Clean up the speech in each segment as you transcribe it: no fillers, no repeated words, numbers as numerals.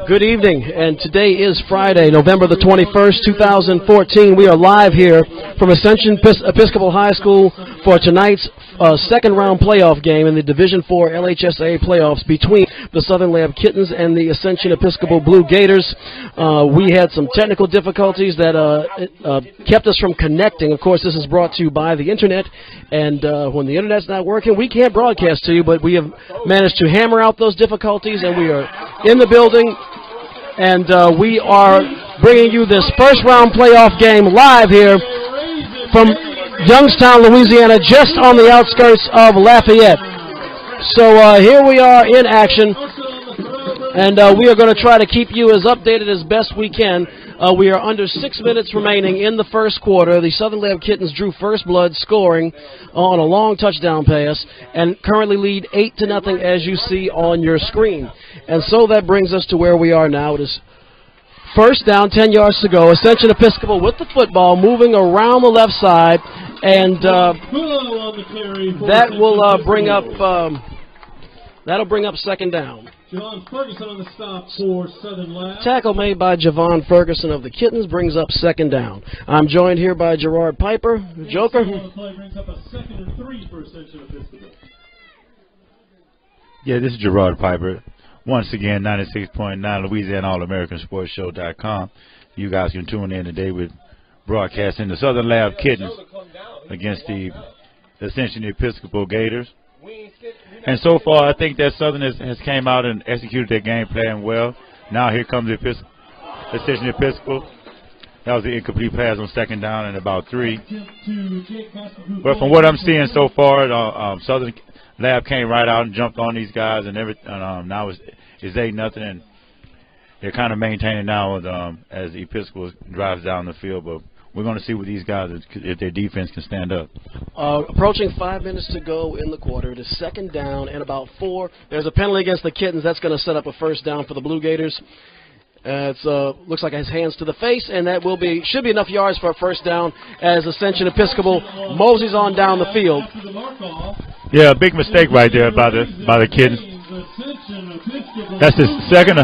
Good evening, and today is Friday, November the 21st, 2014. We are live here from Ascension Episcopal High School for tonight's second-round playoff game in the Division IV LHSAA playoffs between the Southern Lab Kittens and the Ascension Episcopal Blue Gators. We had some technical difficulties that kept us from connecting. Of course, this is brought to you by the Internet, and when the Internet's not working, we can't broadcast to you, but we have managed to hammer out those difficulties, and we are in the building, and we are bringing you this first-round playoff game live here from Youngstown, Louisiana, just on the outskirts of Lafayette. So here we are in action, and we are going to try to keep you as updated as best we can. We are under 6 minutes remaining in the first quarter. The Southern Lab Kittens drew first blood, scoring on a long touchdown pass, and currently lead 8-0 as you see on your screen. And so that brings us to where we are now. It is first down, 10 yards to go. Ascension Episcopal with the football, moving around the left side, and that will bring up second down. Javon Ferguson on the stop for Southern Lab. Tackle made by Javon Ferguson of the Kittens brings up second down. I'm joined here by Gerard Piper, the Joker. Play brings up a 2nd and 3 for Ascension Episcopal. Yeah, this is Gerard Piper. Once again, 96.9 Louisiana All-American-Sports-Show.com. You guys can tune in today with broadcasting the Southern Lab Kittens against the Ascension Episcopal Gators. And so far, I think that Southern has came out and executed their game plan well. Now here comes the Ascension Episcopal. That was the incomplete pass on second down and about 3. But from what I'm seeing so far, Southern Lab came right out and jumped on these guys, and now it's 8-0, and they're kind of maintaining now as the Episcopal drives down the field. But we're going to see with these guys if their defense can stand up. Approaching 5 minutes to go in the quarter. It is second down and about 4. There's a penalty against the Kittens. That's going to set up a first down for the Blue Gators. Looks like it has hands to the face, and that should be enough yards for a first down as Ascension Episcopal moseys on down the field. Yeah, a big mistake right there by the Kittens. That's his second.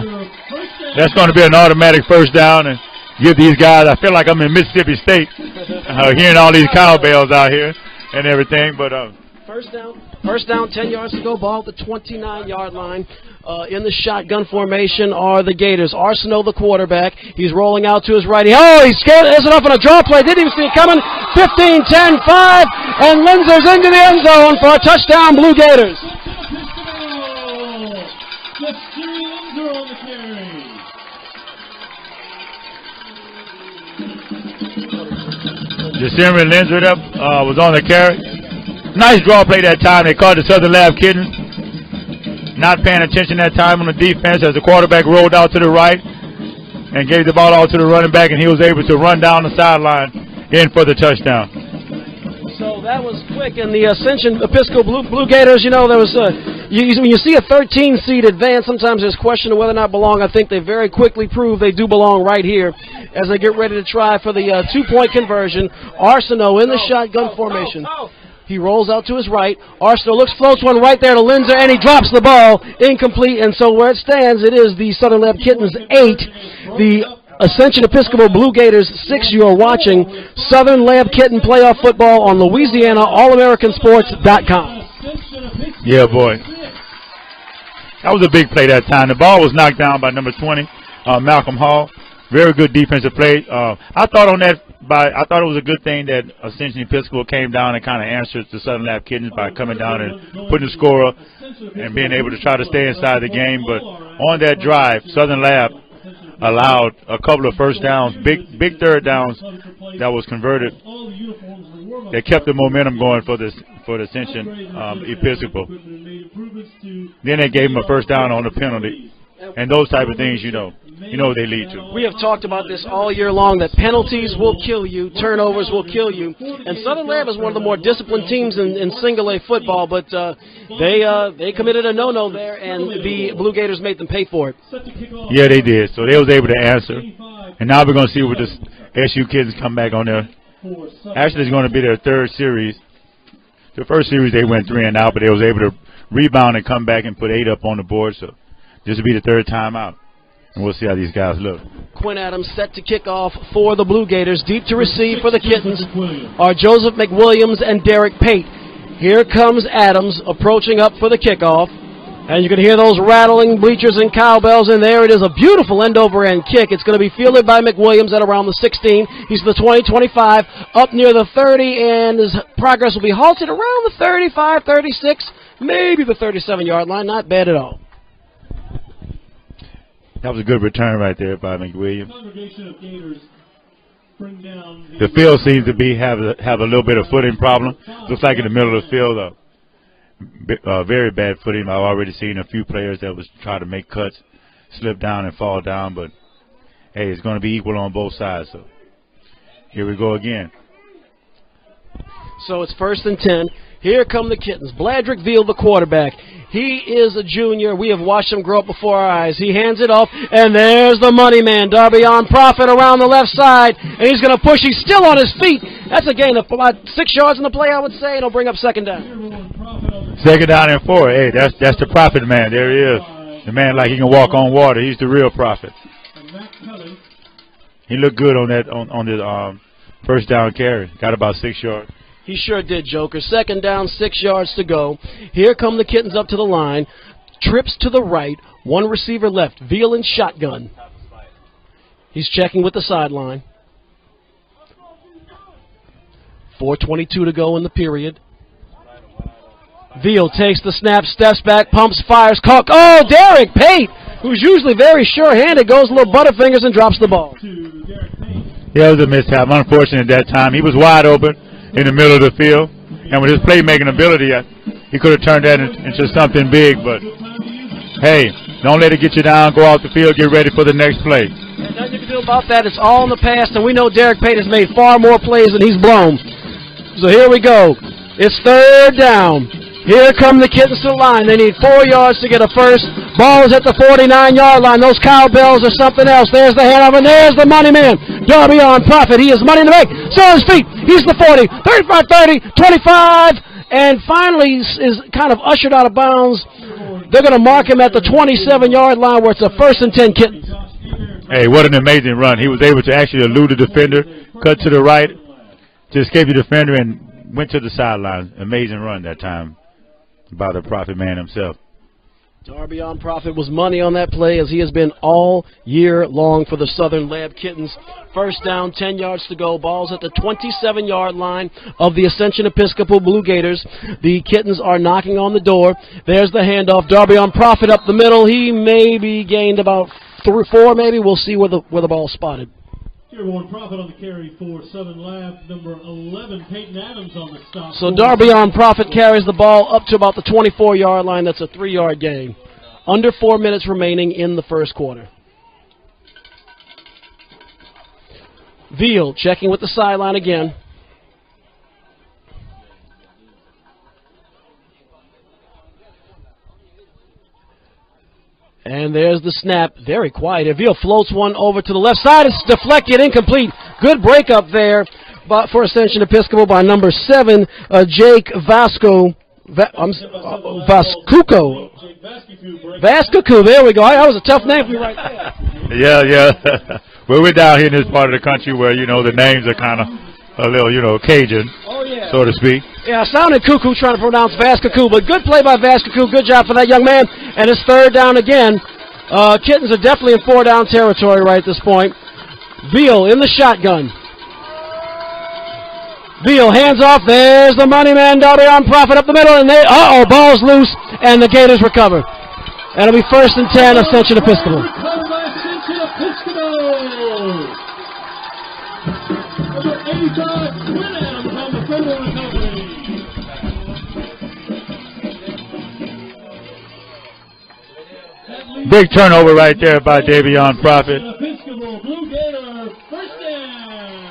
That's going to be an automatic first down, and give these guys, I feel like I'm in Mississippi State, hearing all these cowbells out here and everything. But first down, 10 yards to go, ball at the 29-yard line. In the shotgun formation are the Gators. Arsenault, the quarterback. He's rolling out to his right. He's scared. Isn't up on a draw play. Didn't even see it coming. 15, 10, 5, and Linzer's into the end zone for a touchdown, Blue Gators. December Linzer was on the carry. Nice draw play that time. They caught the Southern Lab Kittens. Not paying attention that time on the defense as the quarterback rolled out to the right and gave the ball out to the running back, and he was able to run down the sideline in for the touchdown. So that was quick. And the Ascension Episcopal Blue Gators, there was when you see a 13-seed advance, sometimes there's question of whether or not belong. I think they very quickly prove they do belong right here as they get ready to try for the 2-point conversion. Arsenault in the shotgun formation. He rolls out to his right. Arsenault floats one right there to Linzer, and he drops the ball. Incomplete. And so where it stands, it is the Southern Lab Kittens 8, the Ascension Episcopal Blue Gators 6. You are watching Southern Lab Kitten playoff football on Louisiana All-American-Sports.com. Yeah, boy. That was a big play that time. The ball was knocked down by number 20, Malcolm Hall. Very good defensive play. I thought it was a good thing that Ascension Episcopal came down and kind of answered the Southern Lab Kittens by coming down and putting the score up and being able to try to stay inside the game. But on that drive, Southern Lab allowed a couple of first downs, big third downs that was converted. That kept the momentum going for the Ascension Episcopal. Then they gave him a first down on the penalty. And those type of things, you know they lead to. We have talked about this all year long, that penalties will kill you, turnovers will kill you. And Southern Lab is one of the more disciplined teams in single-A football, but they committed a no-no there, and the Blue Gators made them pay for it. Yeah, they did. So they was able to answer. And now we're going to see what the SU Kids come back on there. Actually, it's going to be their third series. The first series they went 3-and-out, but they was able to rebound and come back and put 8 up on the board. So This will be the third time out. And we'll see how these guys look. Quinn Adams set to kick off for the Blue Gators. Deep to receive for the Kittens are Joseph McWilliams and Derek Pate. Here comes Adams approaching up for the kickoff. And you can hear those rattling bleachers and cowbells, and there it is, a beautiful end-over-end kick. It's going to be fielded by McWilliams at around the 16. He's the 20, 25, up near the 30, and his progress will be halted around the 35, 36, maybe the 37-yard line. Not bad at all. That was a good return right there by McWilliams. Congregation of Gators bring down the field seems to be have a little bit of footing problem. Looks like in the middle of the field, very bad footing. I've already seen a few players that was try to make cuts, slip down and fall down, but hey, it's going to be equal on both sides. So here we go again. So it's 1st and 10. Here come the Kittens. Bladrick Veal, the quarterback. He is a junior. We have watched him grow up before our eyes. He hands it off, and there's the money man, Darby on Profit around the left side, and he's going to push. He's still on his feet. That's a gain of about 6 yards in the play, I would say, and he'll bring up 2nd down. 2nd down and 4. Hey, that's the Prophet man. There he is. The man like he can walk on water. He's the real Prophet. He looked good on that on his first down carry. Got about 6 yards. He sure did, Joker. 2nd down, 6 yards to go. Here come the Kittens up to the line. Trips to the right. One receiver left. Veal in shotgun. He's checking with the sideline. 4:22 to go in the period. Veal takes the snap, steps back, pumps, fires, caught. Oh, Derek Pate, who's usually very sure-handed, goes a little butterfingers and drops the ball. Yeah, it was a mishap. Unfortunate at that time. He was wide open in the middle of the field, and with his playmaking ability, he could have turned that into something big, but hey, don't let it get you down. Go out the field, get ready for the next play. And nothing you can do about that. It's all in the past, and we know Derek Pate has made far more plays than he's blown. So here we go. It's 3rd down. Here come the Kittens to the line. They need 4 yards to get a first. Ball is at the 49-yard line. Those cowbells are something else. There's the handoff, and there's the money man. Darby on Profit. He has money to make. So on his feet. He's the 40, 35, 30, 25, and finally is kind of ushered out of bounds. They're going to mark him at the 27-yard line where it's a 1st and 10 Kittens. Hey, what an amazing run. He was able to actually elude the defender, cut to the right, to escape the defender, and went to the sideline. Amazing run that time by the Prophet man himself. Darby on Profit was money on that play, as he has been all year long for the Southern Lab Kittens. 1st down, 10 yards to go. Ball's at the 27-yard line of the Ascension Episcopal Blue Gators. The Kittens are knocking on the door. There's the handoff. Darby on Profit up the middle. He maybe gained about 4, maybe. We'll see where the ball's spotted. Here, one Profit on the carry for Southern Lab. Number 11, Peyton Adams on the stop. So Darby on Profit carries the ball up to about the 24-yard line. That's a 3-yard gain. Under 4 minutes remaining in the first quarter. Veal checking with the sideline again. And there's the snap. Very quiet. Veal floats one over to the left side. It's deflected, incomplete. Good breakup there for Ascension Episcopal by number 7, Jake Vascuco. Vascuco, there we go. That was a tough name for you right there. Yeah. Well, we're down here in this part of the country where, the names are kind of a little, Cajun, so to speak. Yeah, sounded cuckoo trying to pronounce Vascuco, but good play by Vascuco. Good job for that young man. And it's 3rd down again. Kittens are definitely in 4-down territory right at this point. Veal in the shotgun. Veal hands off. There's the money man, Darby on Profit up the middle, and ball's loose, and the Gators recover. And it'll be 1st and 10, Ascension Episcopal. Ascension Episcopal. Number 85, Quinn Adams on the photo recovery. Big turnover right there by Davion Profit. Episcopal Blue Gator, 1st down.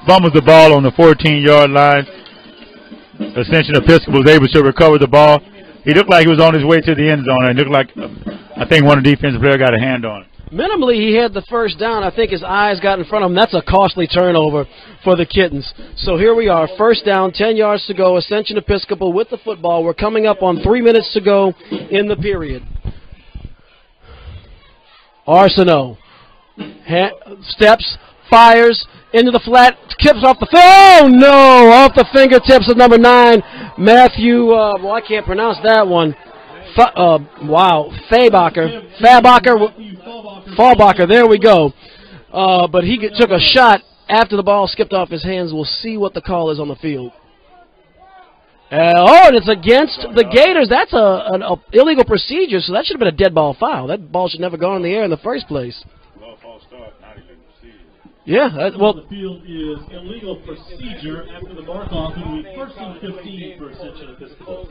Fumbles the ball on the 14-yard line. Ascension Episcopal was able to recover the ball. He looked like he was on his way to the end zone. And it looked like, I think one of the defensive players got a hand on it. Minimally, he had the 1st down. I think his eyes got in front of him. That's a costly turnover for the Kittens. So here we are, 1st down, 10 yards to go. Ascension Episcopal with the football. We're coming up on 3 minutes to go in the period. Arsenault steps, fires into the flat, tips off the oh no, off the fingertips of number 9, Matthew. Well, I can't pronounce that one. Wow, Fabacher. There we go. But he took a shot after the ball skipped off his hands. We'll see what the call is on the field. And it's against the Gators. That's an illegal procedure, so that should have been a dead ball foul. That ball should never go in the air in the first place. Yeah, the field is illegal procedure after the mark off. It will be 1st and 15 for Ascension Episcopal.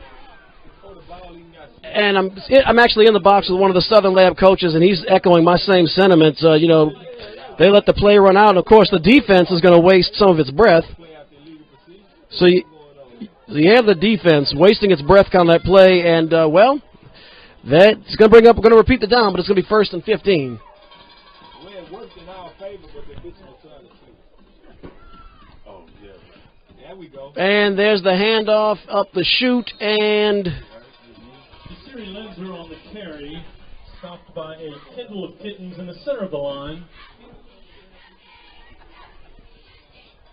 And I'm actually in the box with one of the Southern Lab coaches, and he's echoing my same sentiments. You know, they let the play run out, and of course the defense is going to waste some of its breath. So you have the defense wasting its breath on that play, and well, that's going to bring up. We're going to repeat the down, but it's going to be 1st and 15. And there's the handoff up the chute, and Linzer on the carry, stopped by a Kendall of Kittens in the center of the line.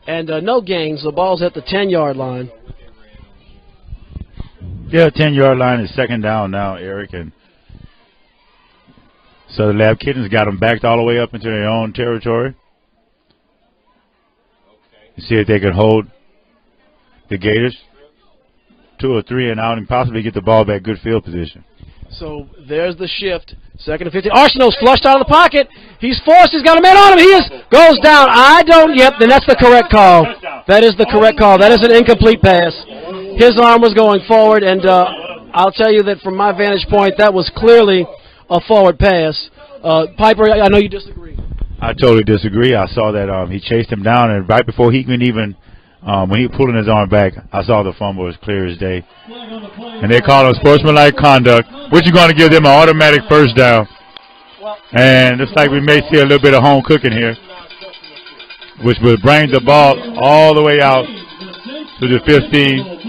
And no gains. The ball's at the 10-yard line. Yeah, 10-yard line is 2nd down now, Eric. And so the Lab Kittens got them backed all the way up into their own territory. See if they can hold the Gators 2 or 3 and out and possibly get the ball back, good field position. So there's the shift. 2nd and 15. Arsenault's flushed out of the pocket. He's forced. He's got a man on him. Goes down. Then that's the correct call. That is the correct call. That is an incomplete pass. His arm was going forward, and I'll tell you that from my vantage point, that was clearly a forward pass. Piper, I know you disagree. I totally disagree. I saw that he chased him down, and right before he can even when he pulling his arm back, I saw the fumble as clear as day. And they call it sportsmanlike conduct, which is going to give them an automatic 1st down. And looks like we may see a little bit of home cooking here, which will bring the ball all the way out to the 15.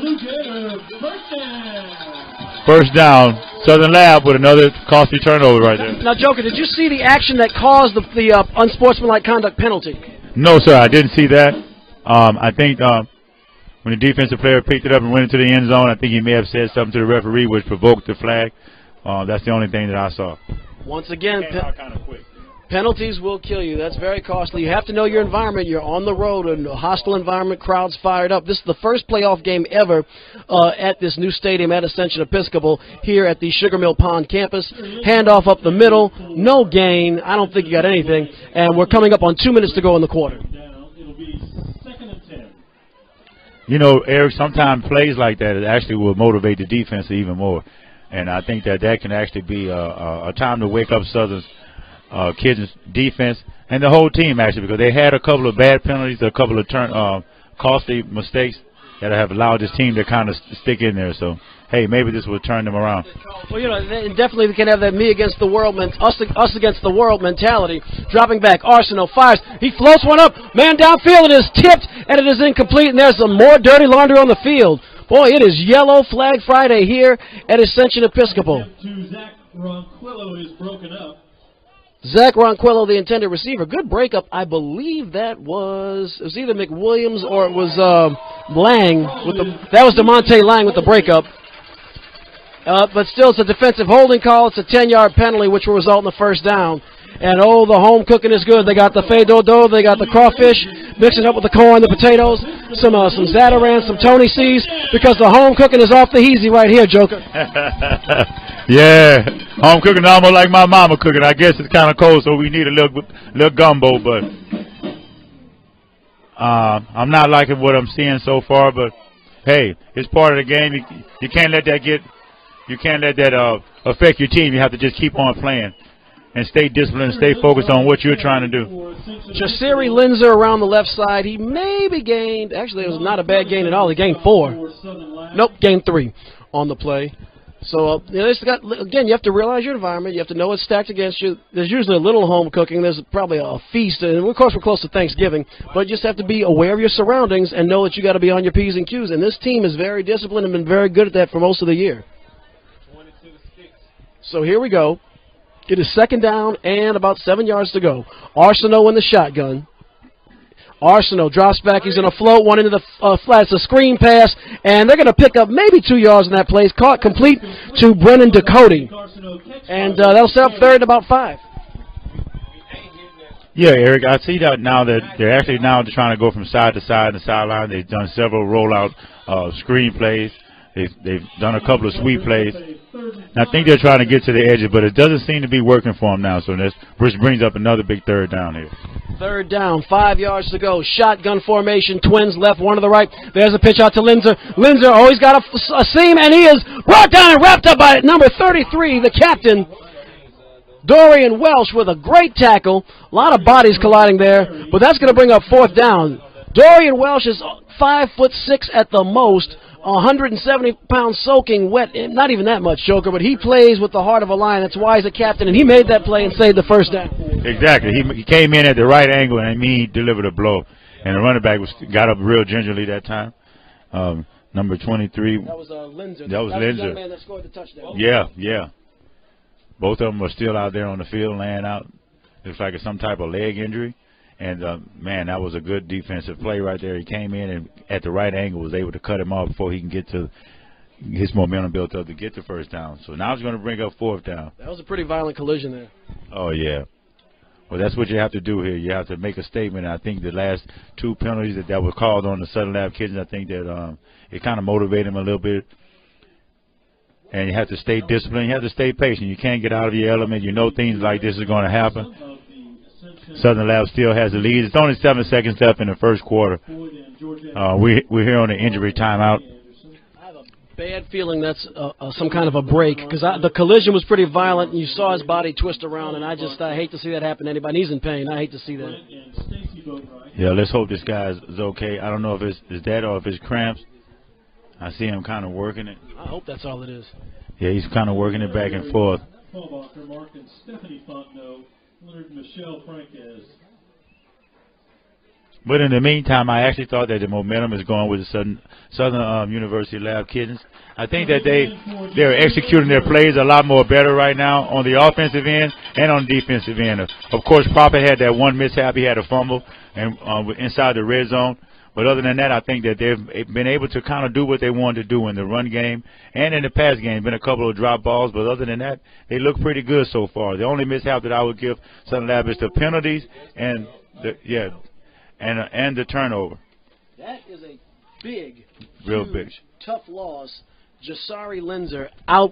1st down. Southern Lab with another costly turnover right there. Now, Joker, did you see the action that caused the unsportsmanlike conduct penalty? No, sir, I didn't see that. I think when the defensive player picked it up and went into the end zone, I think he may have said something to the referee which provoked the flag. That's the only thing that I saw. Once again, penalties will kill you. That's very costly. You have to know your environment. You're on the road in a hostile environment, crowds fired up. This is the first playoff game ever at this new stadium at Ascension Episcopal here at the Sugar Mill Pond campus. Handoff up the middle, no gain. I don't think you got anything. And we're coming up on 2 minutes to go in the quarter. You know, Eric, sometimes plays like that actually will motivate the defense even more. And I think that can actually be a time to wake up Southern's kids' defense and the whole team, actually, because they had a couple of bad penalties, a couple of costly mistakes that have allowed this team to kind of stick in there. So, hey, maybe this will turn them around. Well, you know, definitely we can have that me against the world, us against the world mentality. Dropping back, Arsenault fires. He floats one up. Man downfield. It is tipped, and it is incomplete, and there's some more dirty laundry on the field. Boy, it is Yellow Flag Friday here at Ascension Episcopal. Zach Ronquillo is broken up. Zach Ronquillo, the intended receiver. Good breakup. I believe it was either McWilliams or it was Lang. That was DeMonte Lang with the breakup. But still, it's a defensive holding call. It's a 10-yard penalty, which will result in the 1st down. And, the home cooking is good. They got the fei dodo, they got the crawfish, mix it up with the corn, the potatoes, some Zatarain, some Tony C's, because the home cooking is off the easy right here, Joker. Yeah, home cooking almost like my mama cooking. I guess it's kind of cold, so we need a little gumbo. But I'm not liking what I'm seeing so far. But hey, it's part of the game. You can't let that affect your team. You have to just keep on playing and stay disciplined and stay focused on what you're trying to do. Jasiri Linzer around the left side. He maybe gained. Actually, it was not a bad gain at all. He gained 4. Nope, gained 3 on the play. So, again, you have to realize your environment. You have to know it's stacked against you. There's usually a little home cooking. There's probably a feast. And, of course, we're close to Thanksgiving. But you just have to be aware of your surroundings and know that you got to be on your P's and Q's. And this team is very disciplined and been very good at that for most of the year. So here we go. It is 2nd down and about 7 yards to go. Arsenault in the shotgun. Arsenault drops back. He's going to float one into the flat. It's a screen pass, and they're going to pick up maybe 2 yards in that place. Caught complete to Brennan Ducote. And that'll set up 3rd and about 5. Yeah, Eric, I see that now that they're actually now trying to go from side to side in the sideline. They've done several rollout screen plays. They've done a couple of sweep plays. And I think they're trying to get to the edges, but it doesn't seem to be working for them now. So this brings up another big 3rd down here. 3rd down, 5 yards to go. Shotgun formation, twins left, one to the right. There's a pitch out to Linzer. Linzer always got a seam, and he is brought down and wrapped up by number 33, the captain, Dorian Welsh, with a great tackle. A lot of bodies colliding there, but that's going to bring up 4th down. Dorian Welsh is 5'6" at the most, 170 pounds soaking wet. Not even that much, Joker, but he plays with the heart of a lion. That's why he's a captain, and he made that play and saved the 1st down. Exactly. He came in at the right angle, and he delivered a blow. And the running back got up real gingerly that time. Number 23. That was Linzer. That was Linzer. The young man that scored the touchdown. Yeah. Both of them are still out there on the field laying out. Looks like it's some type of leg injury. And, man, that was a good defensive play right there. He came in and at the right angle was able to cut him off before he can get to his momentum built up to get the 1st down. So now it's going to bring up 4th down. That was a pretty violent collision there. Oh, yeah. Well, that's what you have to do here. You have to make a statement. I think the last 2 penalties that were called on the Southern Lab Kittens, I think that it kind of motivated them a little bit. And you have to stay disciplined. You have to stay patient. You can't get out of your element. You know things like this is going to happen. Southern Lab still has the lead. It's only 7 seconds left in the 1st quarter. We're here on the injury timeout. I have a bad feeling that's some kind of a break, because the collision was pretty violent, and you saw his body twist around, and I hate to see that happen to anybody. He's in pain. I hate to see that. Yeah, let's hope this guy is okay. I don't know if it's that or if it's cramps. I see him kind of working it. I hope that's all it is. Yeah, he's kind of working it back and forth. But in the meantime, I actually thought that the momentum is going with the Southern University Lab Kittens. I think that they're executing their plays a lot more better right now on the offensive end and on the defensive end. Of course, Prophet had that one mishap. He had a fumble and inside the red zone. But other than that, I think that they've been able to kind of do what they wanted to do in the run game and in the pass game. Been a couple of drop balls, but other than that, they look pretty good so far. The only mishap that I would give Southern Lab is the penalties and the turnover. That is a big, real big, tough loss. Jasari Linzer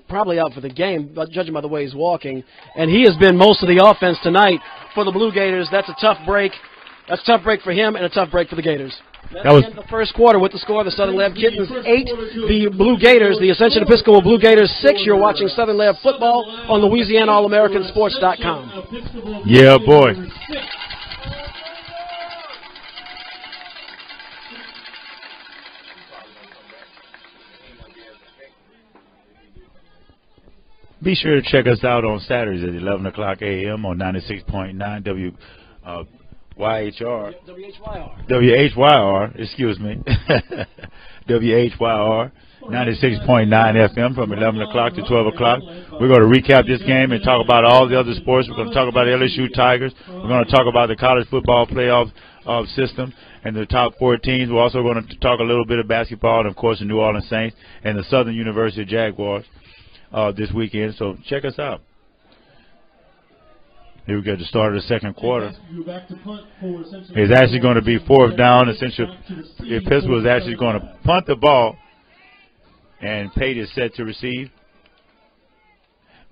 probably out for the game, judging by the way he's walking, and he has been most of the offense tonight for the Blue Gators. That's a tough break. That's a tough break for him and a tough break for the Gators. That's the end of the 1st quarter with the score. The Southern Lab Kittens 8, the Blue Gators, the Ascension Episcopal Blue Gators 6. You're watching Southern Lab football on LouisianaAllAmericanSports.com. Yeah, boy. Be sure to check us out on Saturdays at 11 o'clock a.m. on 96.9 WHYR, excuse me. WHYR, 96.9 FM from 11 o'clock to 12 o'clock. We're going to recap this game and talk about all the other sports. We're going to talk about the LSU Tigers. We're going to talk about the college football playoff system and the top 4 teams. We're also going to talk a little bit of basketball and, of course, the New Orleans Saints and the Southern University Jaguars this weekend. So check us out. Here we go, the start of the 2nd quarter. It's actually going to be 4th down. Ascension Episcopal is actually going to punt the ball, and Pate is set to receive.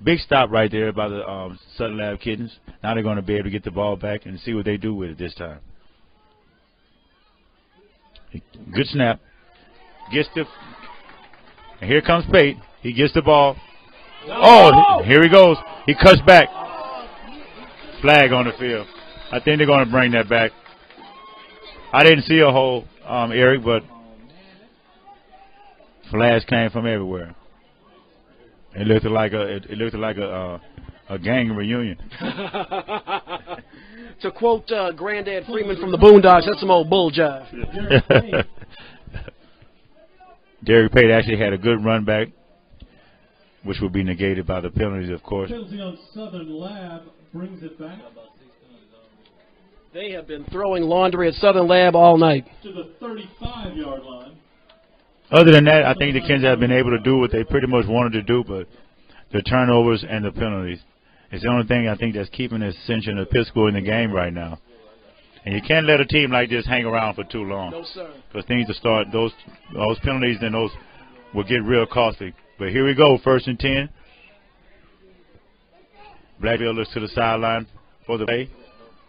Big stop right there by the Southern Lab Kittens. Now they're going to be able to get the ball back and see what they do with it this time. Good snap. And here comes Pate. He gets the ball. Oh, here he goes. He cuts back. Flag on the field. I think they're going to bring that back. I didn't see a hole, Eric, but flags came from everywhere. It looked like a gang reunion. To quote Granddad Freeman from the Boondocks, that's some old bull jive. Derek Pate actually had a good run back. which will be negated by the penalties, of course. Penalty on Southern Lab brings it back. They have been throwing laundry at Southern Lab all night. To the 35-yard line. Other than that, I think the Kittens have been able to do what they pretty much wanted to do, but the turnovers and the penalties is the only thing I think that's keeping Ascension Episcopal in the game right now. And you can't let a team like this hang around for too long. No, sir. Because things will start, those penalties and those will get real costly. But here we go, 1st and 10. Blackfield looks to the sideline for the play.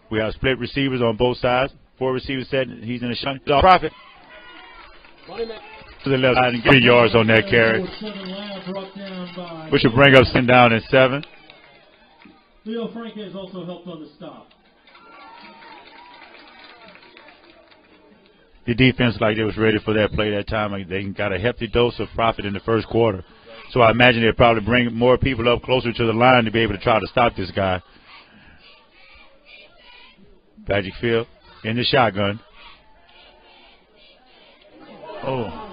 We have split receivers on both sides. 4 receivers set. He's in the shot. Profit. To the left side and 3 yards on that carry. Which will bring up down at 7. Leo Frank has also helped on the stop. The defense, like they was ready for that play that time. Like they got a hefty dose of profit in the first quarter. So I imagine they'll probably bring more people up closer to the line to be able to try to stop this guy. Patrick Field in the shotgun. Oh.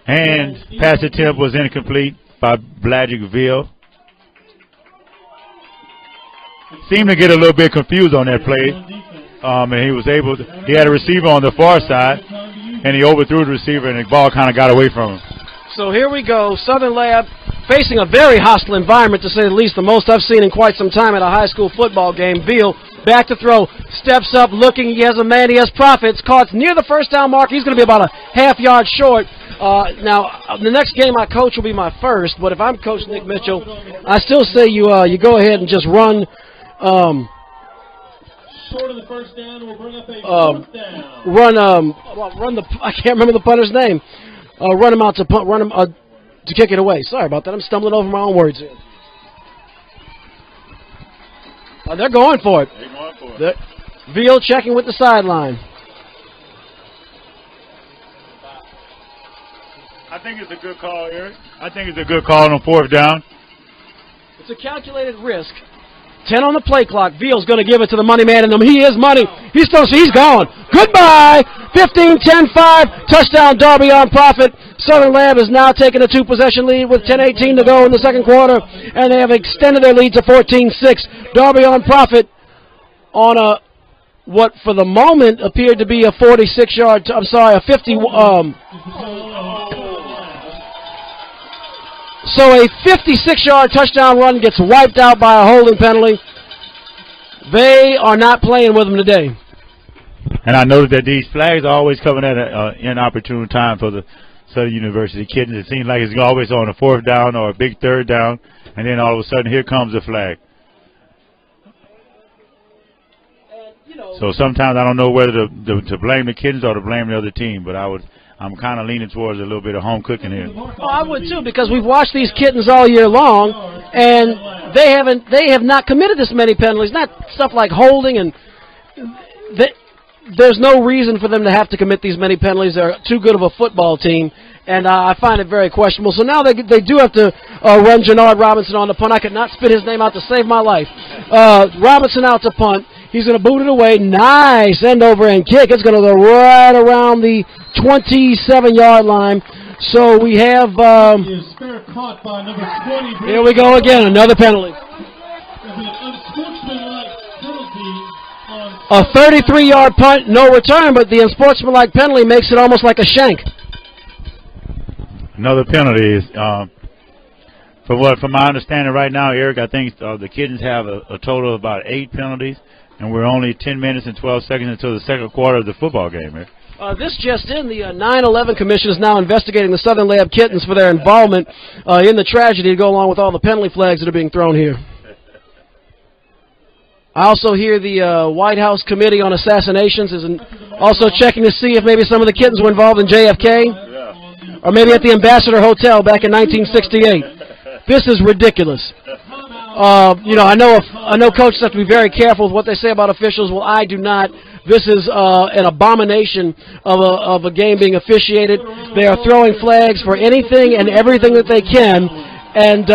And pass attempt was incomplete by Bladrickville. Seemed to get a little bit confused on that play. And he was able to, he had a receiver on the far side, and he overthrew the receiver, and the ball kind of got away from him. So here we go. Southern Lab facing a very hostile environment, to say the least, the most I've seen in quite some time at a high school football game. Veal back to throw, steps up, looking. He has a man. He has profits. Caught near the first down mark. He's going to be about a half-yard short. Now, the next game I coach will be my first, but if I'm Coach Nick Mitchell, I still say you go ahead and just run. Short of the first down, will bring up a fourth down. Run the. I can't remember the punter's name. Run him out to punt. Run him to kick it away. Sorry about that. I'm stumbling over my own words here. They're going for it. They're going for it. Veal checking with the sideline. I think it's a good call, Eric. I think it's a good call on 4th down. It's a calculated risk. 10 on the play clock. Veal's going to give it to the money man in them. He is money. He's gone. Goodbye. 15, 10, 5. Touchdown, Darby on profit. Southern Lab is now taking a 2-possession lead with 10:18 to go in the second quarter, and they have extended their lead to 14-6. Darby on profit on a what for the moment appeared to be a 46-yard. I'm sorry, a 50. So a 56-yard touchdown run gets wiped out by a holding penalty. They are not playing with them today. And I noticed that these flags are always coming at an inopportune time for the Southern University Kittens. It seems like it's always on a 4th down or a big 3rd down, and then all of a sudden here comes the flag. So sometimes I don't know whether to blame the Kittens or to blame the other team, but I'm kind of leaning towards a little bit of home cooking here. Oh, I would too, because we've watched these Kittens all year long, and they have not committed this many penalties. Not stuff like holding, and there's no reason for them to have to commit these many penalties. They're too good of a football team, and I find it very questionable. So now they do have to run Jannard Robinson on the punt. I could not spit his name out to save my life. Robinson out to punt. He's going to boot it away. Nice end over and kick. It's going to go right around the 27-yard line. So we have caught by number 20. Here we go again, another penalty. A 33-yard punt, no return, but the unsportsmanlike penalty makes it almost like a shank. Another penalty is, from my understanding right now, Eric, I think the Kittens have a total of about 8 penalties. And we're only 10 minutes and 12 seconds until the second quarter of the football game. Right? This just in, the 9/11 Commission is now investigating the Southern Lab Kittens for their involvement in the tragedy to go along with all the penalty flags that are being thrown here. I also hear the White House Committee on Assassinations is also checking to see if maybe some of the Kittens were involved in JFK, or maybe at the Ambassador Hotel back in 1968. This is ridiculous. I know coaches have to be very careful with what they say about officials. Well, I do not. This is an abomination of a game being officiated. They are throwing flags for anything and everything that they can, and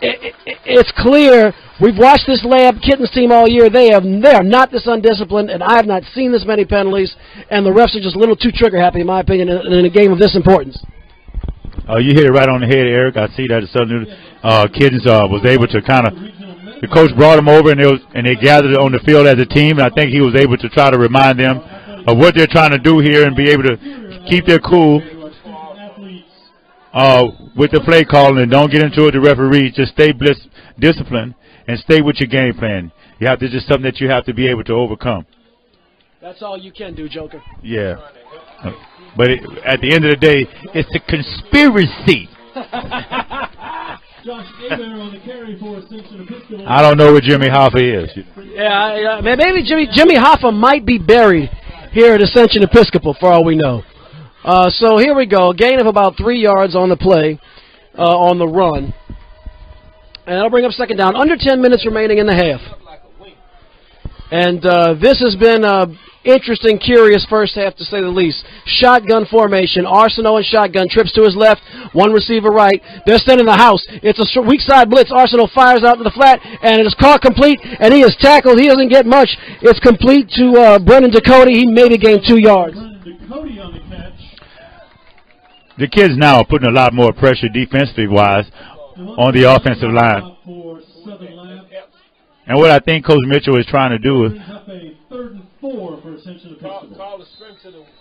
it's clear. We've watched this Lab Kittens team all year. They are not this undisciplined, and I have not seen this many penalties, and the refs are just a little too trigger-happy, in my opinion, in a game of this importance. You hit it right on the head, Eric. I see that the Southern Kittens was able to kind of, the coach brought them over, and they gathered on the field as a team, and I think he was able to try to remind them of what they're trying to do here and be able to keep their cool with the play calling, and don't get into it. The referees, just stay disciplined and stay with your game plan. You have to just something that you have to be able to overcome. That's all you can do, Joker. Yeah. But at the end of the day, it's a conspiracy. I don't know where Jimmy Hoffa is. Yeah, maybe Jimmy Hoffa might be buried here at Ascension Episcopal, for all we know. So here we go. A gain of about 3 yards on the play, on the run. And that'll bring up second down. Under 10 minutes remaining in the half. And this has been interesting, curious first half, to say the least. Shotgun formation. Arsenault and shotgun. Trips to his left. One receiver right. They're sending the house. It's a weak side blitz. Arsenault fires out to the flat, and it is caught complete, and he is tackled. He doesn't get much. It's complete to Brennan Ducote. He maybe gained 2 yards. The kids now are putting a lot more pressure defensively-wise on the offensive line. And what I think Coach Mitchell is trying to do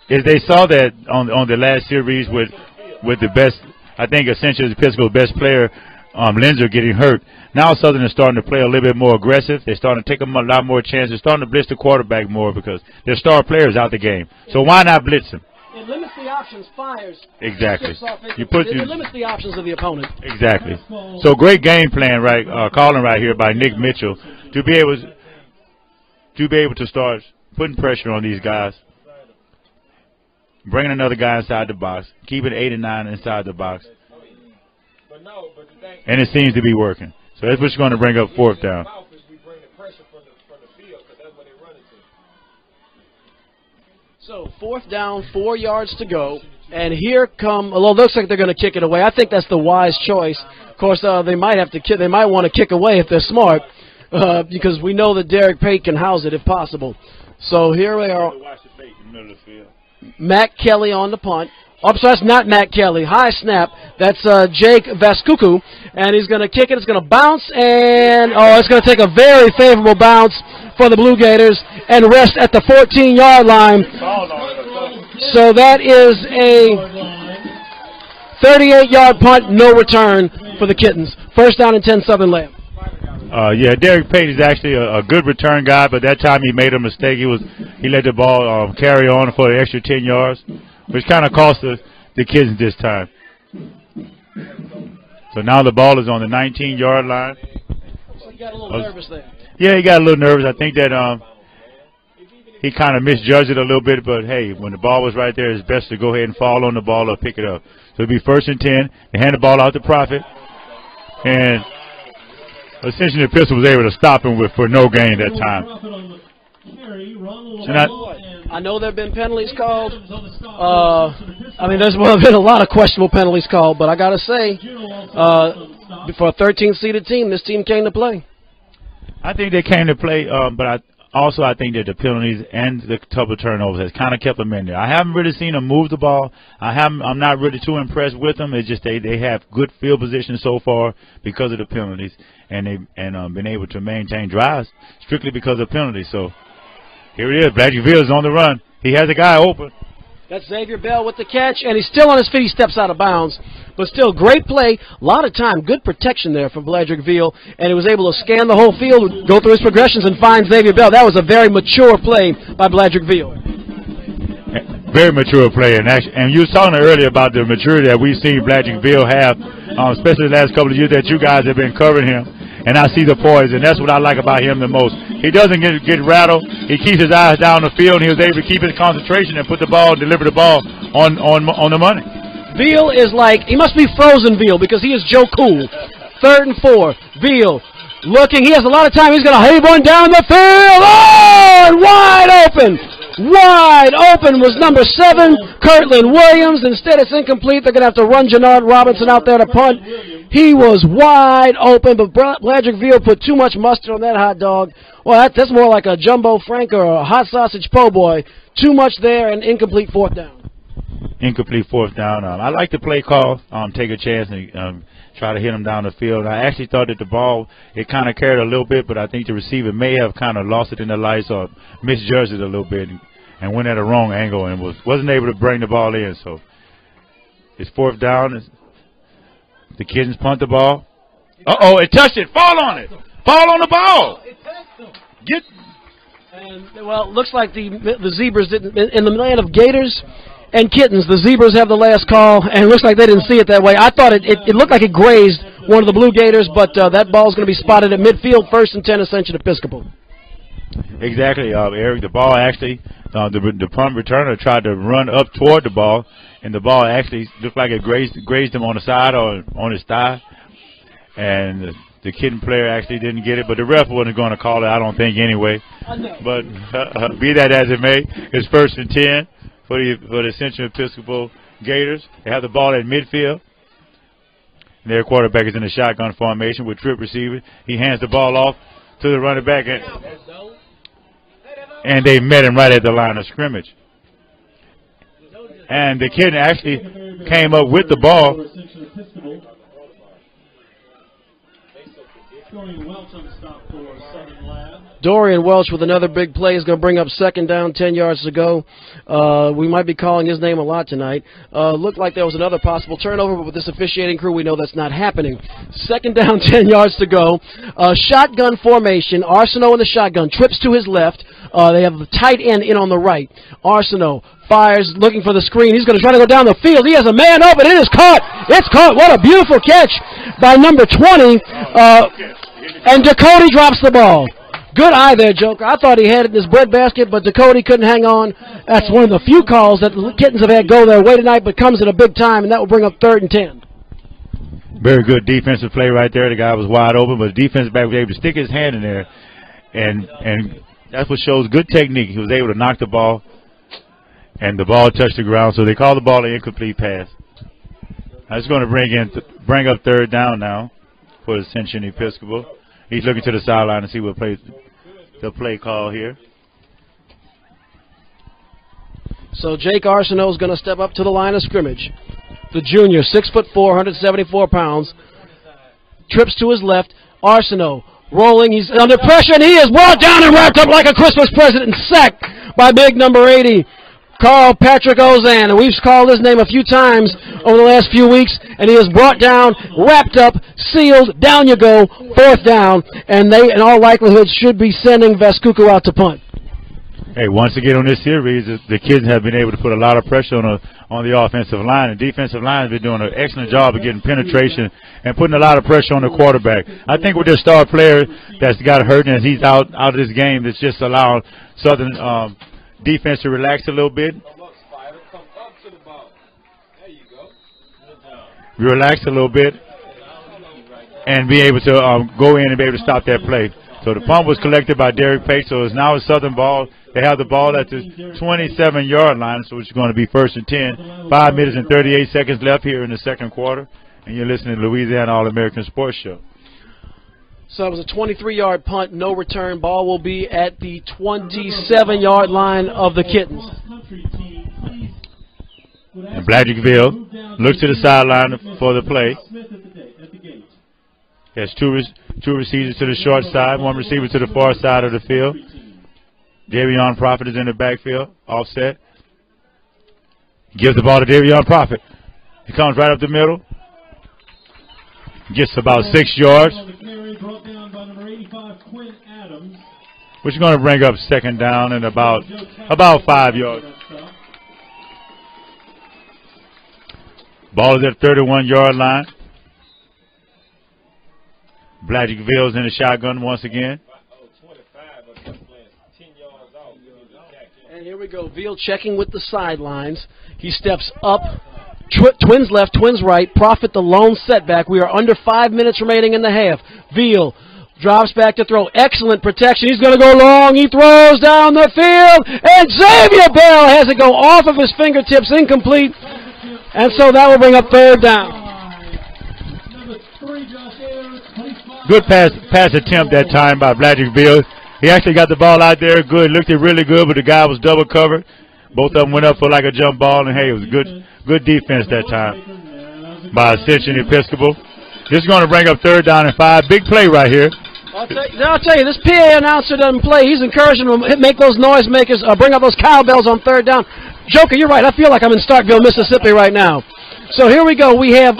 is they saw that on the last series with the best, I think Ascension Episcopal's best player, Linzer, getting hurt. Now Southern is starting to play a little bit more aggressive. They're starting to take them a lot more chances. They're starting to blitz the quarterback more because their star players out the game. So why not blitz him? It limits the options, fires. Exactly. It limits the options of the opponent. Exactly. So great game plan, calling right here by Nick Mitchell to be able to start putting pressure on these guys, bringing another guy inside the box, keeping 8 and 9 inside the box, and it seems to be working. So that's what's going to bring up fourth down. So, fourth down, 4 yards to go. And here come, although it looks like they're going to kick it away. I think that's the wise choice. Of course, they might want to kick away if they're smart, because we know that Derek Pate can house it if possible. So here we are. Matt Kelly on the punt. Oh, so that's not Matt Kelly. High snap. That's Jake Vascucu. And he's going to kick it. It's going to bounce. And, it's going to take a very favorable bounce for the Blue Gators and rest at the 14-yard line. So that is a 38-yard punt, no return for the Kittens. First down and 10, Southern Lab. Yeah, Derek Pate is actually a good return guy, but that time he made a mistake. He let the ball carry on for an extra 10 yards, which kind of cost the Kittens this time. So now the ball is on the 19-yard line. So he got a little nervous there. Yeah, he got a little nervous. I think that he kind of misjudged it a little bit, but, hey, when the ball was right there, it's best to go ahead and fall on the ball or pick it up. So it'll be first and 10. They hand the ball out to Prophet, and Ascension Episcopal was able to stop him for no gain that time. I know there have been penalties called. There's been a lot of questionable penalties called, but I got to say, for a 13-seeded team, this team came to play. I think they came to play, but I think that the penalties and the couple turnovers has kind of kept them in there. I haven't really seen them move the ball. I'm not really too impressed with them. It's just they have good field position so far because of the penalties, and they've been able to maintain drives strictly because of penalties. So here it is. Bladrieville is on the run. He has a guy open. That's Xavier Bell with the catch, and he's still on his feet. He steps out of bounds. But still, great play. A lot of time. Good protection there from Bladrieville, and he was able to scan the whole field, go through his progressions, and find Xavier Bell. That was a very mature play by Bladrieville. Very mature play. And you were talking earlier about the maturity that we've seen Bladrieville have, especially the last couple of years that you guys have been covering him. And I see the poise, and that's what I like about him the most. He doesn't get rattled. He keeps his eyes down the field, and he was able to keep his concentration and deliver the ball on the money. Veal is like, he must be frozen Veal because he is Joe Cool. 3rd and 4. Veal looking. He has a lot of time. He's going to heave one down the field. Oh, and wide open. Wide open was number 7, Kirtland Williams. Instead, it's incomplete. They're going to have to run Jannard Robinson out there to punt. He was wide open, but Bladrieville put too much mustard on that hot dog. Well, that's more like a jumbo frank or a hot sausage po' boy. Too much there and incomplete 4th down. Incomplete fourth down. I like the play call. Take a chance and try to hit him down the field. I actually thought that the ball, it kind of carried a little bit, but I think the receiver may have kind of lost it in the lights or misjudged it a little bit and went at a wrong angle and wasn't able to bring the ball in. So it's fourth down. The Kittens punt the ball. Uh-oh, it touched it. Fall on it. Fall on the ball. Get. And, well, it looks like the Zebras didn't. In the land of Gators and Kittens, the Zebras have the last call, and it looks like they didn't see it that way. I thought it looked like it grazed one of the Blue Gators, but that ball's going to be spotted at midfield, 1st and 10, Ascension Episcopal. Exactly, Eric. The ball actually, the punt returner tried to run up toward the ball, and the ball actually looked like it grazed him on the side or on his thigh. And the Kitten player actually didn't get it, but the ref wasn't going to call it, I don't think, anyway. But be that as it may, it's 1st and 10 for the Ascension Episcopal Gators. They have the ball at midfield. Their quarterback is in a shotgun formation with trip receiver. He hands the ball off to the running back, and they met him right at the line of scrimmage. And the Kitten actually came up with the ball. Dorian Welch with another big play is going to bring up 2nd down, 10 yards to go. We might be calling his name a lot tonight. Looked like there was another possible turnover, but with this officiating crew, we know that's not happening. 2nd down, 10 yards to go. Shotgun formation. Arsenault in the shotgun. Trips to his left. They have the tight end in on the right. Arsenault fires, looking for the screen. He's going to try to go down the field. He has a man open. It is caught. It's caught. What a beautiful catch by number 20. And Dakota drops the ball. Good eye there, Joker. I thought he had it in his breadbasket, but Dakota couldn't hang on. That's one of the few calls that the Kittens have had go their way tonight, but comes at a big time, and that will bring up 3rd and 10. Very good defensive play right there. The guy was wide open, but the defensive back was able to stick his hand in there, and that's what shows good technique. He was able to knock the ball, and the ball touched the ground, so they call the ball an incomplete pass. That's going to bring up 3rd down now for Ascension Episcopal. He's looking to the sideline to see what the play call here. So Jake Arsenault is going to step up to the line of scrimmage. The junior, 6'4", 174 pounds, trips to his left. Arsenault rolling. He's under pressure, and he is brought down and wrapped up like a Christmas present and sacked by big number 80. Carl Patrick Ozan, and we've called his name a few times over the last few weeks, and he is brought down, wrapped up, sealed, down you go, 4th down, and they, in all likelihood, should be sending Vescuco out to punt. Hey, once again on this series, the Kids have been able to put a lot of pressure on the offensive line, and defensive line has been doing an excellent job of getting penetration and putting a lot of pressure on the quarterback. I think with their star player that's got hurt and he's out of this game, it's just allowed Southern defense to relax a little bit. Relax a little bit and be able to go in and be able to stop that play. So the punt was collected by Derek Pate, so it's now a Southern ball. They have the ball at the 27-yard line, so it's going to be 1st and 10. 5 minutes and 38 seconds left here in the 2nd quarter, and you're listening to Louisiana All-American Sports Show. So it was a 23-yard punt, no return. Ball will be at the 27-yard line of the Kittens. And Bladrickville looks to the sideline for the play. He has two receivers to the short side, one receiver to the far side of the field. Davion Prophet is in the backfield, offset. Gives the ball to Davion Prophet. He comes right up the middle. Gets about 6 yards. Which is going to bring up 2nd down and about 5 yards. Ball is at 31-yard line. Bladrickville's in the shotgun once again. And here we go. Veal checking with the sidelines. He steps up. Twins left, twins right. Prophet the lone setback. We are under 5 minutes remaining in the half. Veal drops back to throw. Excellent protection. He's going to go long. He throws down the field. And Xavier Bell has it go off of his fingertips, incomplete. And so that will bring up 3rd down. Good pass attempt that time by Bladrickville. He actually got the ball out there good. Looked it really good, but the guy was double covered. Both of them went up for like a jump ball, and hey, it was good defense that time by Ascension Episcopal. This is going to bring up 3rd down and 5. Big play right here. I'll tell you, this PA announcer doesn't play. He's encouraging them to make those noisemakers, bring up those cowbells on 3rd down. Joker, you're right. I feel like I'm in Starkville, Mississippi right now. So here we go. We have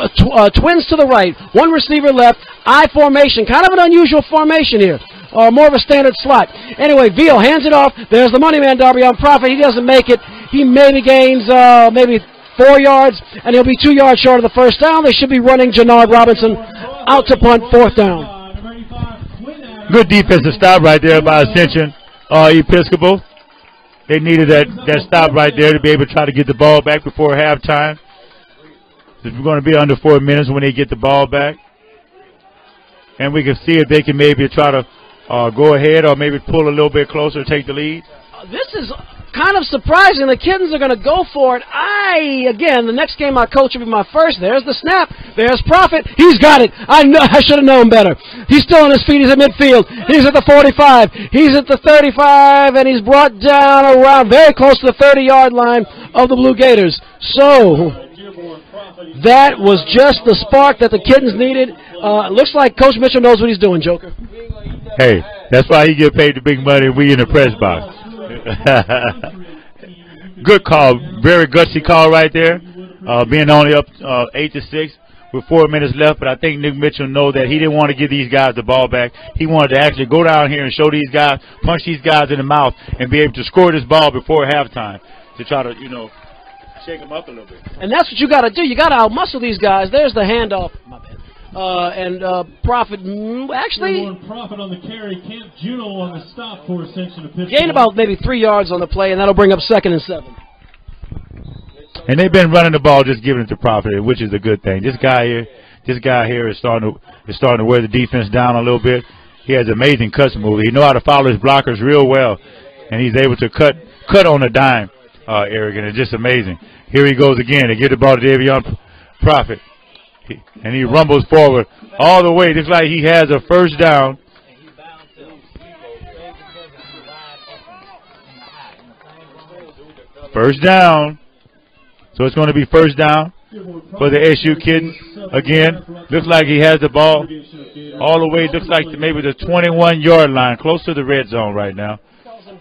twins to the right, 1 receiver left, I formation. Kind of an unusual formation here. Or more of a standard slot. Anyway, Veal hands it off. There's the money man, Darby on Prophet. He doesn't make it. He maybe gains maybe 4 yards, and he'll be 2 yards short of the 1st down. They should be running Jannard Robinson out to punt 4th down. Good defensive stop right there by Ascension Episcopal. They needed that stop right there to be able to try to get the ball back before halftime. It's going to be under 4 minutes when they get the ball back. And we can see if they can maybe try to go ahead or maybe pull a little bit closer, take the lead. This is kind of surprising. The Kittens are going to go for it. Again, the next game I coach will be my first. There's the snap. There's Prophet. He's got it. I should have known better. He's still on his feet. He's at midfield. He's at the 45. He's at the 35, and he's brought down around very close to the 30-yard line of the Blue Gators. So that was just the spark that the Kittens needed. Looks like Coach Mitchell knows what he's doing, Joker. Hey, that's why he get paid the big money and we in the press box. Good call. Very gutsy call right there. Being only up 8-6 with 4 minutes left, but I think Nick Mitchell knows that he didn't want to give these guys the ball back. He wanted to actually go down here and show these guys, punch these guys in the mouth, and be able to score this ball before halftime to try to, shake them up a little bit. And that's what you got to do. You got to outmuscle these guys. There's the handoff. My bad. Prophet actually Prophet on the carry, Camp Juno on the stop for Ascension Episcopal. Gain about maybe 3 yards on the play, and that'll bring up 2nd and 7. And they've been running the ball, just giving it to Prophet, which is a good thing. This guy here is starting to wear the defense down a little bit. He has amazing cuts move. He knows how to follow his blockers real well, and he's able to cut on a dime, Eric, and it's just amazing. Here he goes again. They give the ball to Davion Prophet. And he rumbles forward all the way. Looks like he has a 1st down. First down. So it's going to be 1st down for the SU Kittens. Again, looks like he has the ball all the way. Looks like maybe the 21-yard line, close to the red zone right now.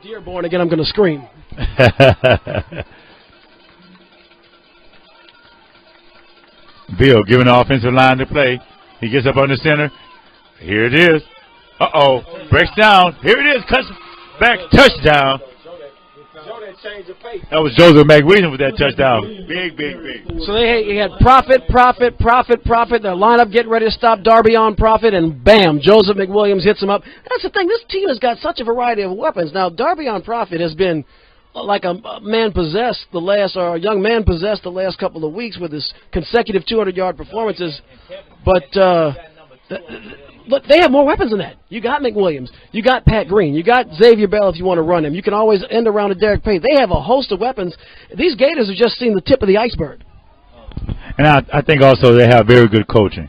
Dearborn again. I'm going to scream. Bill giving the offensive line to play. He gets up on the center. Here it is. Uh-oh. Breaks down. Here it is. Cuts back. Touchdown. That was Joseph McWilliams with that touchdown. Big. So he had Prophet. Their lineup getting ready to stop Darby on Prophet, and bam, Joseph McWilliams hits him up. That's the thing. This team has got such a variety of weapons. Now, Darby on Prophet has been like a man possessed a young man possessed the last couple of weeks with his consecutive 200-yard performances. But look, they have more weapons than that. You got McWilliams. You got Pat Green. You got Xavier Bell if you want to run him. You can always end around to Derek Payne. They have a host of weapons. These Gators have just seen the tip of the iceberg. And I think also they have very good coaching.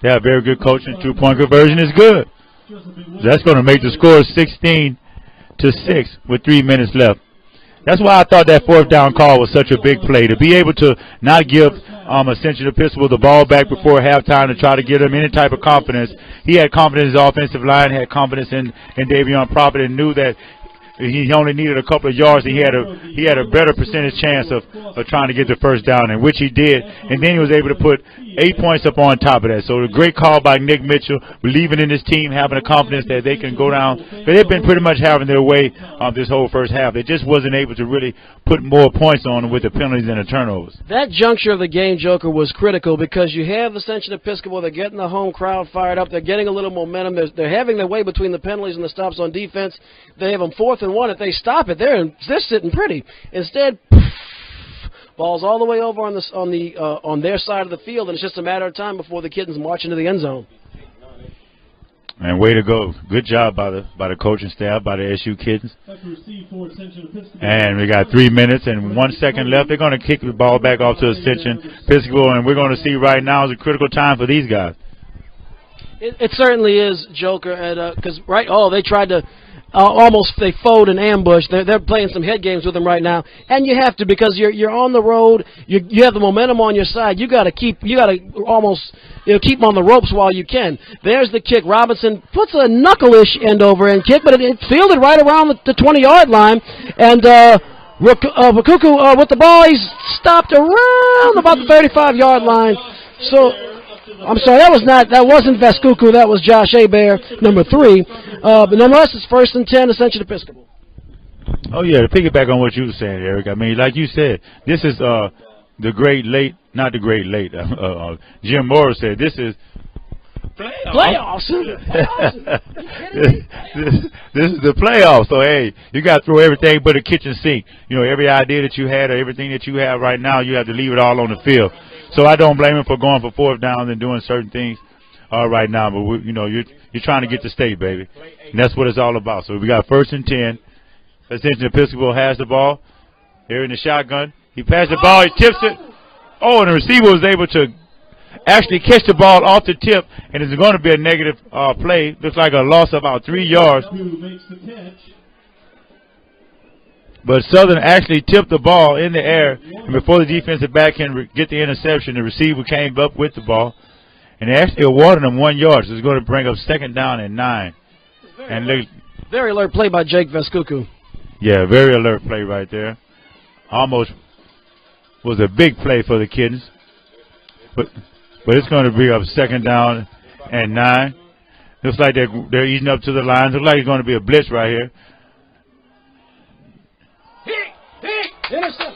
They have very good coaching. 2-point conversion is good. That's going to make the score 16-6 with 3 minutes left. That's why I thought that 4th down call was such a big play, to be able to not give Ascension Episcopal the ball back before halftime to try to give him any type of confidence. He had confidence in his offensive line, had confidence in Davion Prophet, and knew that he only needed a couple of yards, and he had a better percentage chance of trying to get the 1st down, and which he did. And then he was able to put 8 points up on top of that. So a great call by Nick Mitchell, believing in his team, having a confidence that they can go down. But they've been pretty much having their way this whole first half. They just wasn't able to really put more points on them with the penalties and the turnovers. That juncture of the game, Joker, was critical because you have Ascension Episcopal. They're getting the home crowd fired up. They're getting a little momentum. They're having their way between the penalties and the stops on defense. They have them 4th and 1. If they stop it, they're sitting pretty. Instead, ball's all the way over on their side of the field, and it's just a matter of time before the Kittens march into the end zone. And way to go. Good job by the coaching staff, by the SU Kittens. And we got 3 minutes and 1 second left. They're going to kick the ball back off to Ascension Episcopal, and we're going to see right now is a critical time for these guys. It certainly is, Joker, because they tried to almost they fold and ambush. They're playing some head games with them right now, and you have to because you're on the road. You have the momentum on your side. You got to almost keep them on the ropes while you can. There's the kick. Robinson puts a knuckle-ish end over end kick, but it fielded right around the 20-yard line, and Wakuku with the ball. He's stopped around about the 35-yard line. So. I'm sorry, that wasn't Vescuku, that was Josh Hebert, number 3. But nonetheless, it's 1st and 10, Ascension Episcopal. Oh, yeah, to piggyback on what you were saying, Eric, I mean, like you said, this is the great late, not the great late, Jim Morris said, this is playoffs. This is the playoffs. So, hey, you got to throw everything but a kitchen sink. You know, every idea that you had or everything that you have right now, you have to leave it all on the field. So I don't blame him for going for 4th down and doing certain things right now. But, you're trying to get to state, baby. And that's what it's all about. So we got 1st and 10. Ascension Episcopal has the ball. Here in the shotgun. He passed the ball. He tips it. Oh, and the receiver was able to actually catch the ball off the tip. And it's going to be a negative play. Looks like a loss of about 3 yards. But Southern actually tipped the ball in the air, and before the defensive back can get the interception, the receiver came up with the ball, and they actually awarded him 1 yard. So it's going to bring up 2nd down and 9. Very alert play by Jake Vescuku. Yeah, very alert play right there. Almost was a big play for the Kittens, but it's going to bring up 2nd down and 9. Looks like they're eating up to the line. Looks like it's going to be a blitz right here.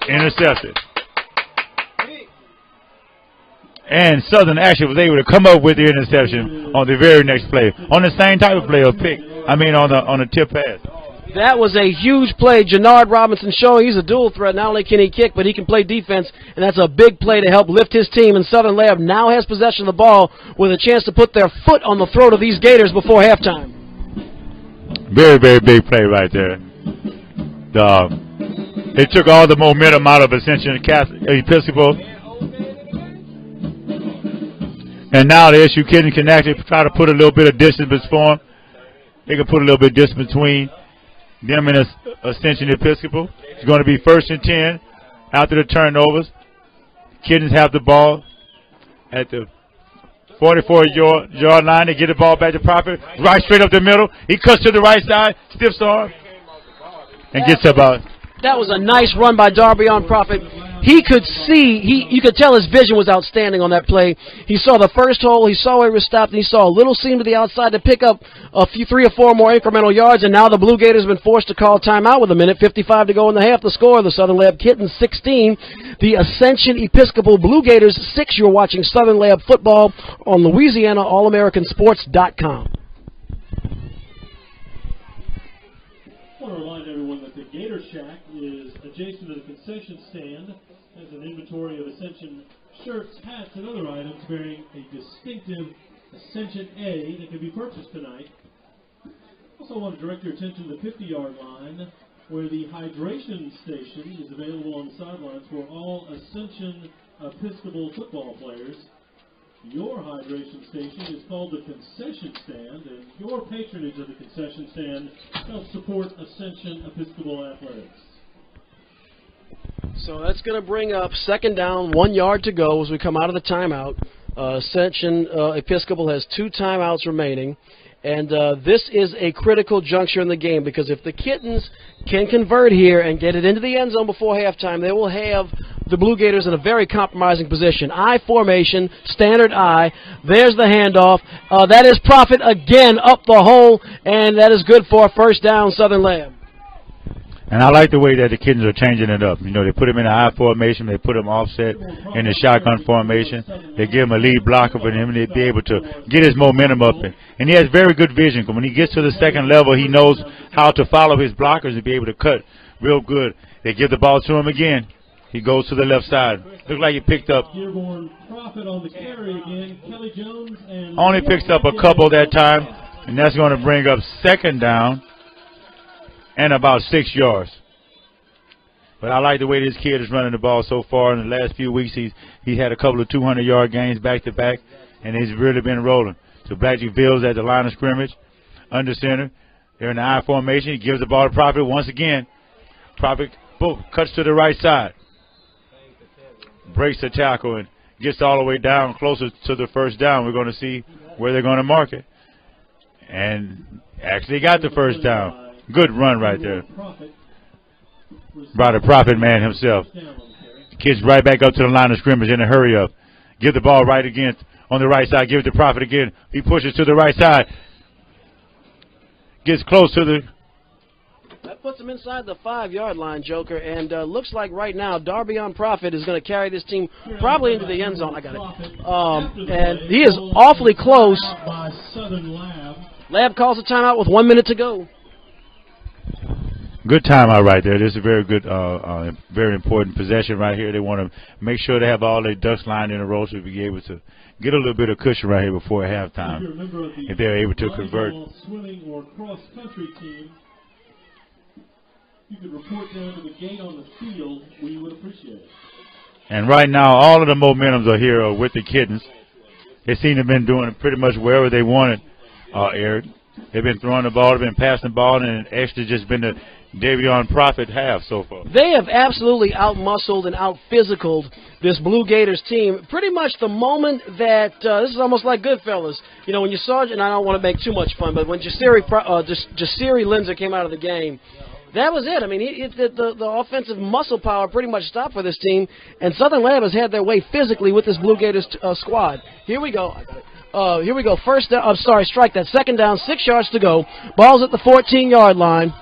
Intercepted. And Southern actually was able to come up with the interception on the very next play. On the same type of play of pick. I mean on the tip pass. That was a huge play. Jannard Robinson showing he's a dual threat. Not only can he kick, but he can play defense. And that's a big play to help lift his team. And Southern Lab now has possession of the ball with a chance to put their foot on the throat of these Gators before halftime. Very, very big play right there. They took all the momentum out of Ascension Episcopal. And now the SU Kittens can actually try to put a little bit of distance before them. They can put a little bit of distance between them and Ascension Episcopal. It's going to be 1st and 10 after the turnovers. Kittens have the ball at the 44-yard line. They get the ball back to Prophet. Right straight up the middle. He cuts to the right side, stiffs arm, and gets about. That was a nice run by Darbion Prophet. He could see, you could tell his vision was outstanding on that play. He saw the first hole, he saw where he was stopped, and he saw a little seam to the outside to pick up a few 3 or 4 more incremental yards, and now the Blue Gators have been forced to call timeout with 1:55 to go in the half. The score, the Southern Lab Kittens 16, the Ascension Episcopal Blue Gators 6. You're watching Southern Lab football on LouisianaAllAmericanSports.com. I want to remind everyone that the Gator Shack is adjacent to the concession stand. Has an inventory of Ascension shirts, hats, and other items bearing a distinctive Ascension A that can be purchased tonight. Also want to direct your attention to the 50-yard line, where the hydration station is available on the sidelines for all Ascension Episcopal football players. Your hydration station is called the concession stand, and your patronage of the concession stand helps support Ascension Episcopal athletics. So that's going to bring up 2nd down, 1 yard to go as we come out of the timeout. Ascension Episcopal has 2 timeouts remaining. And this is a critical juncture in the game because if the Kittens can convert here and get it into the end zone before halftime, they will have the Blue Gators in a very compromising position. I formation, standard I. There's the handoff. That is Prophet again up the hole, and that is good for a 1st down, Southern Lab. And I like the way that the Kittens are changing it up. You know, they put him in an I formation. They put him offset in the shotgun formation. They give him a lead blocker for him to be able to get his momentum up. And he has very good vision. When he gets to the 2nd level, he knows how to follow his blockers and be able to cut real good. They give the ball to him again. He goes to the left side. Looks like he picked up. Only picks up a couple that time. And that's going to bring up 2nd down. And about 6 yards. But I like the way this kid is running the ball so far. In the last few weeks, he had a couple of 200-yard games back-to-back, and he's really been rolling. So Blackjack Bills at the line of scrimmage, under center. They're in the I formation. He gives the ball to Prophet once again. Prophet cuts to the right side. Breaks the tackle and gets all the way down closer to the first down. We're going to see where they're going to mark it. And actually got the first down. Good run right there by the Prophet man himself. Kids right back up to the line of scrimmage in a hurry up. Give the ball right again on the right side. Give it to Prophet again. He pushes to the right side. Gets close to the... That puts him inside the 5-yard line, Joker, and looks like right now Darbion Prophet is going to carry this team probably into the end zone. I got it. And he is awfully close. Lab calls a timeout with 1 minute to go. Good timeout right there. This is a very good, very important possession right here. They want to make sure they have all their ducks lined in a row so to be able to get a little bit of cushion right here before halftime. If they're able to convert. Swimming or cross-country team, you could report down to the gate on the field. We would appreciate it. And right now, all of the momentums are here with the Kittens. They seem to have been doing it pretty much wherever they wanted, Eric. They've been throwing the ball, they've been passing the ball, and it's actually just been the Davion Prophet half so far. They have absolutely out-muscled and out-physicaled this Blue Gators team. Pretty much the moment that, this is almost like Goodfellas. You know, when you saw, and I don't want to make too much fun, but when Jasiri Linzer came out of the game, that was it. I mean, the offensive muscle power pretty much stopped for this team, and Southern Lab has had their way physically with this Blue Gators squad. Here we go. Here we go. First down. I'm sorry, strike that. Second down, 6 yards to go. Ball's at the 14-yard line.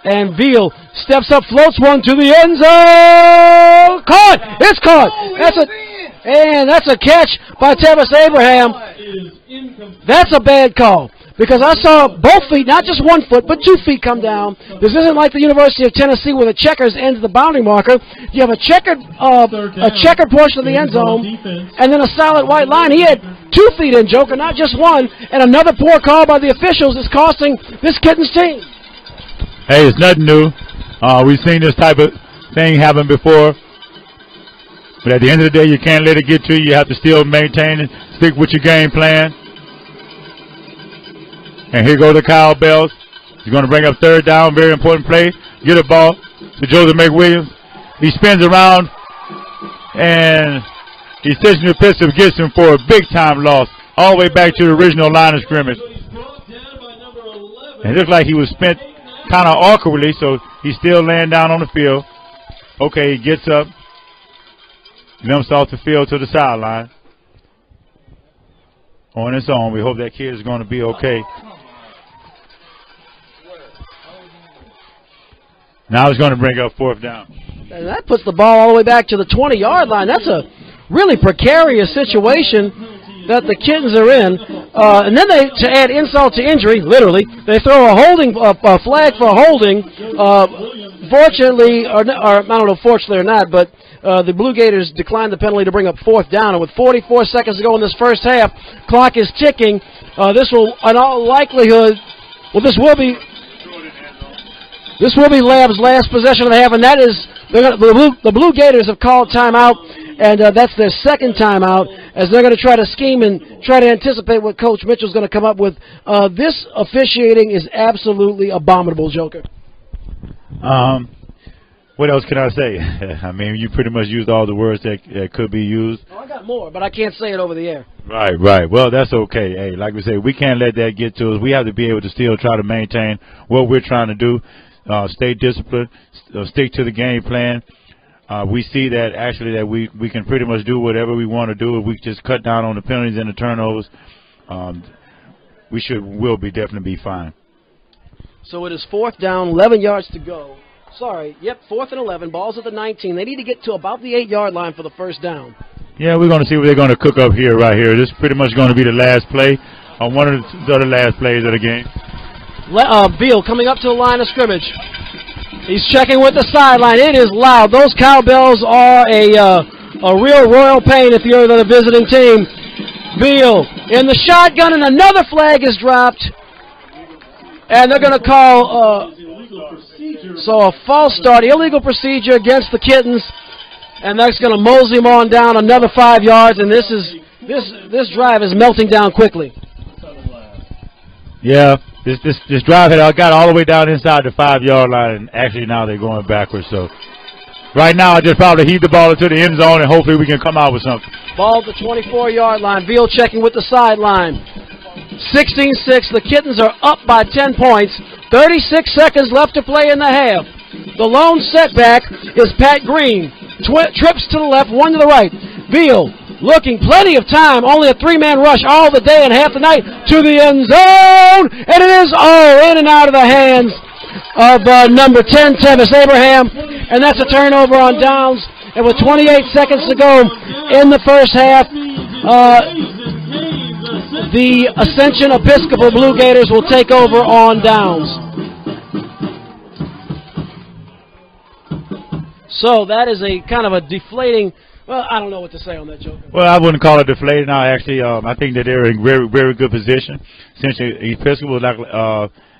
And Veal steps up, floats one to the end zone. Caught! It's caught! That's a catch by Tevis Abraham. That's a bad call. Because I saw both feet, not just 1 foot, but 2 feet come down. This isn't like the University of Tennessee where the checkers ends the boundary marker. You have a checkered portion of the end zone, and then a solid white line. He had 2 feet in, Joker, not just one. And another poor call by the officials is costing this Kittens team. Hey, it's nothing new. We've seen this type of thing happen before. But at the end of the day, you can't let it get to you. You have to still maintain and stick with your game plan. And here go the cowbells. He's going to bring up third down. Very important play. Get a ball to Joseph McWilliams. He spins around. And the Ascension Episcopal gets him for a big-time loss. All the way back to the original line of scrimmage. And it looked like he was spent kind of awkwardly, so he's still laying down on the field. Okay, he gets up. Limps off the field to the sideline. On its own. We hope that kid is going to be okay. Now he's going to bring up fourth down. And that puts the ball all the way back to the 20-yard line. That's a really precarious situation that the Kittens are in. And then to add insult to injury, literally, they throw a holding flag for a holding. Fortunately, or I don't know if fortunately or not, but the Blue Gators declined the penalty to bring up fourth down. And with 44 seconds to go in this first half, clock is ticking. This will, in all likelihood, this will be Lab's last possession of the half, and that is the Blue Gators have called timeout, and that's their second timeout as they're going to try to scheme and try to anticipate what Coach Mitchell's going to come up with. This officiating is absolutely abominable, Joker. What else can I say? I mean, you pretty much used all the words that could be used. Oh, I got more, but I can't say it over the air. Right. Well, that's okay. Hey, like we say, we can't let that get to us. We have to be able to still try to maintain what we're trying to do. Stay disciplined, stick to the game plan. We see that actually that we can pretty much do whatever we want to do. If we just cut down on the penalties and the turnovers, we'll definitely be fine. So it is fourth down, 11 yards to go. Sorry, yep, 4th and 11, ball's at the 19. They need to get to about the 8-yard line for the first down. Yeah, we're going to see what they're going to cook up here, right here. This is pretty much going to be the last play, one of the other last plays of the game. Beal coming up to the line of scrimmage. He's checking with the sideline. It is loud. Those cowbells are a real royal pain if you're the visiting team. Beal in the shotgun, and another flag is dropped. And they're going to call a false start, illegal procedure against the Kittens. And that's going to mosey them on down another 5 yards, and this drive is melting down quickly. Yeah, This drive had got all the way down inside the 5-yard line, and actually now they're going backwards. So right now I just probably heave the ball into the end zone, and hopefully we can come out with something. Ball at the 24-yard line. Veal checking with the sideline. 16-6. The Kittens are up by 10 points. 36 seconds left to play in the half. The lone setback is Pat Green. Trips to the left, one to the right. Veal looking plenty of time. Only a 3-man rush all the day and half the night to the end zone. And it is in and out of the hands of number 10, Tevis Abraham. And that's a turnover on downs. And with 28 seconds to go in the first half, the Ascension Episcopal Blue Gators will take over on downs. So that is a kind of a deflating. Well, I don't know what to say on that, Joker. Well, I wouldn't call it deflating. No, actually, I think that they're in very, very good position. Essentially, Episcopal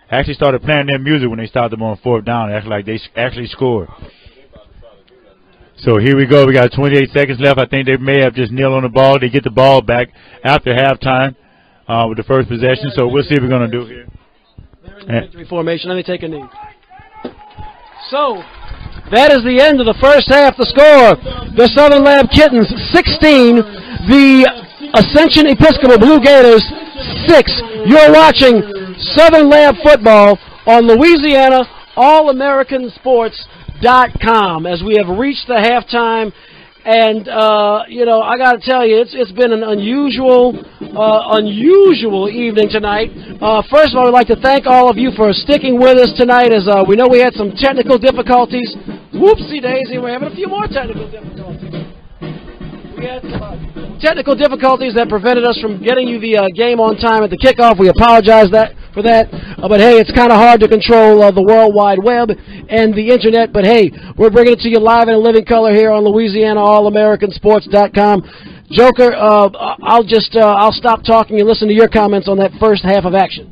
actually started playing their music when they started them on 4th down. Like they actually scored. So here we go. We got 28 seconds left. I think they may have just kneeled on the ball. They get the ball back after halftime with the first possession. So we'll see what we're going to do here. They're in the victory formation. Let me take a knee. So that is the end of the first half. The score, the Southern Lab Kittens 16, the Ascension Episcopal Blue Gators 6. You're watching Southern Lab football on Louisiana All-American-Sports.com as we have reached the halftime. And, you know, I got to tell you, it's been an unusual evening tonight. First of all, I'd like to thank all of you for sticking with us tonight as we know we had some technical difficulties. Whoopsie-daisy, we're having a few more technical difficulties. We had technical difficulties that prevented us from getting you the game on time at the kickoff. We apologize for that. But, hey, it's kind of hard to control the World Wide Web and the Internet. But, hey, we're bringing it to you live in a living color here on Louisiana All-American-Sports.com. Joker, I'll stop talking and listen to your comments on that first half of action.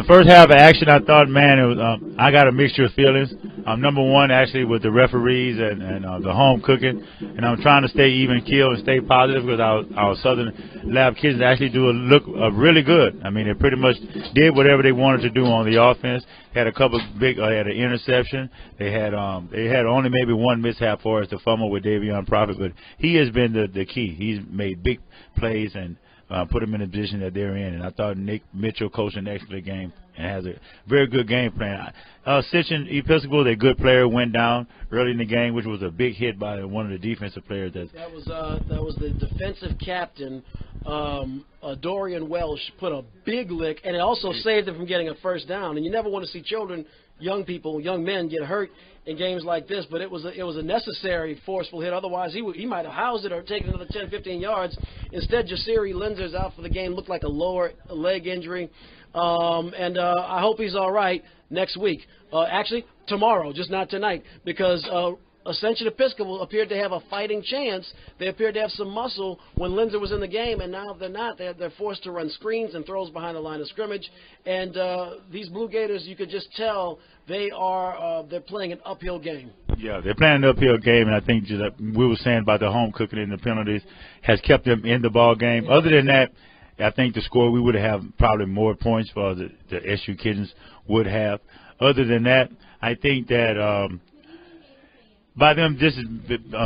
First half of action, I thought, man, it was, I got a mixture of feelings. Number one, actually, with the referees and the home cooking, and I'm trying to stay even keel and stay positive because our Southern Lab kids actually look really good. I mean, they pretty much did whatever they wanted to do on the offense. Had a couple big, had an interception. They had only maybe one mishap for us, the fumble with Davion Prophet, but he has been the key. He's made big plays and put them in the position that they're in. And I thought Nick Mitchell coached an excellent game and has a very good game plan. Ascension Episcopal, their good player, went down early in the game, which was a big hit by one of the defensive players. That was the defensive captain, Dorian Welsh, put a big lick, and it also saved them from getting a first down. And you never want to see children, young people, young men get hurt in games like this, but it was a necessary forceful hit. Otherwise, he might have housed it or taken another 10, 15 yards. Instead, Jasiri Linzer's out for the game. Looked like a lower leg injury. I hope he's all right next week. Actually, tomorrow, just not tonight, because Ascension Episcopal appeared to have a fighting chance. They appeared to have some muscle when Linzer was in the game, and now they're not. They're forced to run screens and throws behind the line of scrimmage. And these Blue Gators, you could just tell they're playing an uphill game. Yeah, they're playing an uphill game, and I think we were saying about the home cooking and the penalties has kept them in the ball game. Yeah. Other than that, I think the score, we would have probably more points for the SU Kittens would have. Other than that, I think that by them, this is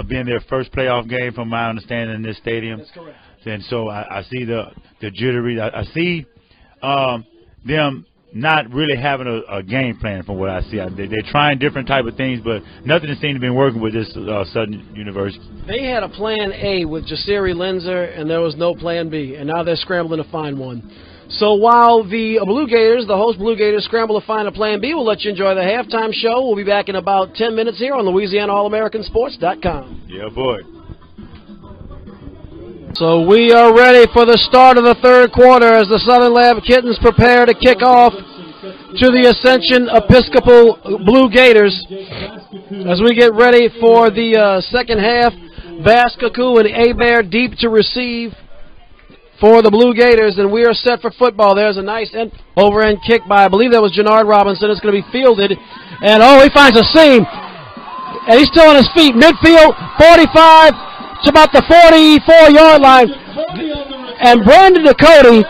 being their first playoff game, from my understanding, in this stadium. That's correct. And so I see the jittery. I see them not really having a game plan from what I see. They're trying different type of things, but nothing seems to be working with this Southern University. They had a plan A with Jasiri Linzer, and there was no plan B, and now they're scrambling to find one. So while the Blue Gators, the host Blue Gators, scramble to find a plan B, we'll let you enjoy the halftime show. We'll be back in about 10 minutes here on Louisiana All-American-Sports.com. Yeah, boy. So we are ready for the start of the third quarter as the Southern Lab Kittens prepare to kick off to the Ascension Episcopal Blue Gators. As we get ready for the second half, Baskaku and Abear deep to receive for the Blue Gators, and we are set for football. There's a nice over-end kick by, I believe that was Jannard Robinson. It's going to be fielded, and he finds a seam, and he's still on his feet. Midfield, 45 to about the 44-yard line, and Brandon Ducote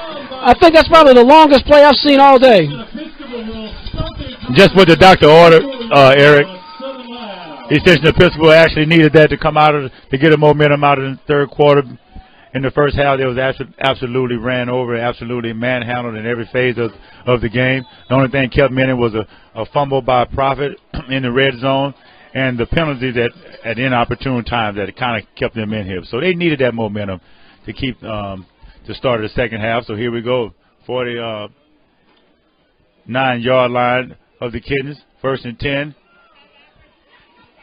I think that's probably the longest play I've seen all day. Just what the doctor ordered, Eric. Ascension Episcopal actually needed that to come out of to get a momentum out of the third quarter. In the first half, they was absolutely ran over, absolutely manhandled in every phase of the game. The only thing kept them in it was a fumble by Prophet in the red zone, and the penalties at inopportune times that kind of kept them in here. So they needed that momentum to keep to start the second half. So here we go, 49-yard line of the Kittens, 1st and 10.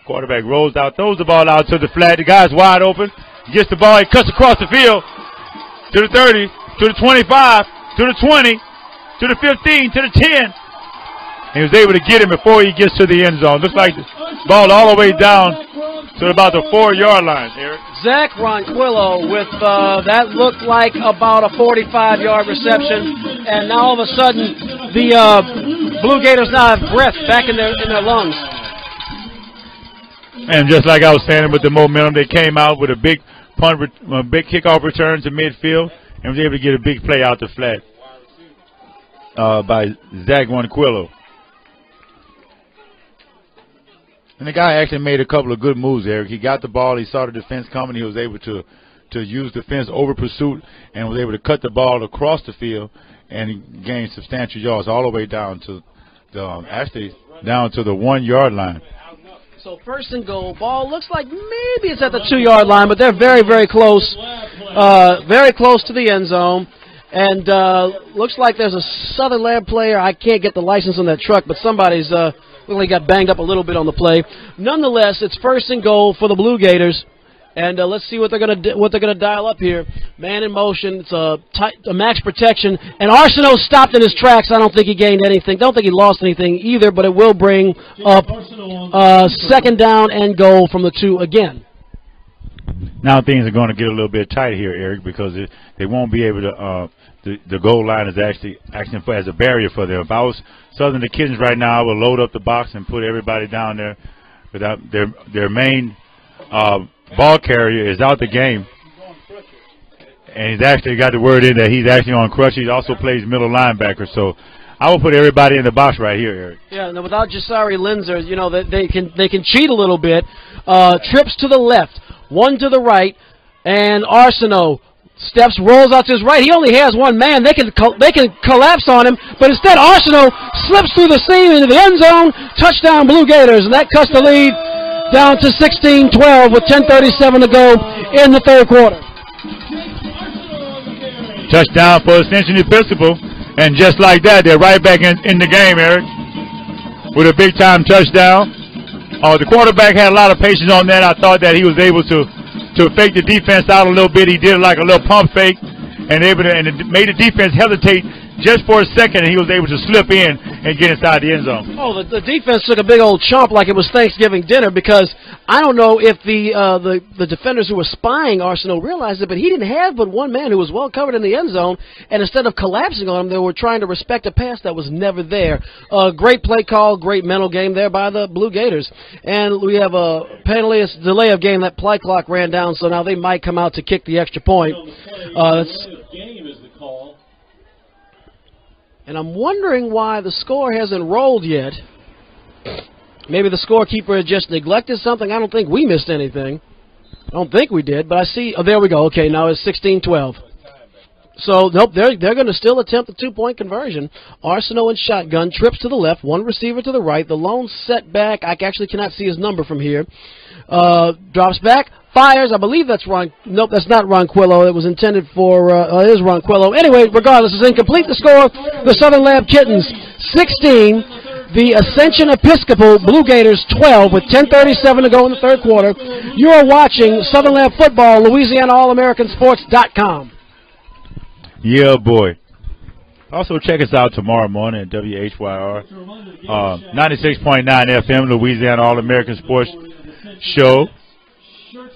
Quarterback rolls out, throws the ball out to the flat. The guy's wide open. Gets the ball. He cuts across the field to the 30, to the 25, to the 20, to the 15, to the 10. He was able to get him before he gets to the end zone. Looks like the ball all the way down to about the 4-yard line, Eric. Zach Ronquillo with that looked like about a 45-yard reception. And now all of a sudden the Blue Gators now have breath back in their lungs. And just like I was saying, with the momentum, they came out with a big big kickoff return to midfield, and was able to get a big play out the flat by Zach Ronquillo. And the guy actually made a couple of good moves, Eric. He got the ball. He saw the defense coming. He was able to use defense over pursuit and was able to cut the ball across the field and gain substantial yards all the way down to down to the 1-yard line. So 1st and goal. Ball looks like maybe it's at the 2-yard line, but they're very, very close. Very close to the end zone. And looks like there's a Southern Lab player. I can't get the license on that truck, but somebody's really got banged up a little bit on the play. Nonetheless, it's 1st and goal for the Blue Gators. And let's see what they're gonna dial up here. Man in motion. It's a max protection. And Arsenault stopped in his tracks. I don't think he gained anything. Don't think he lost anything either. But it will bring up 2nd down and goal from the 2 again. Now things are going to get a little bit tight here, Eric, because they won't be able to. The goal line is actually acting as a barrier for them. If I was Southern the Kittens right now, I would load up the box and put everybody down there. Without their main ball carrier is out the game, and he's actually got the word in that he's actually on crutch. He also plays middle linebacker, so I will put everybody in the box right here, Eric. Yeah, and without Jasari Linzer, you know, they can cheat a little bit. Trips to the left, one to the right, and Arsenault steps, rolls out to his right. He only has one man. They can collapse on him, but instead Arsenault slips through the seam into the end zone. Touchdown Blue Gators, and that cuts the lead down to 16-12 with 10:37 to go in the third quarter. Touchdown for Ascension Episcopal, and just like that, they're right back in the game, Eric, with a big-time touchdown. The quarterback had a lot of patience on that. I thought that he was able to fake the defense out a little bit. He did like a little pump fake, and it made the defense hesitate just for a second, and he was able to slip in and get inside the end zone. Oh, the defense took a big old chomp like it was Thanksgiving dinner, because I don't know if the defenders who were spying Arsenault realized it, but he didn't have but one man who was well covered in the end zone, and instead of collapsing on him, they were trying to respect a pass that was never there. Great play call, great mental game there by the Blue Gators. And we have a penalty, a delay of game. That play clock ran down, so now they might come out to kick the extra point. And I'm wondering why the score hasn't rolled yet. Maybe the scorekeeper had just neglected something. I don't think we missed anything. I don't think we did, but I see. Oh, there we go. Okay, now it's 16-12. So, nope, they're going to still attempt the two-point conversion. Arsenault in shotgun, trips to the left, one receiver to the right. The lone setback, I actually cannot see his number from here. Drops back, fires. I believe that's Ron. Nope, that's not Ronquillo. It was intended for, it is Ronquillo. Anyway, regardless, it's incomplete. The score, the Southern Lab Kittens 16, the Ascension Episcopal Blue Gators 12 with 10:37 to go in the third quarter. You are watching Southern Lab Football, LouisianaAllAmericanSports.com. Yeah, boy. Also, check us out tomorrow morning at WHYR, 96.9 FM, Louisiana All-American Sports Show.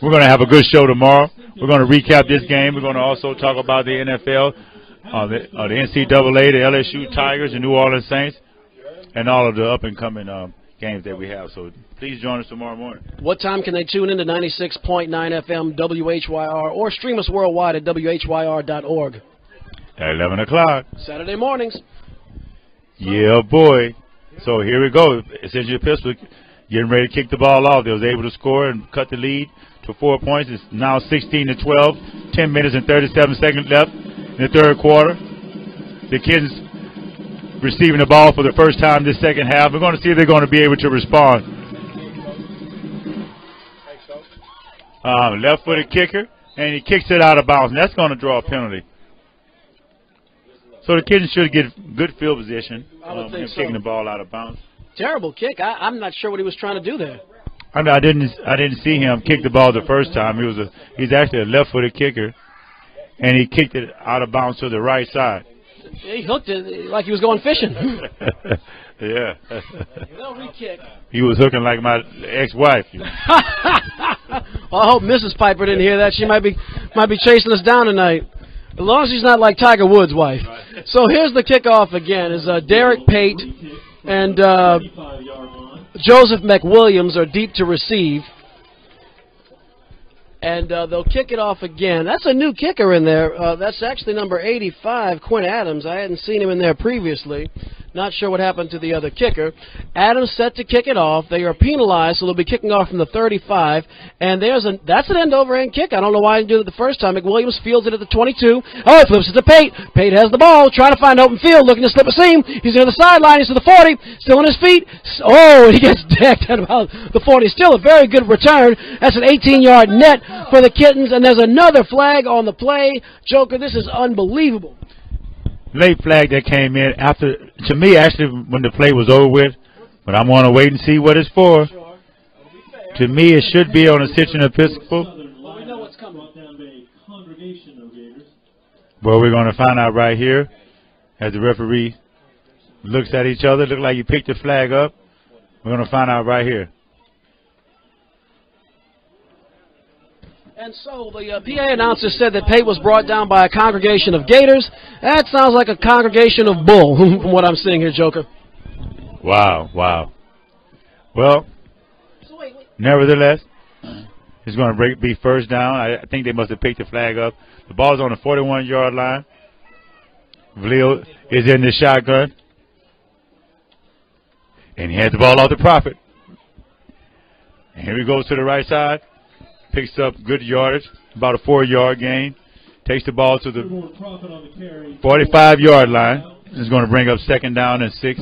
We're going to have a good show tomorrow. We're going to recap this game. We're going to also talk about the NFL, the NCAA, the LSU Tigers, the New Orleans Saints, and all of the up-and-coming games that we have. So please join us tomorrow morning. What time can they tune in to 96.9 FM, WHYR, or stream us worldwide at WHYR.org? At 11 o'clock. Saturday mornings. Yeah, boy. So here we go. Ascension Episcopal getting ready to kick the ball off. They was able to score and cut the lead to 4 points. It's now 16-12. 10 minutes and 37 seconds left in the third quarter. The Kittens receiving the ball for the first time this second half. We're going to see if they're going to be able to respond. Left-footed kicker, and he kicks it out of bounds, and that's going to draw a penalty. So the Kittens should get good field position. Kicking the ball out of bounds. Terrible kick. I'm not sure what he was trying to do there. I mean, I didn't see him kick the ball the first time. He's actually a left-footed kicker, and he kicked it out of bounds to the right side. He hooked it like he was going fishing. Yeah. They'll re-kick. He was hooking like my ex-wife. Well, I hope Mrs. Piper didn't hear that. She might be chasing us down tonight. As long as she's not like Tiger Woods' wife. So here's the kickoff again. Is Derek Pate and Joseph McWilliams are deep to receive. And they'll kick it off again. That's a new kicker in there. That's actually number 85, Quinn Adams. I hadn't seen him in there previously. Not sure what happened to the other kicker. Adams set to kick it off. They are penalized, so they'll be kicking off from the 35. And that's an end-over-end kick. I don't know why he did it the first time. McWilliams fields it at the 22. Oh, he flips it to Pate. Pate has the ball, trying to find open field, looking to slip a seam. He's near the sideline. He's to the 40, still on his feet. Oh, and he gets decked at about the 40. Still a very good return. That's an 18-yard net for the Kittens, and there's another flag on the play. Joker, this is unbelievable. Late flag that came in after, to me, actually, when the play was over with, but I'm going to wait and see what it's for. To me, it should be on Ascension Episcopal. Well, we know what's coming. Well, we're going to find out right here as the referee looks at each other. Look like you picked the flag up. We're going to find out right here. And so the PA announcer said that Pate was brought down by a congregation of Gators. That sounds like a congregation of bull, from what I'm seeing here, Joker. Wow, wow. Well, nevertheless, it's going to be first down. I think they must have picked the flag up. The ball's on the 41-yard line. Vleo is in the shotgun. And he has the ball off the Prophet. And here he goes to the right side. Picks up good yardage, about a 4-yard gain. Takes the ball to the 45-yard line. This is going to bring up second down and 6.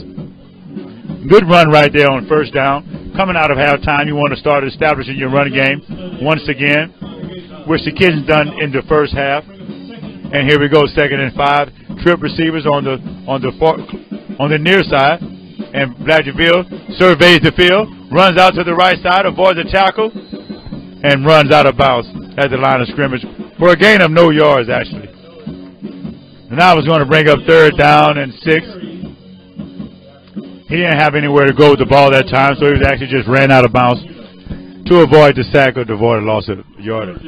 Good run right there on first down. Coming out of halftime, you want to start establishing your run game once again, which the Kittens done in the first half. And here we go, second and 5. Trip receivers on the near side. And Bladgerville surveys the field, runs out to the right side, avoids a tackle, and runs out of bounds at the line of scrimmage for a gain of no yards, actually. And now it's going to bring up third down and 6. He didn't have anywhere to go with the ball that time, so he was actually just ran out of bounds to avoid the sack or to avoid a loss of yardage.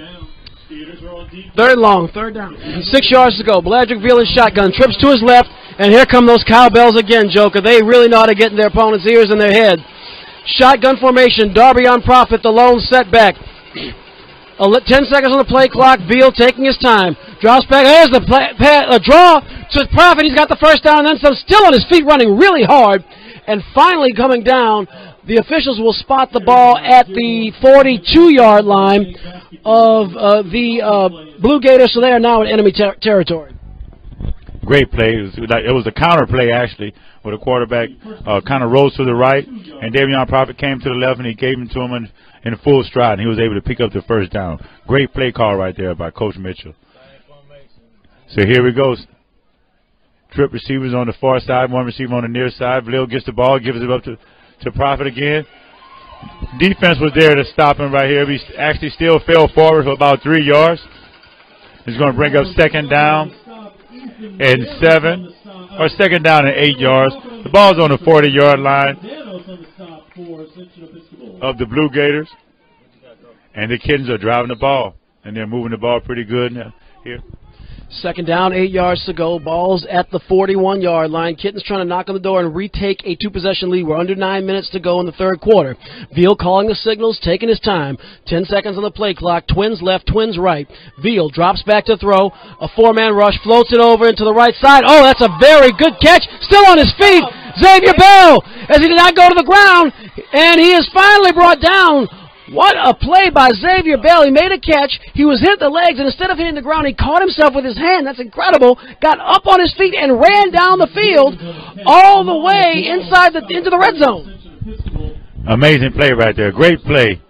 Third long, third down. 6 yards to go. Bladgerville in shotgun, trips to his left, and here come those cowbells again, Joker. They really know how to get in their opponent's ears and their head. Shotgun formation, Darby on Prophet, the lone setback. 10 seconds on the play clock. Beal taking his time. Drops back. There's the draw to Prophet. He's got the first down and then some. Still on his feet running really hard. And finally coming down, the officials will spot the ball at the 42-yard line of the Blue Gators, so they are now in enemy territory. Great play. It was a counter play, actually, where the quarterback kind of rose to the right, and Davion Prophet came to the left, and he gave him to him in full stride, and he was able to pick up the first down. Great play call right there by Coach Mitchell. So here we go. Trip receivers on the far side, one receiver on the near side. Vleo gets the ball, gives it up to Prophet again. Defense was there to stop him right here. He actually still fell forward for about 3 yards. He's going to bring up second down and 7, or second down and 8 yards. The ball's on the 40-yard line of the Blue Gators. And the Kittens are driving the ball, and they're moving the ball pretty good now here. Second down, 8 yards to go. Ball's at the 41-yard line. Kittens trying to knock on the door and retake a 2-possession lead. We're under 9 minutes to go in the third quarter. Veal calling the signals, taking his time. 10 seconds on the play clock. Twins left, Twins right. Veal drops back to throw. A 4-man rush, floats it over into the right side. Oh, that's a very good catch. Still on his feet. Xavier Bell, as he did not go to the ground, and he is finally brought down. What a play by Xavier Bell. He made a catch. He was hit the legs, and instead of hitting the ground, he caught himself with his hand. That's incredible. Got up on his feet and ran down the field all the way into the red zone. Amazing play right there. Great play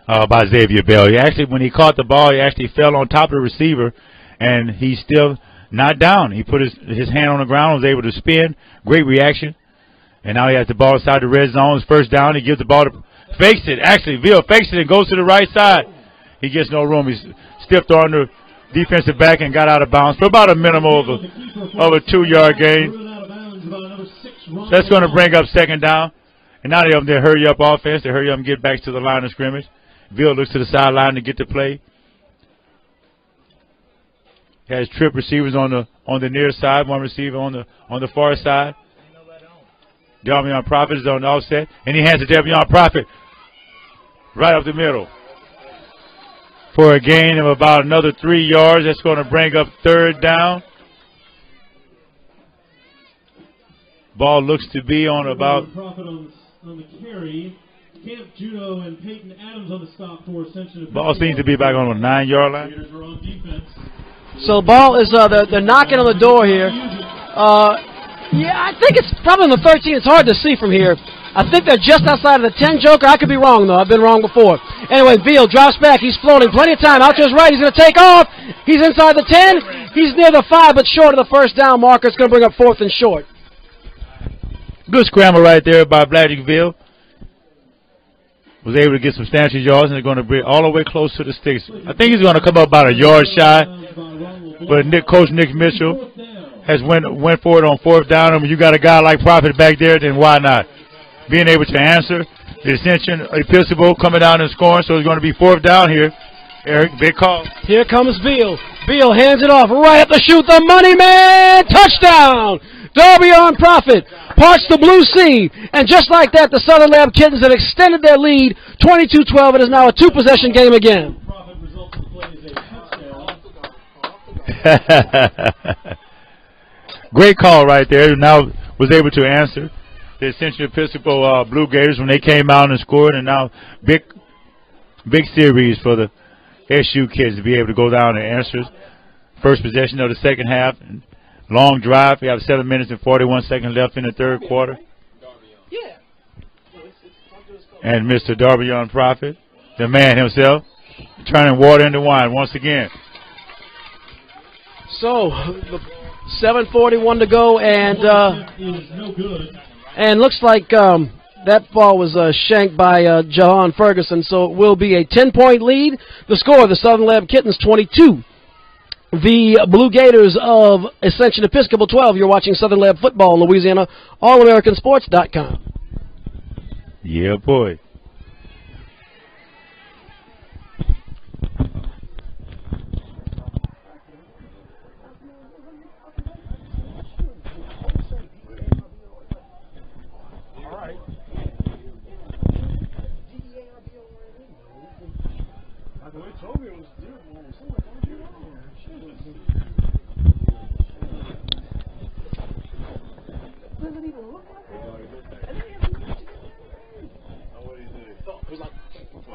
by Xavier Bell. He actually, when he caught the ball, he actually fell on top of the receiver, and he's still not down. He put his hand on the ground, was able to spin. Great reaction. And now he has the ball inside the red zone. His first down, he gives the ball to fakes it. Actually, Veal fakes it and goes to the right side. He gets no room. He's stiffed on the defensive back and got out of bounds for about a minimum of a 2-yard gain. So that's going to bring up second down. And now they're hurry up offense. They hurry up and get back to the line of scrimmage. Veal looks to the sideline to get the play. He has trip receivers on the near side, one receiver on the far side. Darvion Prophet is on the offset, and he hands it to Darvion Prophet right up the middle for a gain of about another 3 yards. That's going to bring up third down. Ball looks to be on about. Prophet on the carry. Camp Judo and Peyton Adams on the stop for Ascension Episcopal. Ball seems to be back on the 9-yard line. Gators are on defense. So the ball is they're knocking on the door here. Yeah, I think it's probably on the 13. It's hard to see from here. I think they're just outside of the 10 joker. I could be wrong, though. I've been wrong before. Anyway, Veal drops back. He's floating. Plenty of time. Out to his right. He's going to take off. He's inside the 10. He's near the 5, but short of the first down marker. It's going to bring up fourth and short. Good scramble right there by Bladrick Veal. Was able to get substantial yards, and they're going to bring all the way close to the sticks. I think he's going to come up about a yard shy. But Coach Nick Mitchell has went for it on fourth down. And when you got a guy like Prophet back there, then why not? Being able to answer the Ascension Episcopal coming down and scoring, so it's going to be fourth down here. Eric, big call. Here comes Veal. Veal hands it off right up the shoot. The money man, touchdown! Darvion Prophet parts the blue sea. And just like that, the Southern Lab Kittens have extended their lead 22-12. It is now a 2-possession game again. Great call right there. Now was able to answer the Ascension Episcopal Blue Gators when they came out and scored, and now big series for the SU kids to be able to go down and answer. First possession of the second half. Long drive. We have 7 minutes and 41 seconds left in the third quarter. And Mr. Darvion Prophet, the man himself, turning water into wine once again. So, 7:41 to go, and looks like that ball was shanked by Jahan Ferguson, so it will be a 10-point lead. The score, the Southern Lab Kittens 22. The Blue Gators of Ascension Episcopal 12. You're watching Southern Lab Football in Louisiana, allamericansports.com. Yeah, boy.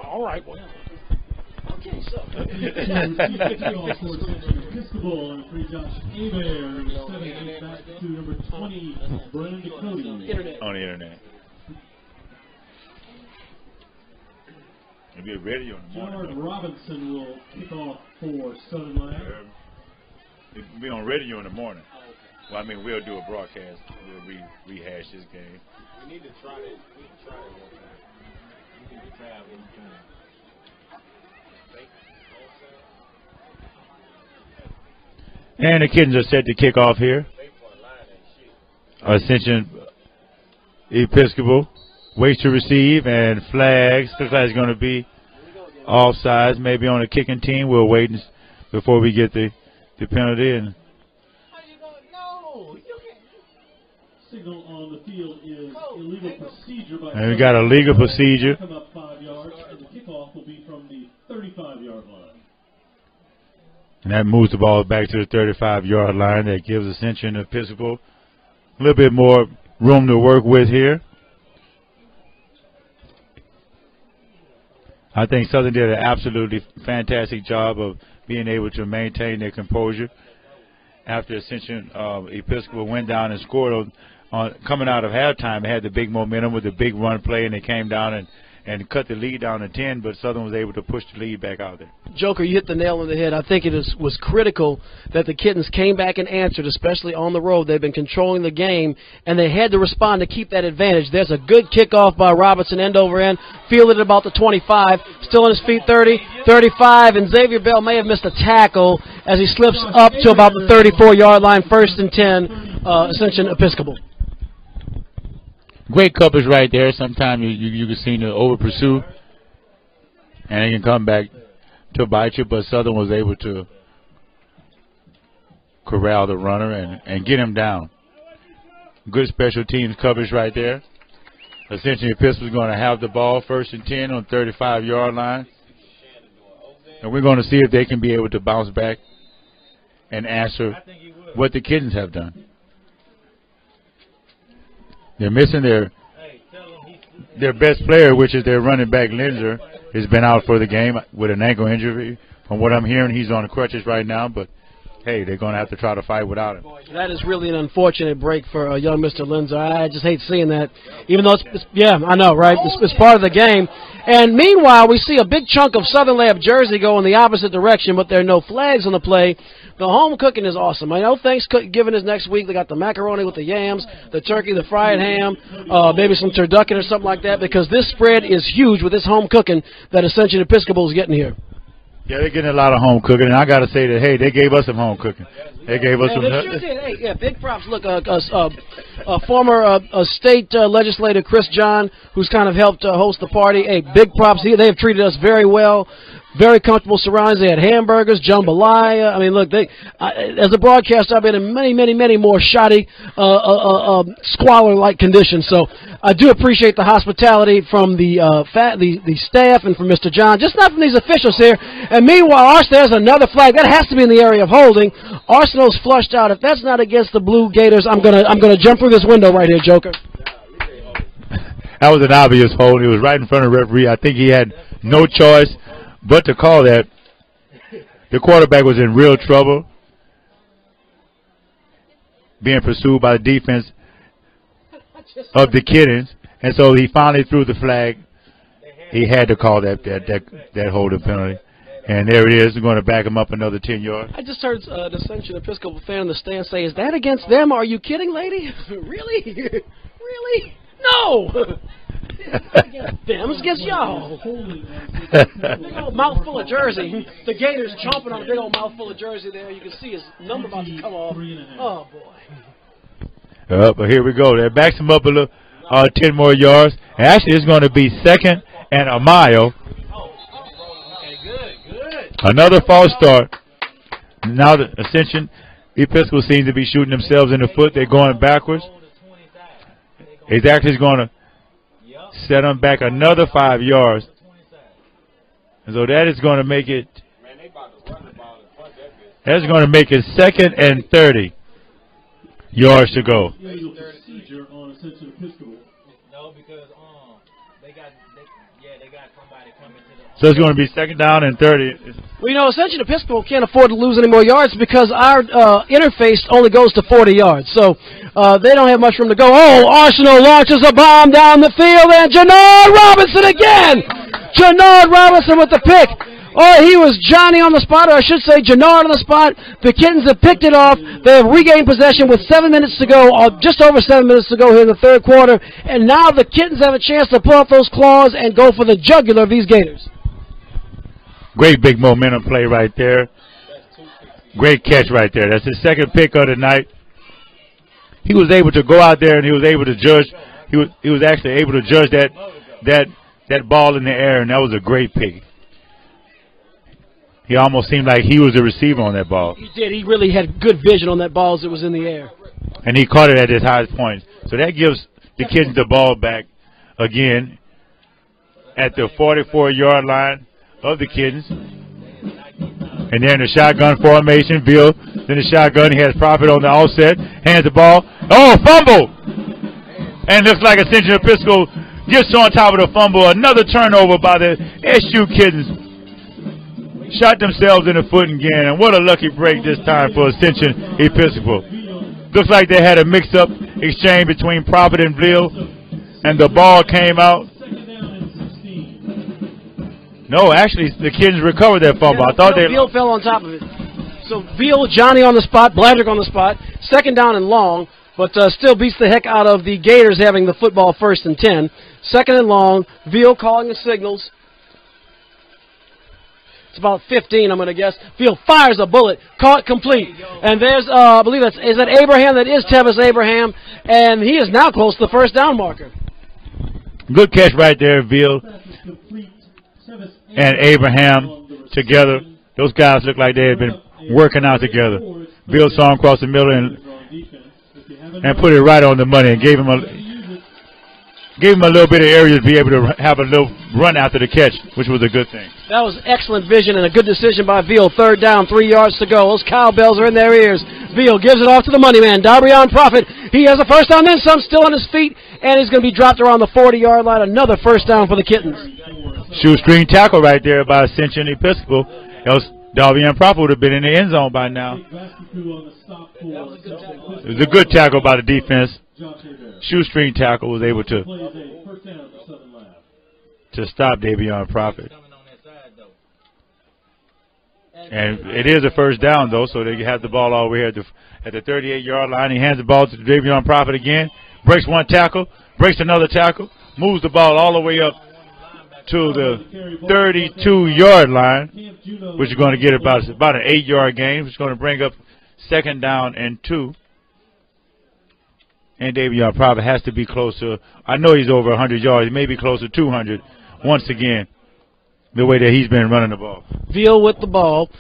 All right, well. Okay, so. Episcopal and free Josh Abear, 7 back to number 20, Brandon Cody. On the internet. It'll be a radio in the morning. Jared Robinson will kick off for Southern Lab. It'll be on radio in the morning. Well, I mean, we'll do a broadcast. We'll rehash this game. We need to try it. We need to try it one time. We need to try it one time. And the Kittens are set to kick off here. Ascension Episcopal waits to receive, and flags. Looks like it's going to be offsides, maybe on the kicking team. We'll wait before we get the the penalty. And Signal on the field is illegal procedure by. we got a legal procedure. Come up 5 yards, and the kickoff will be from the 35-yard line. And that moves the ball back to the 35-yard line. That gives Ascension Episcopal a little bit more room to work with here. I think Southern did an absolutely fantastic job of being able to maintain their composure after Ascension Episcopal went down and scored on coming out of halftime. They had the big momentum with the big run play, and they came down and cut the lead down to 10, but Southern was able to push the lead back out there. Joker, you hit the nail on the head. I think it was critical that the Kittens came back and answered, especially on the road. They've been controlling the game, and they had to respond to keep that advantage. There's a good kickoff by Robertson, end over end, fielded at about the 25, still on his feet, 30, 35, and Xavier Bell may have missed a tackle as he slips up to about the 34-yard line, 1st and 10, Ascension Episcopal. Great coverage right there. Sometimes you can see the over pursue, and they can come back to bite you, but Southern was able to corral the runner and get him down. Good special teams coverage right there. Ascension Episcopal is going to have the ball 1st and 10 on 35-yard line, and we're going to see if they can be able to bounce back and answer what the Kittens have done. They're missing their best player, which is their running back, Linzer, has been out for the game with an ankle injury. From what I'm hearing, he's on the crutches right now, but, hey, they're going to have to try to fight without him. That is really an unfortunate break for young Mr. Linzer. I just hate seeing that, even though it's yeah, I know, right? It's part of the game. And meanwhile, we see a big chunk of Southern Lab jersey go in the opposite direction, but there are no flags on the play. The home cooking is awesome. I know Thanksgiving is next week. They got the macaroni with the yams, the turkey, the fried ham, maybe some turducken or something like that, because this spread is huge with this home cooking that Ascension Episcopal is getting here. Yeah, they're getting a lot of home cooking, and I got to say that, hey, they gave us some home cooking. They gave us some. They sure did. Hey, yeah, big props. Look, former state legislator Chris John, who's kind of helped host the party. Hey, big props. They have treated us very well. Very comfortable surroundings. They had hamburgers, jambalaya. I mean, look, as a broadcaster, I've been in many more shoddy, squalor-like conditions. So I do appreciate the hospitality from the staff and from Mr. John, just not from these officials here. And meanwhile, there's another flag that has to be in the area of holding. Arsenal's flushed out. If that's not against the Blue Gators, I'm gonna jump through this window right here, Joker. That was an obvious hold. He was right in front of the referee. I think he had no choice but to call that. The quarterback was in real trouble, being pursued by the defense of the Kittens, and so he finally threw the flag. He had to call that holding penalty, and there it is. They're going to back him up another 10 yards. I just heard the Ascension Episcopal fan in the stand say, "Is that against them? Are you kidding, lady? Really? Really? No." Damn, it's against y'all. Big old mouthful of jersey. The Gators chomping on a big old mouthful of jersey there. You can see his number about to come off. Oh, boy. But here we go. That backs him up a little, 10 more yards. And actually, it's going to be 2nd and a mile. Okay, good. Another false start. Now the Ascension Episcopal seems to be shooting themselves in the foot. They're going backwards. He's actually going to set them back another 5 yards. And so that is going to make it. That's going to make it 2nd and 30 yards to go. Procedure on Ascension Episcopal. No, because they got somebody coming to the. So it's going to be 2nd down and 30. Well, you know, Ascension Episcopal can't afford to lose any more yards because our interface only goes to 40 yards. So they don't have much room to go. Oh, Arsenal launches a bomb down the field, and Jannard Robinson again. Jannard Robinson with the pick. Oh, he was Johnny on the spot, or I should say Jannard on the spot. The Kittens have picked it off. They have regained possession with 7 minutes to go, or just over 7 minutes to go here in the third quarter. And now the Kittens have a chance to pull out those claws and go for the jugular of these Gators. Great big momentum play right there. Great catch right there. That's his 2nd pick of the night. He was able to go out there and he was able to judge. He was actually able to judge that ball in the air, and that was a great pick. He almost seemed like he was the receiver on that ball. He did. He really had good vision on that ball as it was in the air. And he caught it at his highest point. So that gives the Kittens the ball back again at the 44-yard line of the Kittens. And they're in the shotgun formation. Veal in the shotgun. He has Prophet on the offset. Hands the ball. Oh, fumble! And looks like Ascension Episcopal gets on top of the fumble. Another turnover by the SU Kittens. Shot themselves in the foot again. And what a lucky break this time for Ascension Episcopal. Looks like they had a mix-up exchange between Prophet and Veal. And the ball came out. No, actually, the Kittens recovered that fumble. I thought Veal fell on top of it. So Veal, Johnny on the spot, Bladrick on the spot. Second down and long, but still beats the heck out of the Gators having the football 1st and 10. Second and long, Veal calling the signals. It's about 15, I'm going to guess. Veal fires a bullet, caught complete. And there's, I believe is that Abraham? That is Tevis Abraham. And he is now close to the first down marker. Good catch right there, Veal and Abraham together. Those guys look like they had been working out together. Veal saw him across the middle and put it right on the money and gave him a little bit of area to be able to have a little run after the catch, which was a good thing. That was excellent vision and a good decision by Veal. Third down, 3 yards to go. Those cowbells are in their ears. Veal gives it off to the money man, Darbrion Prophet. He has a first down, then some, still on his feet, and he's going to be dropped around the 40-yard line. Another first down for the Kittens. Shoestring tackle right there by Ascension Episcopal. Else Darbrion Prophet would have been in the end zone by now. It was a good tackle by the defense. Shoestring tackle was able to stop Darbrion Prophet. And it is a first down, though, so they have the ball all the way at the 38-yard line. He hands the ball to Darbrion Prophet again. Breaks one tackle. Breaks another tackle. Moves the ball all the way up to the 32-yard line, which is going to get about an 8-yard gain, which is going to bring up second down and 2. And Darbrion Prophet has to be close to, I know he's over 100 yards. He may be close to 200 once again, the way that he's been running the ball. Veal with the ball.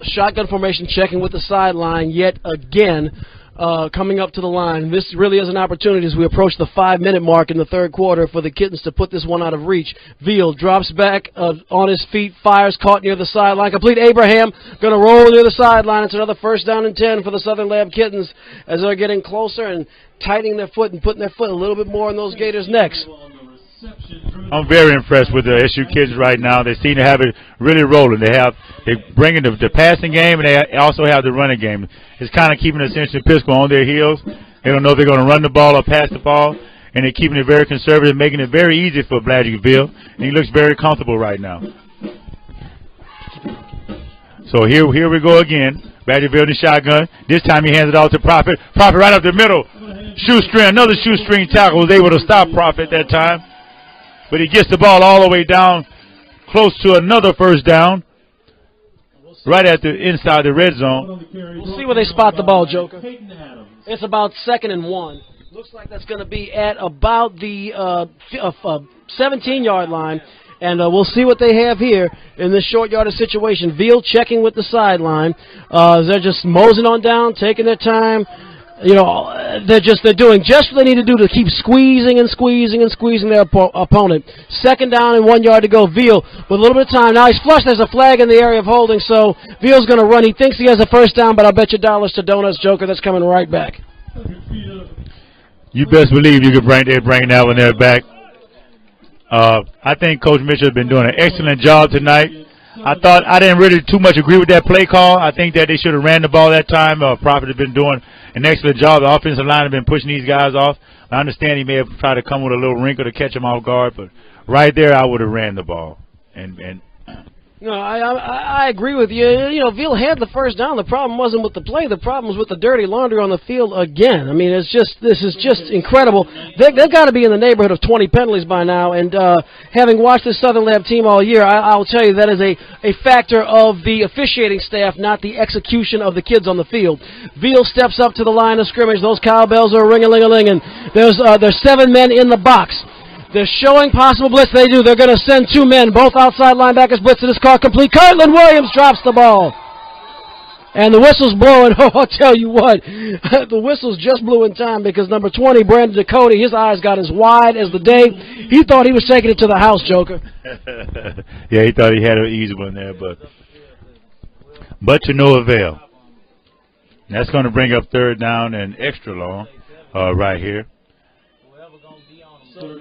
Shotgun formation checking with the sideline yet again. Coming up to the line. This really is an opportunity as we approach the 5-minute mark in the third quarter for the Kittens to put this one out of reach. Veal drops back on his feet, fires, caught near the sideline. Complete. Abraham going to roll near the sideline. It's another first down and 10 for the Southern Lab Kittens as they're getting closer and tightening their foot and putting their foot a little bit more in those Gators' necks. I'm very impressed with the SU Kids right now. They seem to have it really rolling. They're bringing the passing game, and they also have the running game. It's kind of keeping the Ascension Episcopal on their heels. They don't know if they're going to run the ball or pass the ball, and they're keeping it very conservative, making it very easy for Bladrick Veal, and he looks very comfortable right now. So here we go again. Bladrick Veal in the shotgun. This time he hands it off to Prophet. Prophet right up the middle. Shoestring, another shoestring tackle was able to stop Prophet that time. But he gets the ball all the way down, close to another first down, right at the inside the red zone. We'll see where they spot the ball, Joker. It's about 2nd and 1. Looks like that's going to be at about the 17-yard line. And we'll see what they have here in this short yardage situation. Veal checking with the sideline. They're just moseying on down, taking their time. You know, they're doing just what they need to do to keep squeezing and squeezing and squeezing their opponent. Second down and 1 yard to go. Veal with a little bit of time. Now he's flushed. There's a flag in the area of holding, so Veal's going to run. He thinks he has a first down, but I'll bet you dollars to donuts, Joker. That's coming right back. You best believe you could they're bringing that one there back. I think Coach Mitchell has been doing an excellent job tonight. I didn't really too much agree with that play call. I think that they should have ran the ball that time. Prophet has been doing an excellent job. The offensive line has been pushing these guys off. I understand he may have tried to come with a little wrinkle to catch them off guard, but right there I would have ran the ball. No, I agree with you. You know, Veal had the first down. The problem wasn't with the play. The problem was with the dirty laundry on the field again. I mean, this is just incredible. They've got to be in the neighborhood of 20 penalties by now. And having watched this Southern Lab team all year, I'll tell you that is a factor of the officiating staff, not the execution of the kids on the field. Veal steps up to the line of scrimmage. Those cowbells are ring-a-ling-a-ling, and there's 7 men in the box. They're showing possible blitz. They do. They're going to send 2 men. Both outside linebackers blitz. It is caught complete. Kirtland Williams drops the ball. And the whistle's blowing. Oh, I'll tell you what. The whistles just blew in time because number 20, Brandon Ducote, his eyes got as wide as the day. He thought he was taking it to the house, Joker. Yeah, he thought he had an easy one there, but to no avail. That's going to bring up 3rd down and extra long right here.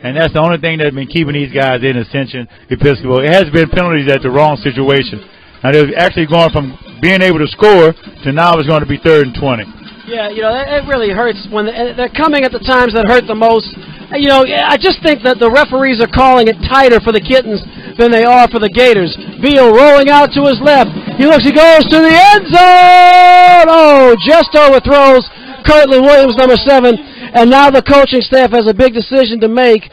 And that's the only thing that's been keeping these guys in Ascension Episcopal. It has been penalties at the wrong situation. Now they're actually going from being able to score to now it's going to be 3rd and 20. Yeah, you know, it really hurts when they're coming at the times that hurt the most. You know, I just think that the referees are calling it tighter for the Kittens than they are for the Gators. Beal rolling out to his left. He looks, he goes to the end zone. Oh, just overthrows Kirtland Williams, number 7. And now the coaching staff has a big decision to make.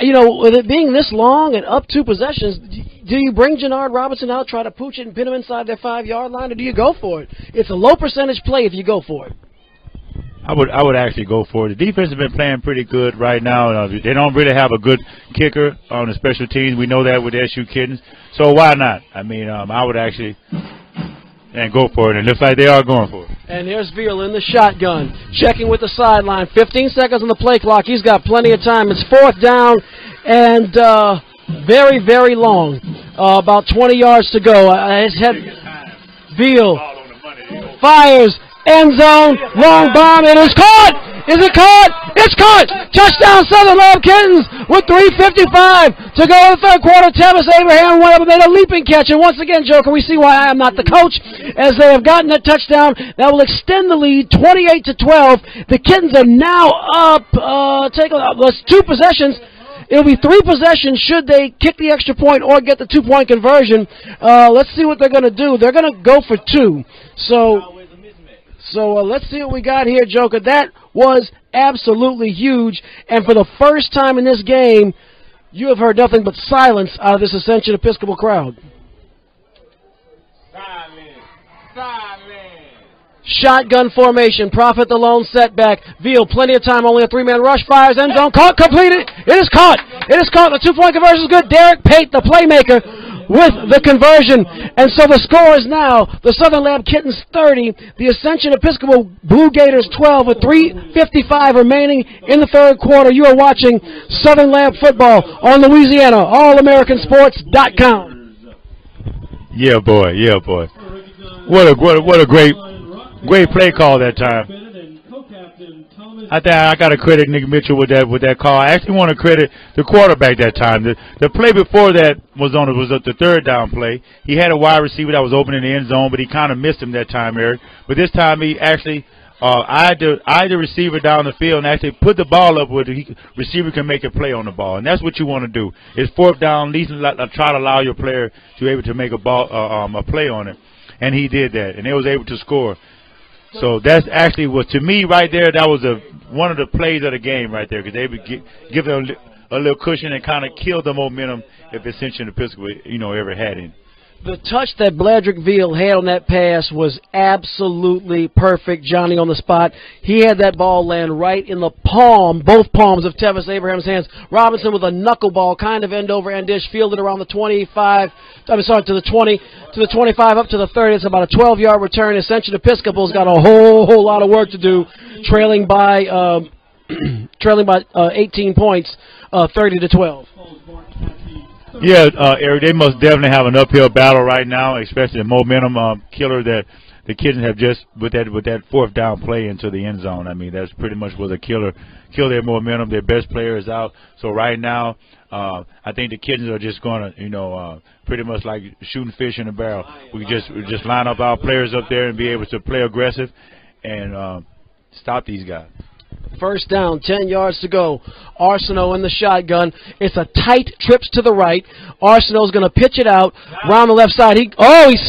You know, with it being this long and up 2 possessions, do you bring Jannard Robinson out, try to pooch it and pin him inside their 5-yard line, or do you go for it? It's a low percentage play if you go for it. I would actually go for it. The defense has been playing pretty good right now. They don't really have a good kicker on the special teams. We know that with SU Kittens. So why not? I mean, I would actually go for it. And it looks like they are going for it. And here's Veal in the shotgun, checking with the sideline. 15 seconds on the play clock. He's got plenty of time. It's 4th down and very, very long. About 20 yards to go. Veal fires. End zone, long bomb, it is caught! Is it caught? It's caught! Touchdown Southern Lab Kittens with 3:55 to go in the 3rd quarter. Tevis Abraham went up and made a leaping catch. And once again, Joker, we see why I am not the coach, as they have gotten that touchdown. That will extend the lead 28-12. The Kittens are now up, let's 2 possessions. It'll be 3 possessions should they kick the extra point or get the 2-point conversion. Let's see what they're going to do. They're going to go for 2. So let's see what we got here, Joker. That was absolutely huge. And for the first time in this game, you have heard nothing but silence out of this Ascension Episcopal crowd. Shotgun formation. Prophet the lone setback. Veal, plenty of time. Only a 3-man rush. Fires end zone. Caught. Completed. It is caught. It is caught. The 2-point conversion is good. Derek Pate, the playmaker, with the conversion. And so the score is now the Southern Lab Kittens 30, the Ascension Episcopal Blue Gators 12 with 3:55 remaining in the 3rd quarter. You are watching Southern Lab football on Louisiana, allamericansports.com. Yeah, boy. Yeah, boy. What a great play call that time. I think I got to credit Nick Mitchell with that call. I actually want to credit the quarterback that time. The play before that was the 3rd down play. He had a wide receiver that was open in the end zone, but he kind of missed him that time, Eric. But this time he actually eyed the receiver down the field and actually put the ball up where the receiver can make a play on the ball. And that's what you want to do. It's 4th down, at least try to allow your player to be able to make a play on it. And he did that, and they was able to score. So that's actually what, to me, right there, that was one of the plays of the game right there, because they would give them a little cushion and kind of kill the momentum if Ascension Episcopal, ever had it. The touch that Bladrick Veal had on that pass was absolutely perfect. Johnny on the spot. He had that ball land right in the both palms of Tevis Abraham's hands. Robinson with a knuckleball, kind of end-over-end dish, fielded around the 25, to the 20, to the 25, up to the 30. It's about a 12-yard return. Ascension Episcopal's got a whole lot of work to do, trailing by 18 points, 30-12. Yeah, Eric, they must definitely have an uphill battle right now, especially the momentum killer that the Kittens have just with that 4th down play into the end zone. I mean, that's pretty much where the kill their momentum. Their best player is out. So right now, I think the Kittens are just going to, pretty much like shooting fish in a barrel. We just line up our players up there and be able to play aggressive and stop these guys. 1st down, 10 yards to go. Arsenault in the shotgun. It's a tight trips to the right. Arsenault's going to pitch it out around the left side. He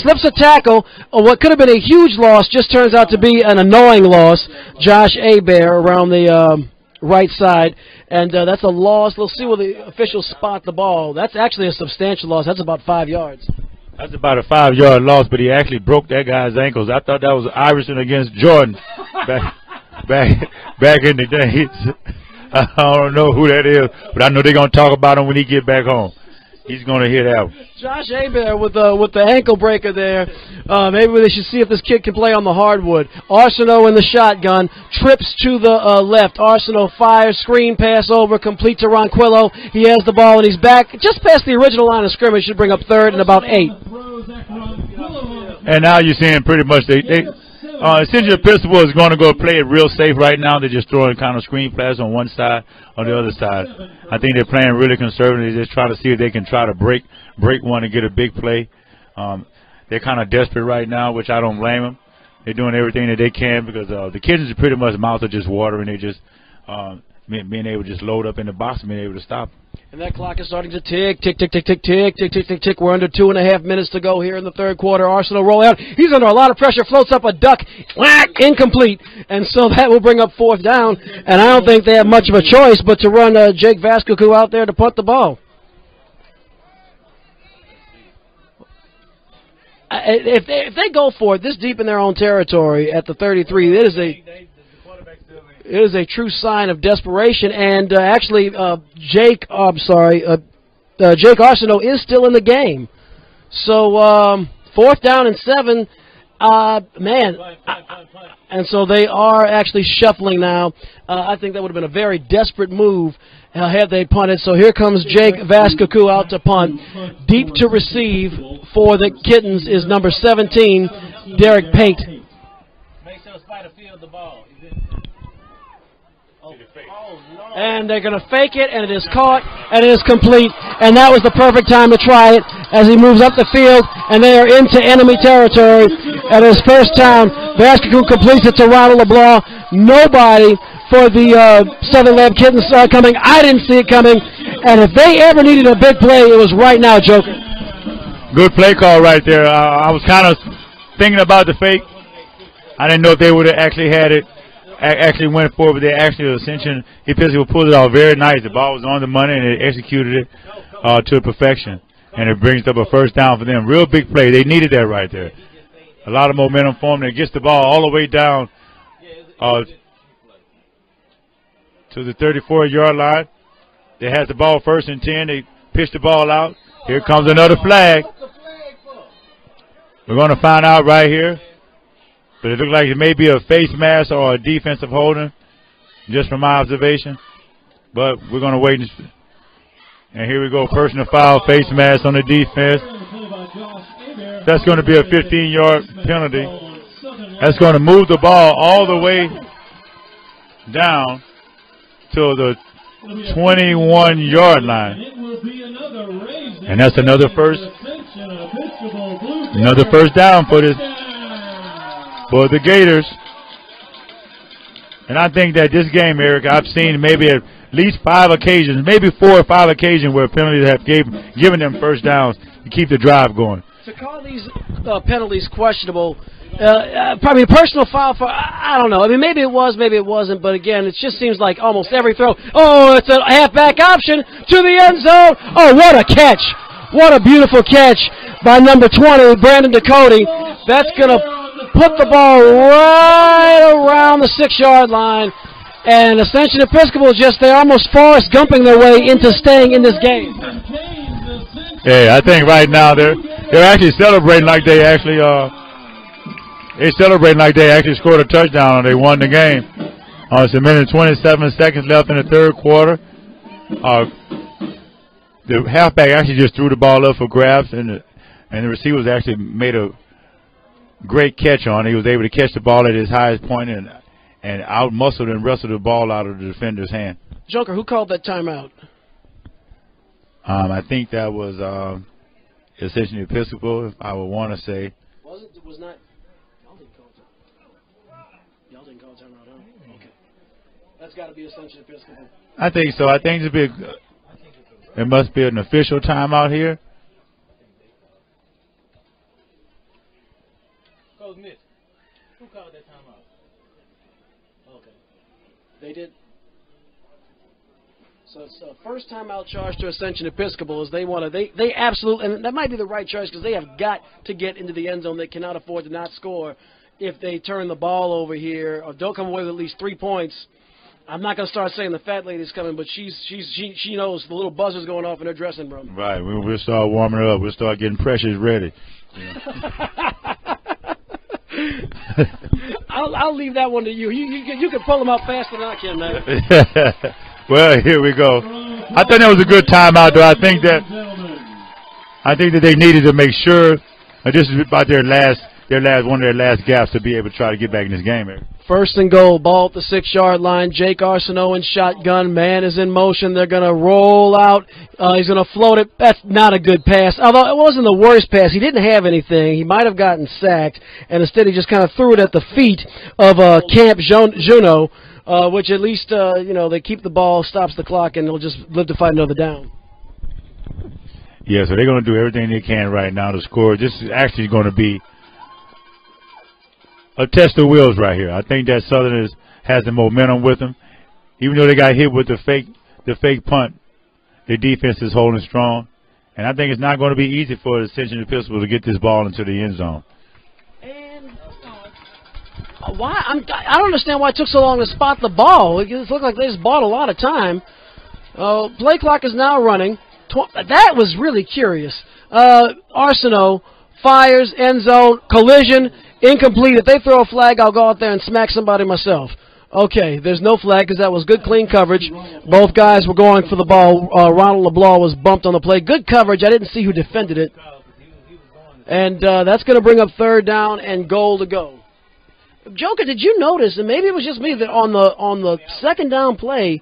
slips a tackle. What could have been a huge loss just turns out to be an annoying loss. Josh Abear around the right side. And that's a loss. We'll see where the officials spot the ball. That's actually a substantial loss. That's about 5 yards. That's about a 5-yard loss, but he actually broke that guy's ankles. I thought that was Iverson against Jordan back in the days. I don't know who that is, but I know they're going to talk about him when he get back home. He's going to hear that one. Josh Hebert with the ankle breaker there. Maybe they should see if this kid can play on the hardwood. Arsenault in the shotgun, trips to the left. Arsenault fires, screen pass over, complete to Ronquillo. He has the ball and he's back just past the original line of scrimmage. Should bring up third and about 8. And now you're seeing pretty much Ascension Episcopal is going to go play it real safe right now. They're just throwing kind of screen pass on one side, on the other side. I think they're playing really conservative. They're just trying to see if they can try to break one and get a big play. They're kind of desperate right now, which I don't blame them. They're doing everything that they can because the Kittens are pretty much mouth are just water, and they're just being able to just load up in the box and being able to stop. And that clock is starting to tick, tick, tick, tick, tick, tick, tick, tick, tick, tick. We're under 2.5 minutes to go here in the third quarter. Arsenault roll out. He's under a lot of pressure, floats up a duck, whack, incomplete. And so that will bring up fourth down. And I don't think they have much of a choice but to run Jake Vascucu out there to punt the ball. If they go for it this deep in their own territory at the 33, it is a true sign of desperation, and actually, Jake Arsenault is still in the game. So, fourth down and 7, and so they are actually shuffling now. I think that would have been a very desperate move had they punted. So here comes Jake Vascucu out to punt. Deep to receive for the Kittens is number 17, Derek Pate. Make sure Spider field the ball. And they're going to fake it, and it is caught, and it is complete. And that was the perfect time to try it as he moves up the field, and they are into enemy territory. At his first time, Vascucu completes it to Ronald LeBlanc. Nobody for the Southern Lab Kittens saw it coming. I didn't see it coming. And if they ever needed a big play, it was right now, Joker. Good play call right there. I was kind of thinking about the fake. I didn't know if they would have actually had it. Actually went for it, but they actually Ascension Episcopal pulled it off very nice. The ball was on the money, and they executed it to perfection. And it brings up a first down for them. Real big play. They needed that right there. A lot of momentum for them. It gets the ball all the way down to the 34-yard line. They had the ball first and 10. They pitched the ball out. Here comes another flag. We're going to find out right here. But it looks like it may be a face mask or a defensive holding, just from my observation. But we're going to wait. And here we go, personal foul, face mask on the defense. That's going to be a 15-yard penalty. That's going to move the ball all the way down to the 21-yard line. And that's another first down for the Gators. And I think that this game, Eric, I've seen maybe at least 5 occasions, maybe 4 or 5 occasions where penalties have given them first downs to keep the drive going. To call these penalties questionable, probably a personal foul for, I don't know. I mean, maybe it was, maybe it wasn't, but again, it just seems like almost every throw. Oh, it's a halfback option to the end zone. Oh, what a catch. What a beautiful catch by number 20, Brandon Ducote. That's going to put the ball right around the 6-yard line. And Ascension Episcopal just there, almost Forrest Gumping their way into staying in this game. Yeah, I think right now they're actually celebrating like they actually scored a touchdown and they won the game. It's a minute and 27 seconds left in the third quarter. The halfback actually just threw the ball up for grabs, and the receivers actually made a great catch on it. He was able to catch the ball at his highest point and out-muscled and wrestled the ball out of the defender's hand. Joker, who called that timeout? I think that was Ascension Episcopal, I would want to say. Was it? It was not. Y'all didn't call timeout. Y'all didn't call timeout, huh? Okay. That's got to be Ascension Episcopal. I think so. I think there must be an official timeout here. Coach Mitch, who called that timeout? Okay. They did. So it's the first timeout charge to Ascension Episcopal is they want to, they absolutely, and that might be the right choice because they have got to get into the end zone. They cannot afford to not score if they turn the ball over here or don't come away with at least 3 points. I'm not going to start saying the fat lady's coming, but she knows the little buzzer's going off in her dressing room. Right. We'll start warming her up. We'll start getting pressures ready. I'll leave that one to you. You can pull them out faster than I can, man. Well, here we go. I thought that was a good timeout, though. I think that they needed to make sure this is about one of their last gaps to be able to try to get back in this game. First and goal, ball at the 6-yard line. Jake Arsenault in shotgun. Man is in motion. They're going to roll out. He's going to float it. That's not a good pass. Although it wasn't the worst pass. He didn't have anything. He might have gotten sacked, and instead he just kind of threw it at the feet of Camp Juno, which at least, they keep the ball, stops the clock, and they'll just live to fight another down. Yeah, so they're going to do everything they can right now to score. This is actually going to be a test of wills right here. I think that Southern has the momentum with them. Even though they got hit with the fake punt, their defense is holding strong. And I think it's not going to be easy for Ascension Episcopal to get this ball into the end zone. And why? I don't understand why it took so long to spot the ball. It looked like they just bought a lot of time. Play clock is now running. That was really curious. Arsenault fires, end zone, collision, incomplete. If they throw a flag, I'll go out there and smack somebody myself. Okay, there's no flag because that was good, clean coverage. Both guys were going for the ball. Ronald LeBlanc was bumped on the play. Good coverage. I didn't see who defended it. And that's going to bring up 3rd down and goal to go. Joker, did you notice, and maybe it was just me, that on the 2nd down play,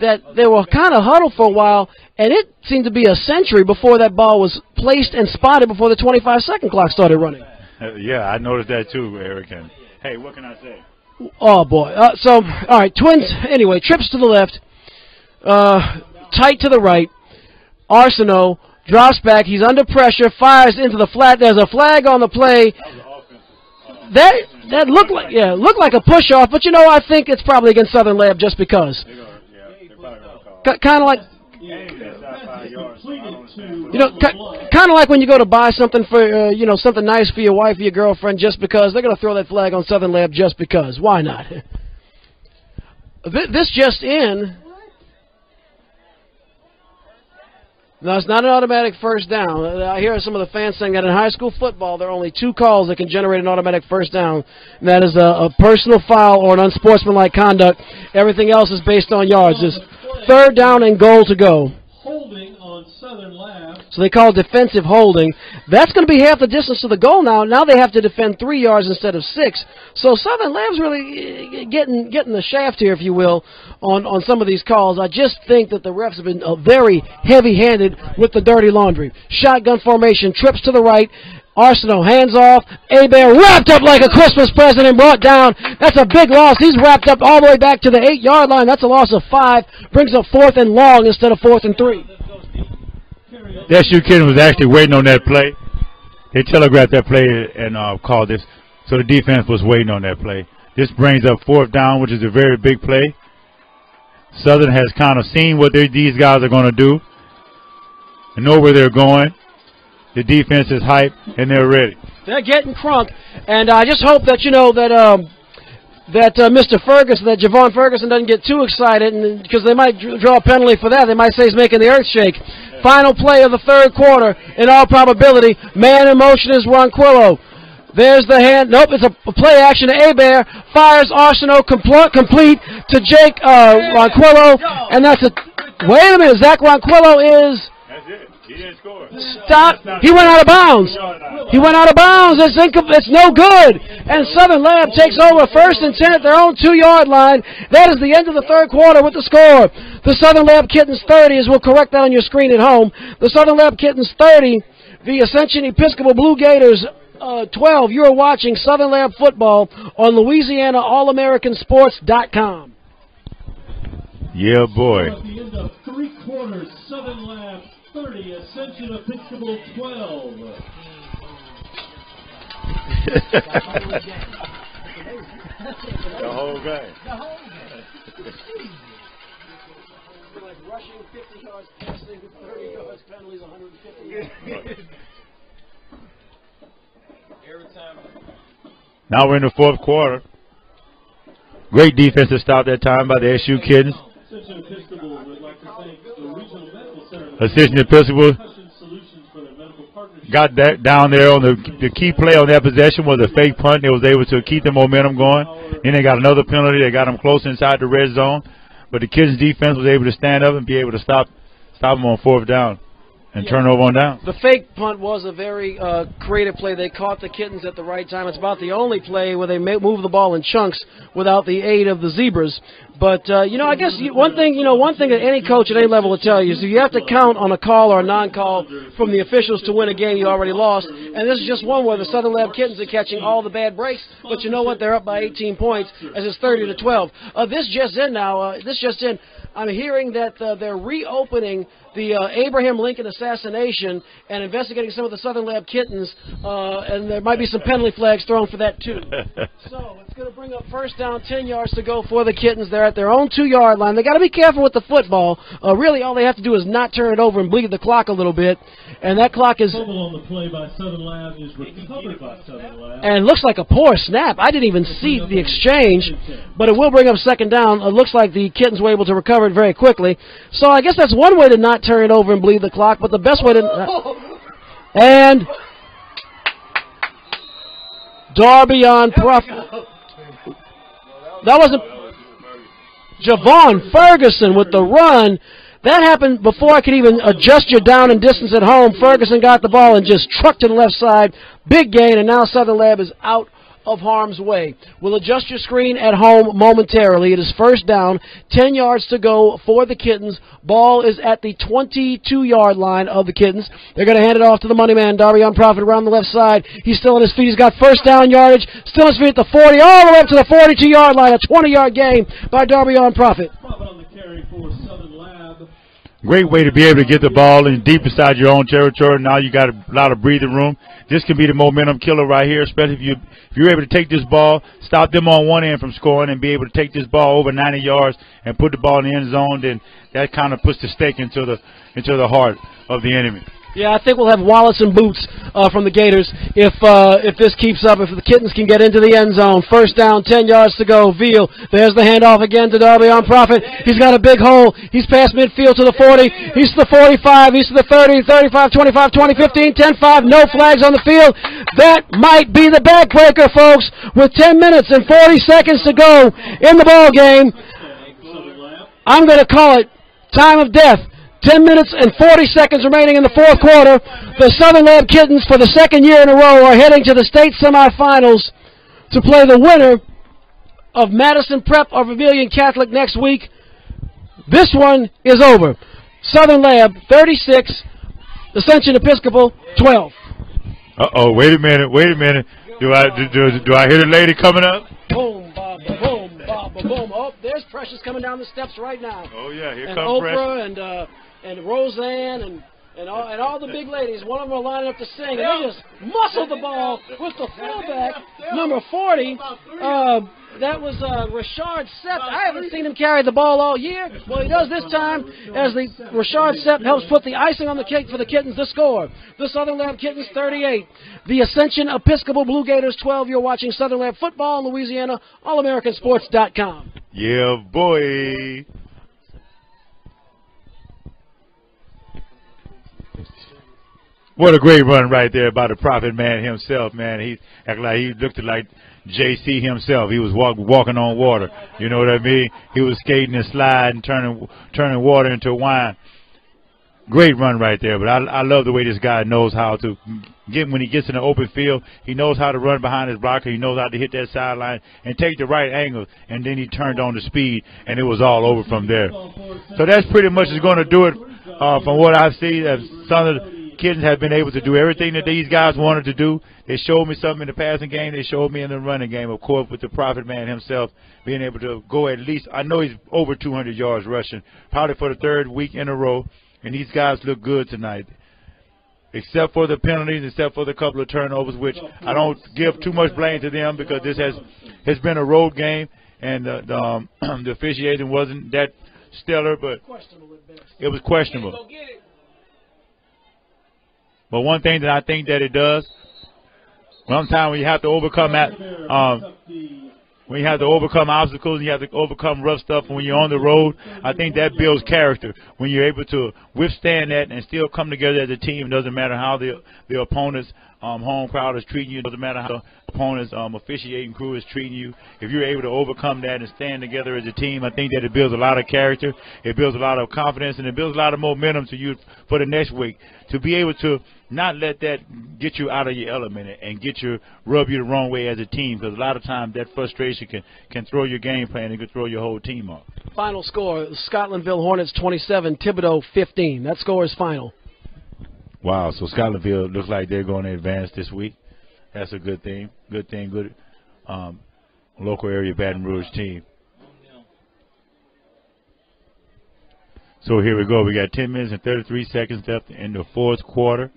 that they were kind of huddled for a while, and it seemed to be a century before that ball was placed and spotted before the 25-second clock started running. Yeah, I noticed that too, Eric. And hey, what can I say? Oh, boy. All right, Twins, anyway, trips to the left, tight to the right. Arsenault drops back. He's under pressure, fires into the flat. There's a flag on the play. That looked like a push-off, but, I think it's probably against Southern Lab just because. Kind of like... kind of like when you go to buy something for, something nice for your wife or your girlfriend just because. They're going to throw that flag on Southern Lab just because. Why not? This just in. No, it's not an automatic first down. I hear some of the fans saying that in high school football there are only 2 calls that can generate an automatic first down, and that is a personal foul or an unsportsmanlike conduct. Everything else is based on yards. It's 3rd down and goal to go. Holding on Southern Lab. So they call it defensive holding. That's going to be half the distance to the goal now. Now they have to defend 3 yards instead of 6. So Southern Lab's really getting the shaft here, if you will, on some of these calls. I just think that the refs have been very heavy-handed with the dirty laundry. Shotgun formation, trips to the right. Arsenault, hands off. Hebert wrapped up like a Christmas present and brought down. That's a big loss. He's wrapped up all the way back to the 8-yard line. That's a loss of 5. Brings up 4th and long instead of 4th and 3. That Kittens was actually waiting on that play. They telegraphed that play and called this. So the defense was waiting on that play. This brings up 4th down, which is a very big play. Southern has kind of seen what these guys are going to do and know where they're going. The defense is hyped, and they're ready. They're getting crunk. And I just hope that, that Mr. Ferguson, that Javon Ferguson doesn't get too excited, because they might draw a penalty for that. They might say he's making the earth shake. Final play of the 3rd quarter, in all probability. Man in motion is Ronquillo. There's the hand. Nope, it's a play action to Hebert. Fires Arsenault complete to Jake Ronquillo. And that's a... Wait a minute. Zach Ronquillo is... That's it. He didn't score. Stop. He went out of bounds. He went out of bounds. It's no good. And Southern Lab takes over 1st and 10 at their own 2-yard line. That is the end of the 3rd quarter with the score. The Southern Lab Kittens 30, as we'll correct that on your screen at home. The Southern Lab Kittens 30, the Ascension Episcopal Blue Gators 12. You are watching Southern Lab football on LouisianaAllAmericanSports.com. Yeah, boy. At the end of 3 quarters, Southern Lab 30, Ascension Episcopal 12. The whole game. Like rushing 50 yards, passing 30 yards, penalties 150 yards. Now we're in the 4th quarter. Great defensive stop that time by the SU Kittens. Ascension Episcopal would like to thank the Regional Medical Center. Ascension Episcopal Solutions for their medical partnership. got that down there on the key play on that possession was a fake punt. They was able to keep the momentum going. Then they got another penalty. They got them close inside the red zone. But the Kittens defense was able to stand up and be able to stop them on fourth down and turn over on down. The fake punt was a very creative play. They caught the Kittens at the right time. It's about the only play where they move the ball in chunks without the aid of the Zebras. But, you know, I guess one thing that any coach at any level will tell you is you have to count on a call or a non-call from the officials to win a game you already lost. And this is just one where the Southern Lab Kittens are catching all the bad breaks. But you know what? They're up by 18 points as it's 30-12. This just in. I'm hearing that they're reopening the Abraham Lincoln assassination and investigating some of the Southern Lab Kittens, and there might be some penalty flags thrown for that too. So it's going to bring up first down, 10 yards to go for the Kittens. They're at their own 2-yard line. They got to be careful with the football. Really, all they have to do is not turn it over and bleed the clock a little bit, and that clock is. Fumble on the play by Southern Lab is recovered by Southern Lab. And it looks like a poor snap. I didn't even see the exchange, but it will bring up second down. It looks like the Kittens were able to recover it very quickly. So I guess that's one way to not turn it over and bleed the clock, but the best way to... and Darby on Prophet. That wasn't... Javon Ferguson with the run. That happened before I could even adjust your down and distance at home. Ferguson got the ball and just trucked to the left side. Big gain, and now Southern Lab is out of harm's way. We'll adjust your screen at home momentarily. It is first down, 10 yards to go for the Kittens. Ball is at the 22-yard line of the Kittens. They're going to hand it off to the money man, Darby on Prophet, around the left side. He's still on his feet. He's got first down yardage, still on his feet at the 40, all the way up to the 42-yard line. A 20-yard gain by Darby on Prophet. Prophet on the carry for Southern Lab. Great way to be able to get the ball in deep inside your own territory. Now you got a lot of breathing room. This can be the momentum killer right here, especially if you're able to take this ball, stop them on one end from scoring, and be able to take this ball over 90 yards and put the ball in the end zone. Then that kind of puts the stake into the heart of the enemy. Yeah, I think we'll have wallets and boots from the Gators if this keeps up, if the Kittens can get into the end zone. First down, 10 yards to go. Veal, there's the handoff again to Darby on Prophet. He's got a big hole. He's past midfield to the 40. He's to the 45. He's to the 30, 35, 25, 20, 15, 10, 5. No flags on the field. That might be the backbreaker, folks, with 10 minutes and 40 seconds to go in the ball game. I'm going to call it time of death. 10 minutes and 40 seconds remaining in the fourth quarter. The Southern Lab Kittens, for the second year in a row, are heading to the state semifinals to play the winner of Madison Prep or Vermilion Catholic next week. This one is over. Southern Lab 36, Ascension Episcopal 12. Uh-oh, wait a minute. Do I hear the lady coming up? Boom, ba, ba, boom, ba, ba, boom. Oh, there's Precious coming down the steps right now. Oh, yeah, here and comes Oprah and Roseanne and all the big ladies. One of them are lining up to sing, and they just muscle the ball with the fullback, number 40. That was Rashard Sepp. I haven't seen him carry the ball all year. Well, he does this time as the Rashard Sepp helps put the icing on the cake for the Kittens to score. The Southern Lab Kittens 38. The Ascension Episcopal Blue Gators 12. You're watching Southern Lab football in Louisiana, allamericansports.com. Yeah, boy. What a great run right there by the Prophet man himself, man. He acted like he looked like JC himself. He was walking on water. You know what I mean? He was skating and sliding, turning water into wine. Great run right there. But I love the way this guy knows how to get when he gets in the open field. He knows how to run behind his blocker. He knows how to hit that sideline and take the right angle. And then he turned on the speed, and it was all over from there. So that's pretty much is going to do it from what I've seen. Some of the Kittens have been able to do everything that these guys wanted to do. They showed me something in the passing game. They showed me in the running game, of course, with the Prophet man himself being able to go at least, I know he's over 200 yards rushing, probably for the third week in a row. And these guys look good tonight, except for the penalties, except for the couple of turnovers, which I don't give too much blame to them because this has been a road game, and the officiating wasn't that stellar, but it was questionable. But one thing that I think that it does, sometimes when you have to overcome that, when you have to overcome obstacles and you have to overcome rough stuff when you're on the road, I think that builds character. When you're able to withstand that and still come together as a team, it doesn't matter how the opponent's home crowd is treating you. It doesn't matter how the opponent's officiating crew is treating you. If you're able to overcome that and stand together as a team, I think that it builds a lot of character. It builds a lot of confidence, and it builds a lot of momentum to you for the next week. To be able to not let that get you out of your element and rub you the wrong way as a team, because a lot of times that frustration can throw your game plan and can throw your whole team off. Final score, Scotlandville Hornets 27, Thibodeau 15. That score is final. Wow, so Scotlandville looks like they're going to advance this week. That's a good thing. Good local area Baton Rouge team. So here we go. We got 10 minutes and 33 seconds left in the fourth quarter.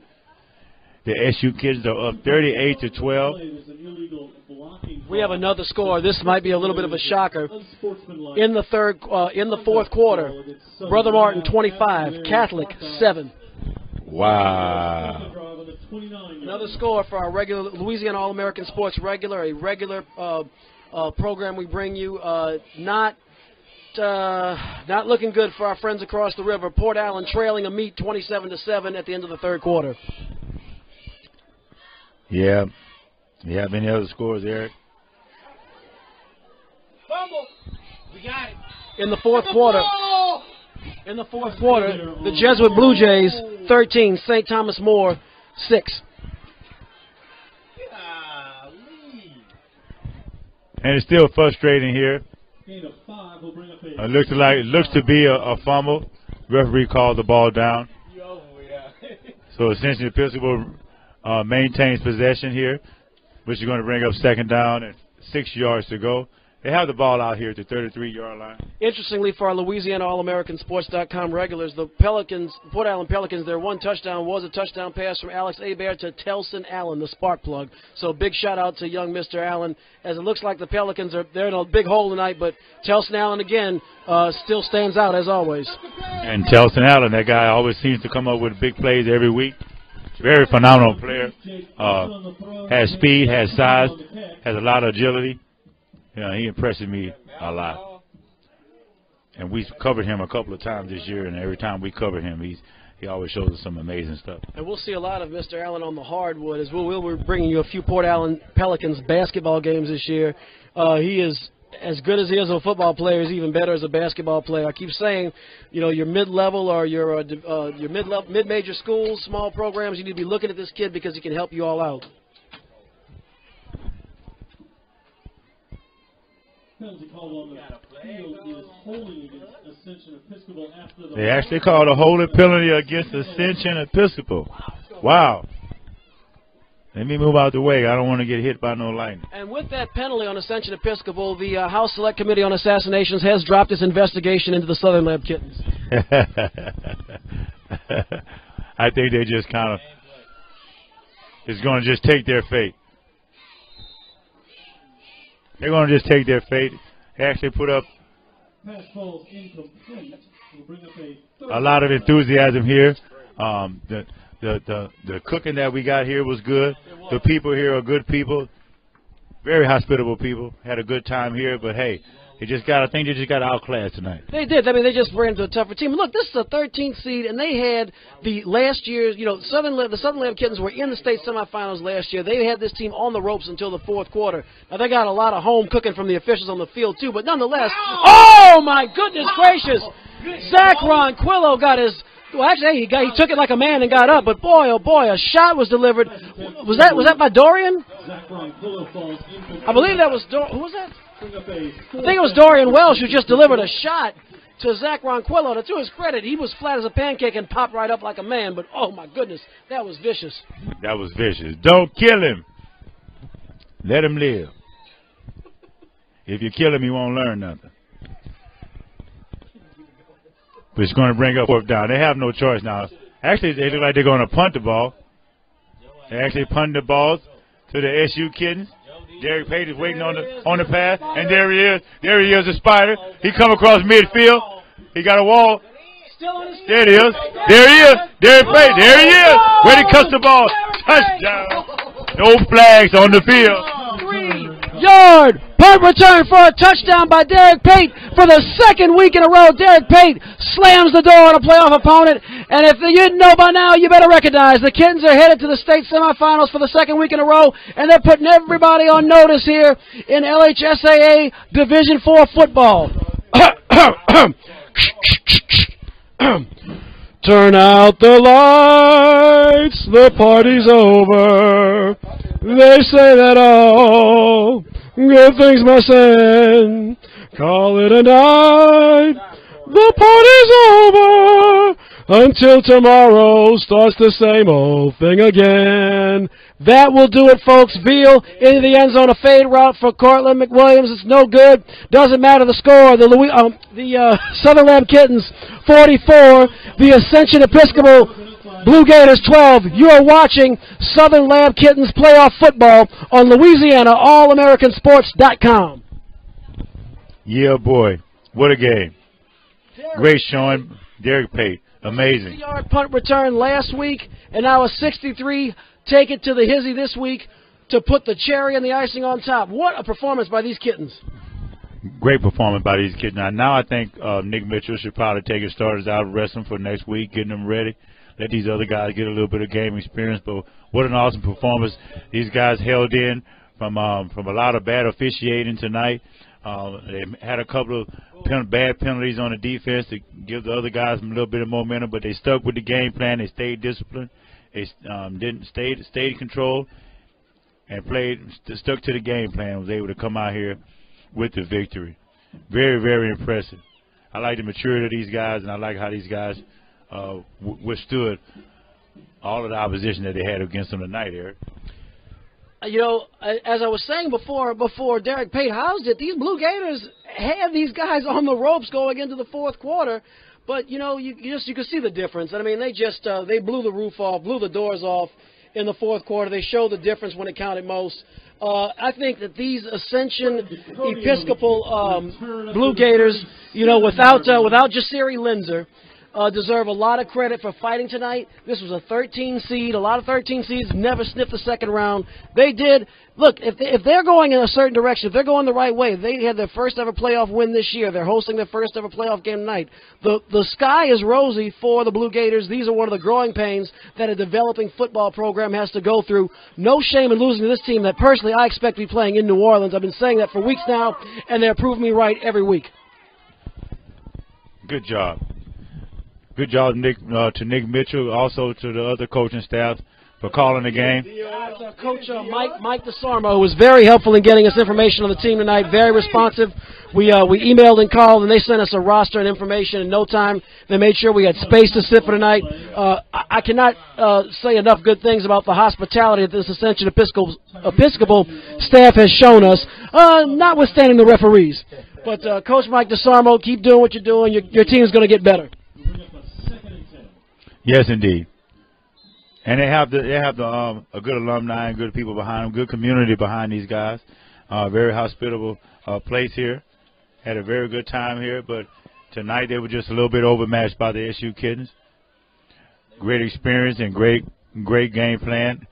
The SU Kittens are up 38-12. We have another score. This might be a little bit of a shocker. In the fourth quarter, Brother Martin 25, Catholic 7. Wow. Another score for our regular Louisiana All-American Sports regular, a regular program we bring you. Not looking good for our friends across the river. Port Allen trailing a meet 27-7 at the end of the third quarter. Yeah. You have any other scores, Eric? Fumble. We got it. In the fourth quarter, the Jesuit Blue Jays 13, St. Thomas More 6. And it's still frustrating here. It looks to be a fumble. Referee called the ball down. So Ascension Episcopal maintains possession here, which is going to bring up second down and 6 yards to go. They have the ball out here at the 33-yard line. Interestingly, for our Louisiana All-AmericanSports.com regulars, the Pelicans, Port Allen Pelicans, their one touchdown was a touchdown pass from Alex Hebert to Telson Allen, the spark plug. So big shout-out to young Mr. Allen, as it looks like the Pelicans they're in a big hole tonight, but Telson Allen, again, still stands out as always. And Telson Allen, that guy always seems to come up with big plays every week. Very phenomenal player. Has speed, has size, has a lot of agility. Yeah, he impresses me a lot. And we've covered him a couple of times this year, and every time we cover him, he always shows us some amazing stuff. And we'll see a lot of Mr. Allen on the hardwood as we're bringing you a few Port Allen Pelicans basketball games this year. He is as good as he is a football player. He's even better as a basketball player. I keep saying, your mid-level or your mid-major schools, small programs, you need to be looking at this kid because he can help you all out. Penalty call on the field is holding against Ascension Episcopal after the... They actually called a holding penalty against Ascension Episcopal. Wow. Let me move out the way. I don't want to get hit by no lightning. And with that penalty on Ascension Episcopal, the House Select Committee on Assassinations has dropped its investigation into the Southern Lab Kittens. I think they just kind of is going to just take their fate. They're going to just take their fate. They actually put up a lot of enthusiasm here. The cooking that we got here was good. The people here are good people, very hospitable people. Had a good time here, but hey, I think they just got outclassed tonight. They did. I mean, they just ran into a tougher team. Look, this is a 13th seed, and they had the last year's, the Southern Lab Kittens were in the state semifinals last year. They had this team on the ropes until the fourth quarter. Now, they got a lot of home cooking from the officials on the field, too, but nonetheless, oh, my goodness gracious. Zach Ronquillo got his... Well, actually, he took it like a man and got up, but boy, oh boy, a shot was delivered. Was that by Dorian? I believe that was who was that? I think it was Dorian Welsh who just delivered a shot to Zach Ronquillo. To his credit, he was flat as a pancake and popped right up like a man, but oh my goodness, that was vicious. That was vicious. Don't kill him. Let him live. If you kill him, he won't learn nothing. But it's going to bring up fourth down. They have no choice now. Actually, they look like they're going to punt the ball. They actually punt the balls to the SU Kittens. Derek Page is waiting on the pass, and there he is. There he is, the spider. He come across midfield. He got a wall. There it is. There he is. Derek Page. There he is. Where he cuts the ball. Touchdown. No flags on the field. 3-yard Punt return for a touchdown by Derek Pate for the second week in a row. Derek Pate slams the door on a playoff opponent. And if you didn't know by now, you better recognize the Kittens are headed to the state semifinals for the second week in a row. And they're putting everybody on notice here in LHSAA Division IV football. Turn out the lights, the party's over. They say that all good things must end. Call it a night. The party's over until tomorrow starts the same old thing again. That will do it, folks. Veal into the end zone, a fade route for Cortland McWilliams. It's no good. Doesn't matter the score. The Southern Lab Kittens 44, the Ascension Episcopal Blue Gators 12. You are watching Southern Lab Kittens playoff football on Louisiana All-AmericanSports.com. Yeah, boy. What a game. Great showing. Derek Pate. Amazing. 60-yard punt return last week, and now a 63. Take it to the hizzy this week to put the cherry and the icing on top. What a performance by these Kittens. Great performance by these kids. Now I think Nick Mitchell should probably take his starters out, rest them for next week, getting them ready. Let these other guys get a little bit of game experience. But what an awesome performance. These guys held in from a lot of bad officiating tonight. They had a couple of bad penalties on the defense to give the other guys a little bit of momentum, but they stuck with the game plan. They stayed disciplined. They stayed in control and stuck to the game plan and was able to come out here with the victory. Very, very impressive. I like the maturity of these guys, and I like how these guys withstood all of the opposition that they had against them tonight, Eric. You know, as I was saying before Derek Pate housed it, these Blue Gators had these guys on the ropes going into the fourth quarter. But, you know, you can see the difference. I mean, they blew the roof off, blew the doors off in the fourth quarter. They showed the difference when it counted most. I think that these Ascension Episcopal Blue Gators, you know, without Jasiri Linzer, deserve a lot of credit for fighting tonight. This was a 13 seed. A lot of 13 seeds never sniffed the second round. They did. Look, if they're going in a certain direction, if they're going the right way, they had their first ever playoff win this year. They're hosting their first ever playoff game tonight. The sky is rosy for the Blue Gators. These are one of the growing pains that a developing football program has to go through. No shame in losing to this team that personally I expect to be playing in New Orleans. I've been saying that for weeks now, and they're proving me right every week. Good job. Good job, Nick, to Nick Mitchell, also to the other coaching staff for calling the game. Coach Mike DeSarmo, who was very helpful in getting us information on the team tonight, very responsive. We emailed and called, and they sent us a roster and information in no time. They made sure we had space to sit for tonight. I cannot say enough good things about the hospitality that this Ascension Episcopal staff has shown us, notwithstanding the referees. But Coach Mike DeSarmo, keep doing what you're doing. Your team is going to get better. Yes, indeed. And they have a good alumni and good people behind them, good community behind these guys. Very hospitable place here. Had a very good time here, but tonight they were just a little bit overmatched by the SU Kittens. Great experience and great game plan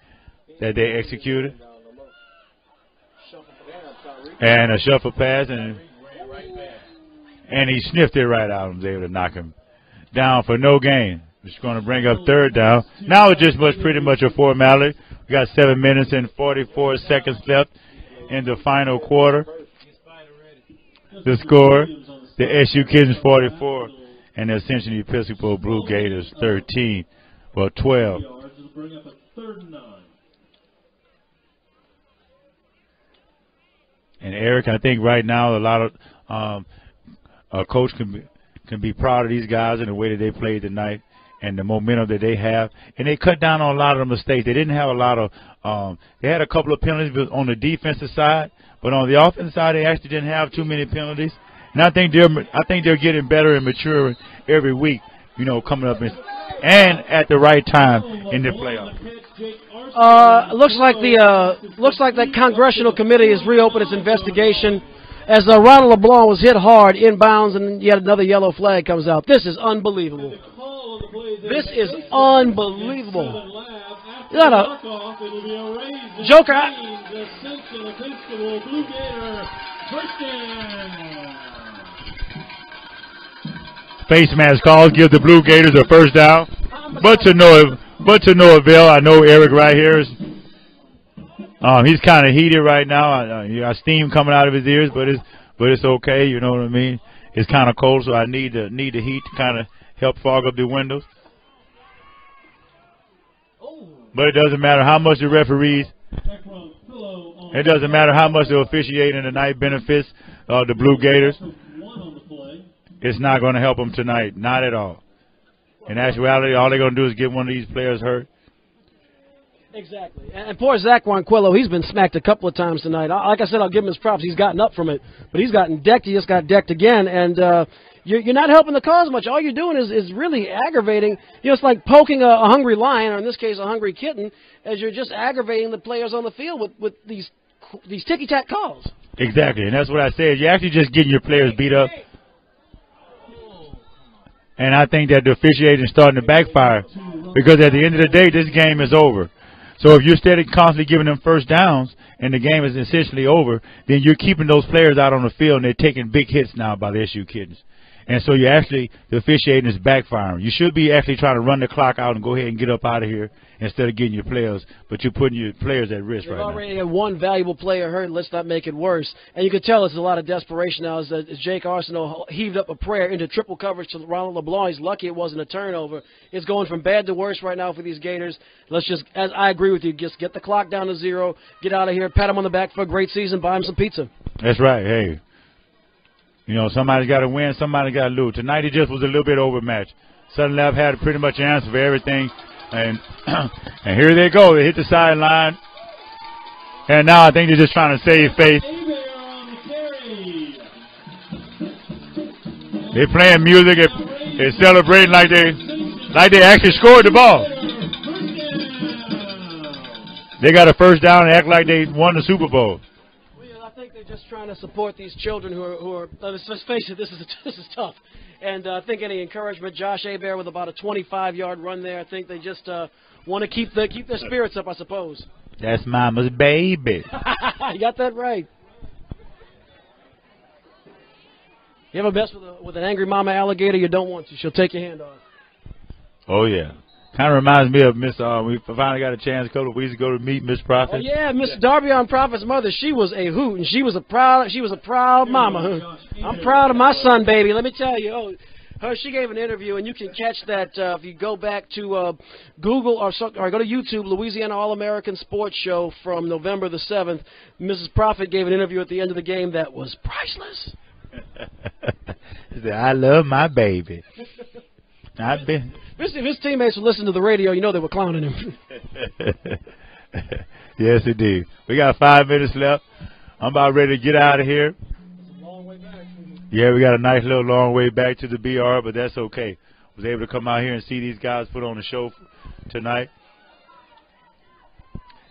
that they executed. And a shuffle pass, and he sniffed it right out and was able to knock him down for no gain. It's going to bring up third down. Now it's just pretty much a formality. We got 7 minutes and 44 seconds left in the final quarter. The score, the SU Kittens 44 and the Ascension Episcopal Blue Gators 13. Well, 12. And Eric, I think right now a lot of a coach can be proud of these guys and the way that they played tonight and the momentum that they have. And they cut down on a lot of the mistakes. They didn't have a lot of they had a couple of penalties on the defensive side, but on the offensive side they actually didn't have too many penalties. And I think they're getting better and maturing every week, you know, coming up and at the right time in the playoffs. Looks like that congressional committee has reopened its investigation as Ronald LeBlanc was hit hard inbounds, and yet another yellow flag comes out. This is unbelievable. This is unbelievable. Joker. First down. Face mask calls give the Blue Gators a first down, but to no avail. I know Eric right here is he's kind of heated right now. You got steam coming out of his ears, but it's okay. You know what I mean? It's kind of cold, so I need the heat to kind of help fog up the windows. But it doesn't matter how much the referees. It doesn't matter how much the officiating tonight benefits the Blue Gators. It's not going to help them tonight, not at all. In actuality, all they're going to do is get one of these players hurt. Exactly. And poor Zach Ronquillo, he's been smacked a couple of times tonight. Like I said, I'll give him his props. He's gotten up from it, but he's gotten decked. He just got decked again, and you're not helping the cause much. All you're doing is really aggravating. You know, it's like poking a hungry lion, or in this case, a hungry kitten, as you're just aggravating the players on the field with these ticky-tack calls. Exactly, and that's what I said. You're actually just getting your players beat up. And I think that the officiating is starting to backfire because at the end of the day, this game is over. So if you're constantly giving them first downs and the game is essentially over, then you're keeping those players out on the field and they're taking big hits now by the SU Kittens. And so the officiating is backfiring. You should be actually trying to run the clock out and go ahead and get up out of here instead of getting your players, but you're putting your players at risk right now. You've already had one valuable player hurt. Let's not make it worse. And you can tell there's a lot of desperation now as Jake Arsenault heaved up a prayer into triple coverage to Ronald LeBlanc. He's lucky it wasn't a turnover. It's going from bad to worse right now for these Gators. Let's just, as I agree with you, just get the clock down to 0, get out of here, pat him on the back for a great season, buy him some pizza. That's right. Hey. You know, somebody's got to win, somebody's got to lose. Tonight it just was a little bit overmatched. Southern Lab had pretty much an answer for everything. And and here they go. They hit the sideline. And now I think they're just trying to save face. They're playing music. They're celebrating like they actually scored the ball. They got a first down and act like they won the Super Bowl. I think they're just trying to support these children who are let's face it, this is tough. And I think any encouragement, Josh Hebert with about a 25-yard run there, I think they just want to keep their spirits up, I suppose. That's mama's baby. You got that right. You ever mess with an angry mama alligator? You don't want to. She'll take your hand off. Oh, yeah. Kind of reminds me of Miss, we finally got a chance a couple of weeks ago to meet Miss Prophet. Oh, yeah, Miss Darby on Prophet's mother. She was a hoot, and she was a proud mama. I'm proud of my son, baby. Let me tell you. She gave an interview, and you can catch that if you go back to Google or go to YouTube, Louisiana All-American Sports Show from November the 7th. Mrs. Prophet gave an interview at the end of the game that was priceless. She said, I love my baby. If his teammates would listen to the radio, you know they were clowning him. Yes, indeed. We got 5 minutes left. I'm about ready to get out of here. It's a long way back. Yeah, we got a nice little long way back to the BR, but that's okay. Was able to come out here and see these guys put on a show tonight.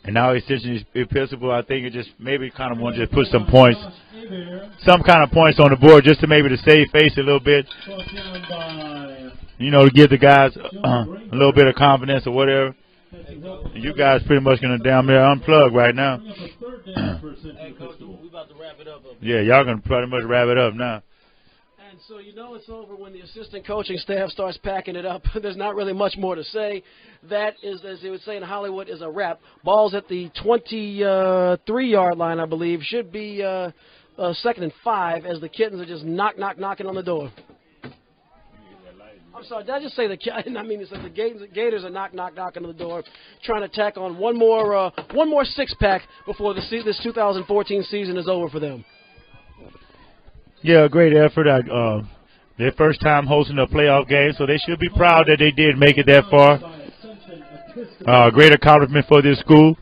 And now Ascension Episcopal, I think it just maybe kind of want to just put some points, some kind of points on the board just to maybe to save face a little bit. You know, to give the guys a little bit of confidence or whatever. And you guys pretty much going to down there unplug right now. Yeah, y'all going to pretty much wrap it up now. And so you know it's over when the assistant coaching staff starts packing it up. There's not really much more to say. That is, as they would say in Hollywood, is a wrap. Ball's at the 23-yard line, I believe. Should be 2nd and 5 as the Kittens are just knocking on the door. I'm sorry, did I just say I mean, it's like the Gators are knocking on the door, trying to tack on one more 6-pack before this 2014 season is over for them. Yeah, great effort. Their first time hosting a playoff game, so they should be proud that they did make it that far. Great accomplishment for this school,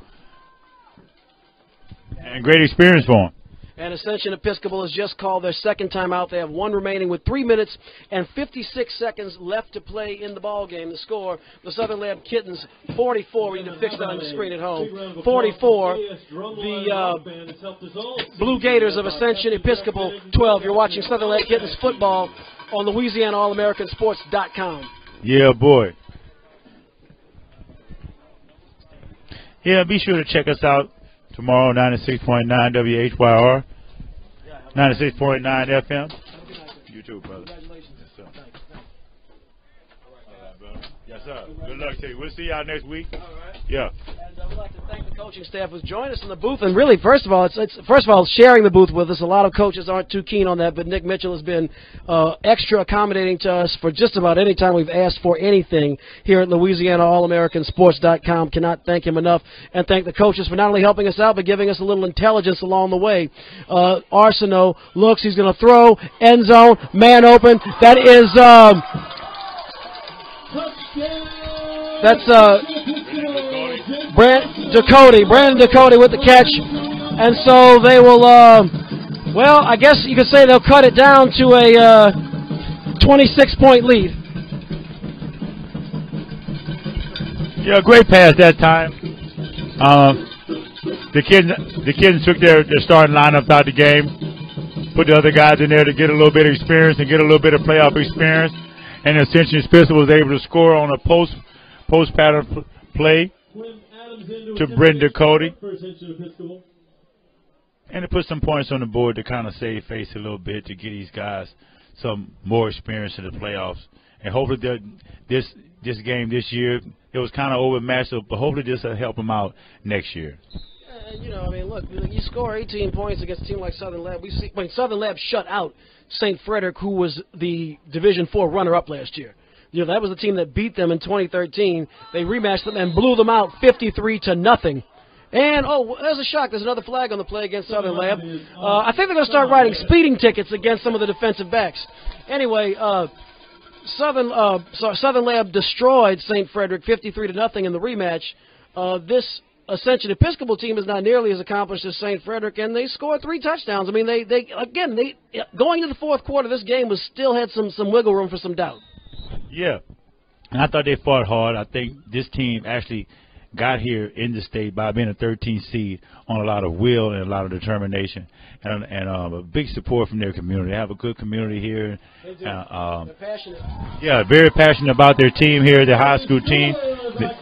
and great experience for them. And Ascension Episcopal has just called their second time out. They have one remaining with 3 minutes and 56 seconds left to play in the ball game. The score, the Southern Lab Kittens, 44. We need to fix that on the screen at home. 44. The Blue Gators of Ascension Episcopal, 12. You're watching Southern Lab Kittens football on LouisianaAllAmericanSports.com. Yeah, boy. Yeah, be sure to check us out tomorrow, 96.9 WHYR. 96.9 FM. You too, brother. Congratulations. Yes, sir. Yes, sir. Good luck to you. We'll see y'all next week. All right. Yeah. And we'd like to thank the coaching staff who's joined us in the booth. And really, first of all, it's sharing the booth with us. A lot of coaches aren't too keen on that, but Nick Mitchell has been extra accommodating to us for just about any time we've asked for anything here at Louisiana All-AmericanSports.com. Cannot thank him enough. And thank the coaches for not only helping us out, but giving us a little intelligence along the way. Arsenault looks, he's going to throw, end zone, man open. That is... That's Brandon Ducote with the catch. And so they will, well, I guess you could say they'll cut it down to a 26-point lead. Yeah, great pass that time. The kids took their starting lineup out the game, put the other guys in there to get a little bit of experience and get a little bit of playoff experience. And Ascension Episcopal was able to score on a post pattern play to Brendan Ducote. And to put some points on the board to kind of save face a little bit to get these guys some more experience in the playoffs. And hopefully this game this year, it was kind of overmatched, but hopefully this will help them out next year. You know, I mean, look, you score 18 points against a team like Southern Lab. Southern Lab shut out St. Frederick, who was the Division IV runner-up last year. You know, that was the team that beat them in 2013. They rematched them and blew them out 53-0. And, oh, there's a shock. There's another flag on the play against Southern Lab. I think they're going to start writing speeding tickets against some of the defensive backs. Anyway, Southern Lab destroyed St. Frederick 53-0 in the rematch. This Ascension Episcopal team is not nearly as accomplished as St. Frederick, and they scored 3 touchdowns. I mean, they going into the fourth quarter, this game still had some wiggle room for some doubt. Yeah, and I thought they fought hard. I think this team actually got here in the state by being a 13th seed on a lot of will and a lot of determination and a big support from their community. They have a good community here. They do. They're passionate. Yeah, very passionate about their team here, their high school team.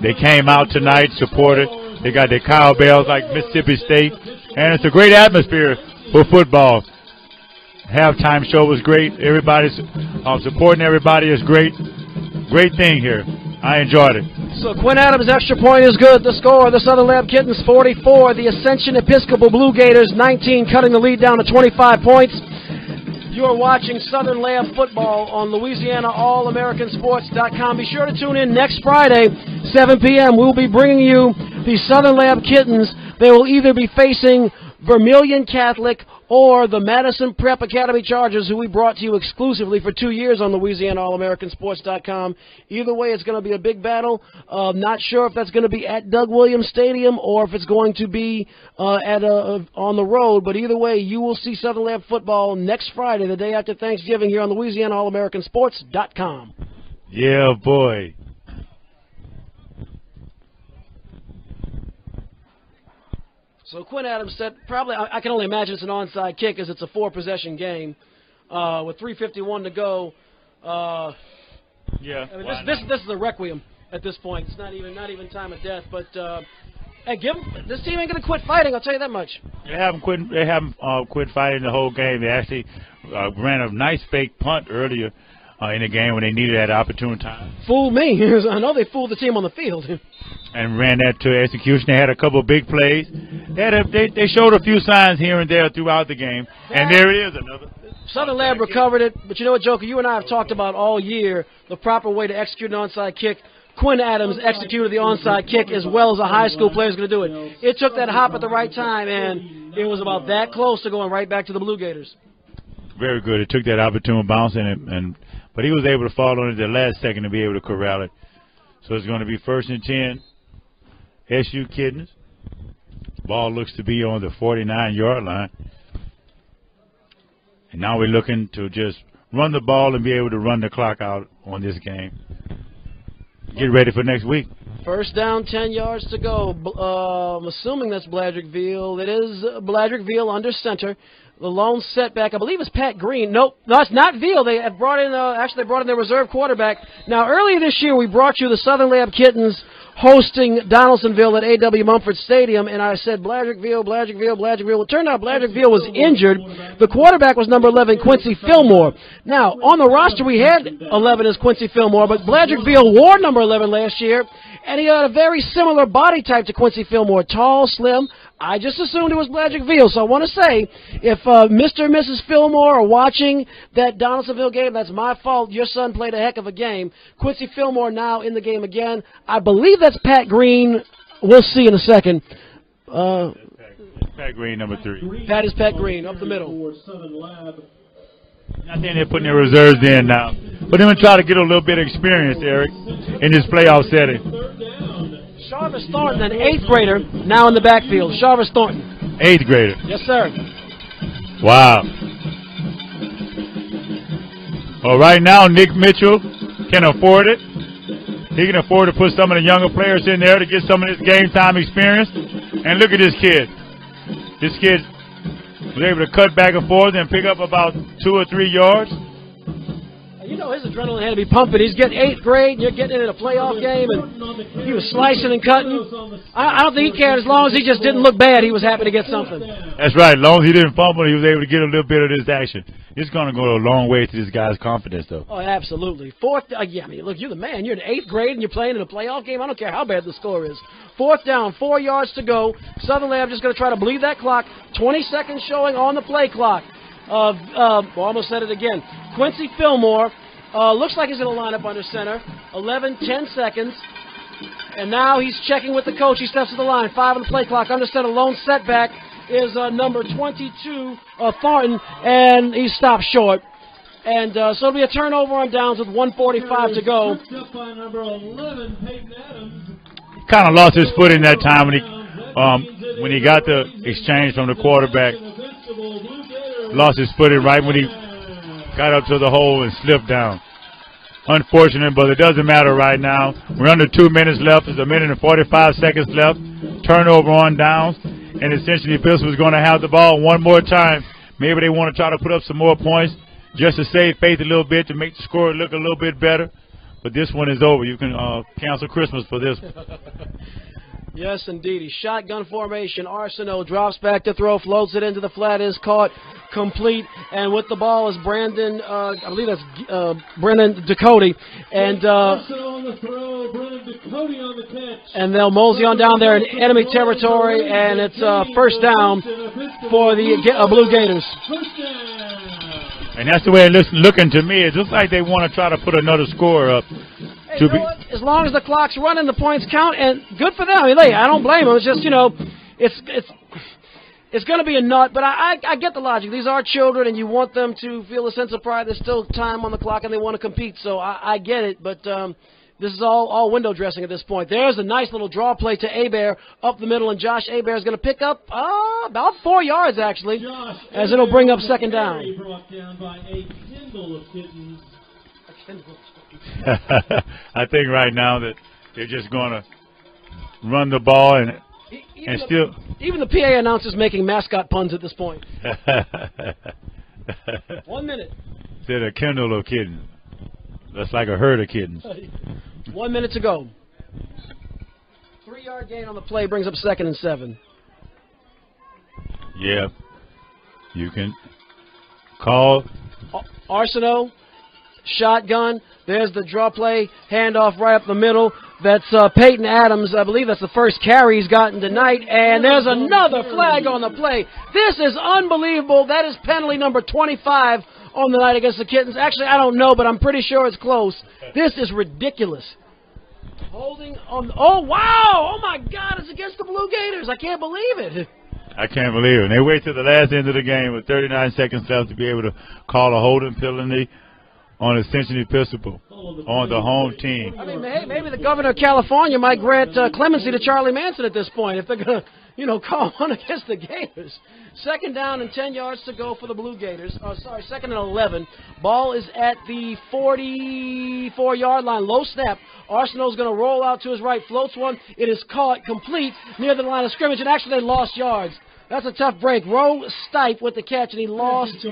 They came out tonight, supported. They got their cowbells like Mississippi State, and it's a great atmosphere for football. Halftime show was great. Everybody's supporting everybody is great. Great thing here. I enjoyed it. So Quinn Adams' extra point is good. The score, the Southern Lab Kittens 44, the Ascension Episcopal Blue Gators 19, cutting the lead down to 25 points. You are watching Southern Lab football on Louisiana All-AmericanSports.com. Be sure to tune in next Friday, 7 p.m. We'll be bringing you the Southern Lab Kittens. They will either be facing Vermilion Catholic or the Madison Prep Academy Chargers, who we brought to you exclusively for 2 years on Louisiana All-AmericanSports.com. Either way, it's going to be a big battle. Not sure if that's going to be at Doug Williams Stadium or if it's going to be on the road. But either way, you will see Southern Lab football next Friday, the day after Thanksgiving, here on Louisiana All-AmericanSports.com. Yeah, boy. So Quinn Adams said, probably, I can only imagine it's an onside kick as it's a 4-possession game with 3:51 to go. Yeah. I mean, this is a requiem at this point. It's not even time of death. But hey, this team ain't gonna quit fighting. I'll tell you that much. They haven't quit fighting the whole game. They actually ran a nice fake punt earlier in the game when they needed that opportune time. Fooled me. I know they fooled the team on the field. And ran that to execution. They had a couple of big plays. They showed a few signs here and there throughout the game. And there it is, another. Southern Lab recovered it. But you know what, Joker? You and I have talked about all year the proper way to execute an onside kick. Quinn Adams executed the onside kick as well as a high school player is going to do it. It took that hop at the right time, and it was about that close to going right back to the Blue Gators. Very good. It took that opportune bounce, but he was able to fall on it the last second to be able to corral it. So it's going to be 1st and 10. SU Kittens. Ball looks to be on the 49-yard line. And now we're looking to just run the ball and be able to run the clock out on this game. Get ready for next week. First down, 10 yards to go. I'm assuming that's Bladrickville. It is Bladrickville under center. The lone setback, I believe, is Pat Green. Nope, no, it's not Veal. They have brought in, actually, they brought in their reserve quarterback. Now, earlier this year, we brought you the Southern Lab Kittens hosting Donaldsonville at A.W. Mumford Stadium, and I said Bladrick-Veal. Well, it turned out Bladrick-Veal was injured. The quarterback was number 11, Quincy Fillmore. Now, on the roster, we had 11 as Quincy Fillmore, but Bladrick-Veal wore number 11 last year, and he had a very similar body type to Quincy Fillmore, tall, slim. I just assumed it was Bladrick-Veal, so I want to say, if Mr. and Mrs. Fillmore are watching that Donaldsonville game, that's my fault. Your son played a heck of a game. Quincy Fillmore now in the game again. I believe that's Pat Green. We'll see in a second. Pat Green, number 3. Pat is Pat Green, up the middle. I think they're putting their reserves in now. But they're going to try to get a little bit of experience, Eric, in this playoff setting. Jarvis Thornton, an 8th grader, now in the backfield. Jarvis Thornton. 8th grader. Yes, sir. Wow. Well, right now, Nick Mitchell can afford it. He can afford to put some of the younger players in there to get some of this game time experience. And look at this kid. This kid was able to cut back and forth and pick up about 2 or 3 yards. You know his adrenaline had to be pumping. He's getting 8th grade, and you're getting in a playoff game, and he was slicing and cutting. I don't think he cared. As long as he just didn't look bad, he was happy to get something. That's right. As long as he didn't fumble, he was able to get a little bit of this action. It's going to go a long way to this guy's confidence, though. Oh, absolutely. Yeah, I mean, look, you're the man. You're in 8th grade, and you're playing in a playoff game. I don't care how bad the score is. 4th down, 4 yards to go. Southern Lab just going to try to bleed that clock. 20 seconds showing on the play clock. Almost said it again. Quincy Fillmore. Looks like he's going to line up under center. 10 seconds. And now he's checking with the coach. He steps to the line. 5 on the play clock. Under center. Lone setback is number 22, Thornton. And he stopped short. And so it'll be a turnover on downs with 1:45 to go. Kind of lost his foot in that time when he got the exchange from the quarterback. Lost his footing right when he got up to the hole and slipped down. Unfortunate, but it doesn't matter right now. We're under 2 minutes left. There's 1 minute and 45 seconds left. Turnover on downs. And Ascension Episcopal is going to have the ball one more time. Maybe they want to try to put up some more points just to save faith a little bit, to make the score look a little bit better. But this one is over. You can cancel Christmas for this one. Yes, indeed. Shotgun formation. Arsenault drops back to throw, floats it into the flat, is caught, complete, and with the ball is Brandon, I believe that's Brennan Ducote, and they'll mosey on down there in enemy territory, and it's first down for the Blue Gators. And that's the way it's looking to me. It looks like they want to try to put another score up. Hey, you know what? As long as the clock's running, the points count, and good for them. I mean, I don't blame them. It's just, it's going to be a nut, but I get the logic. These are children, and you want them to feel a sense of pride. There's still time on the clock, and they want to compete, so I get it. But this is all window dressing at this point. There's a nice little draw play to Hebert up the middle, and Josh Hebert is going to pick up about 4 yards, actually, as it'll bring up second down. Brought down by a Kindle of Kittens. I think right now that they're just going to run the ball and still. Even the PA announcer's making mascot puns at this point. 1 minute. Said a Kindle of kittens. That's like a herd of kittens. 1 minute to go. 3-yard gain on the play brings up 2nd and 7. Yeah. You can call. Arsenault. Shotgun. There's the draw play. Handoff right up the middle. That's Peyton Adams. I believe that's the first carry he's gotten tonight. And there's another flag on the play. This is unbelievable. That is penalty number 25 on the night against the Kittens. Actually, I don't know, but I'm pretty sure it's close. This is ridiculous. Holding on. Oh, wow. Oh, my God. It's against the Blue Gators. I can't believe it. I can't believe it. They wait till the last end of the game with 39 seconds left to be able to call a holding penalty on Ascension Episcopal, on the home team. I mean, maybe the governor of California might grant clemency to Charlie Manson at this point if they're going to, call one against the Gators. 2nd down and 10 yards to go for the Blue Gators. 2nd and 11. Ball is at the 44-yard line. Low snap. Arsenault's going to roll out to his right. Floats one. It is caught complete near the line of scrimmage, and actually they lost yards. That's a tough break. Roe Stipe with the catch, and he lost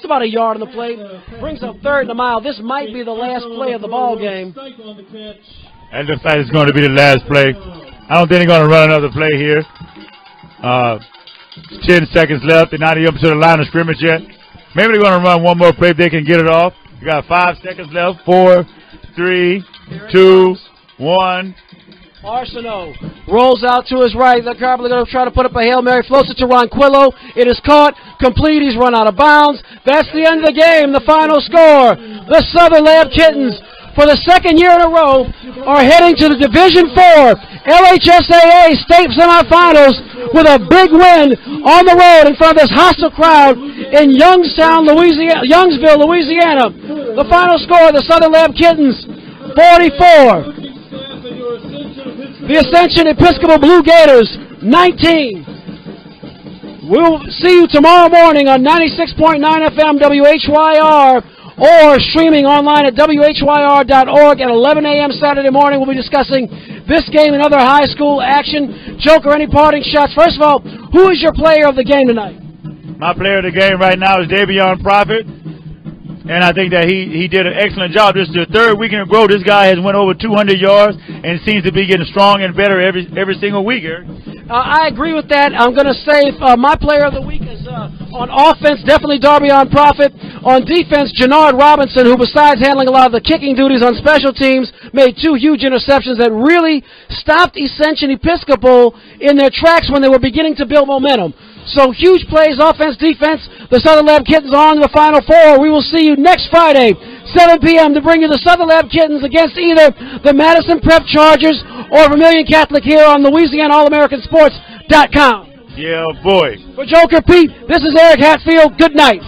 about a yard on the play. Brings up 3rd and a mile. This might be the last play of the ball game. That looks like it's going to be the last play. I don't think they're going to run another play here. 10 seconds left. They're not even up to the line of scrimmage yet. Maybe they're going to run one more play if they can get it off. We got 5 seconds left. 4, 3, 2, 1. Arsenault rolls out to his right. They're probably going to try to put up a Hail Mary. Floats it to Ronquillo. It is caught. Complete. He's run out of bounds. That's the end of the game. The final score. The Southern Lab Kittens, for the 2nd year in a row, are heading to the Division IV LHSAA state semifinals with a big win on the road in front of this hostile crowd in Youngsville, Louisiana. The final score, the Southern Lab Kittens, 44. The Ascension Episcopal Blue Gators, 19. We'll see you tomorrow morning on 96.9 FM WHYR or streaming online at WHYR.org at 11 a.m. Saturday morning. We'll be discussing this game and other high school action. Joker, any parting shots? First of all, who is your player of the game tonight? My player of the game right now is Davion Prophet. And I think that he did an excellent job. This is the 3rd week in a row. This guy has went over 200 yards and seems to be getting strong and better every single week, Eric. I agree with that. I'm going to say my player of the week is on offense, definitely Davion Prophet. On defense, Jannard Robinson, who besides handling a lot of the kicking duties on special teams, made 2 huge interceptions that really stopped Ascension Episcopal in their tracks when they were beginning to build momentum. So huge plays, offense, defense. The Southern Lab Kittens are on the Final Four. We will see you next Friday, 7 p.m. to bring you the Southern Lab Kittens against either the Madison Prep Chargers or Vermilion Catholic here on LouisianaAllAmericanSports.com. Yeah, boy. For Joker Pete, this is Eric Hatfield. Good night.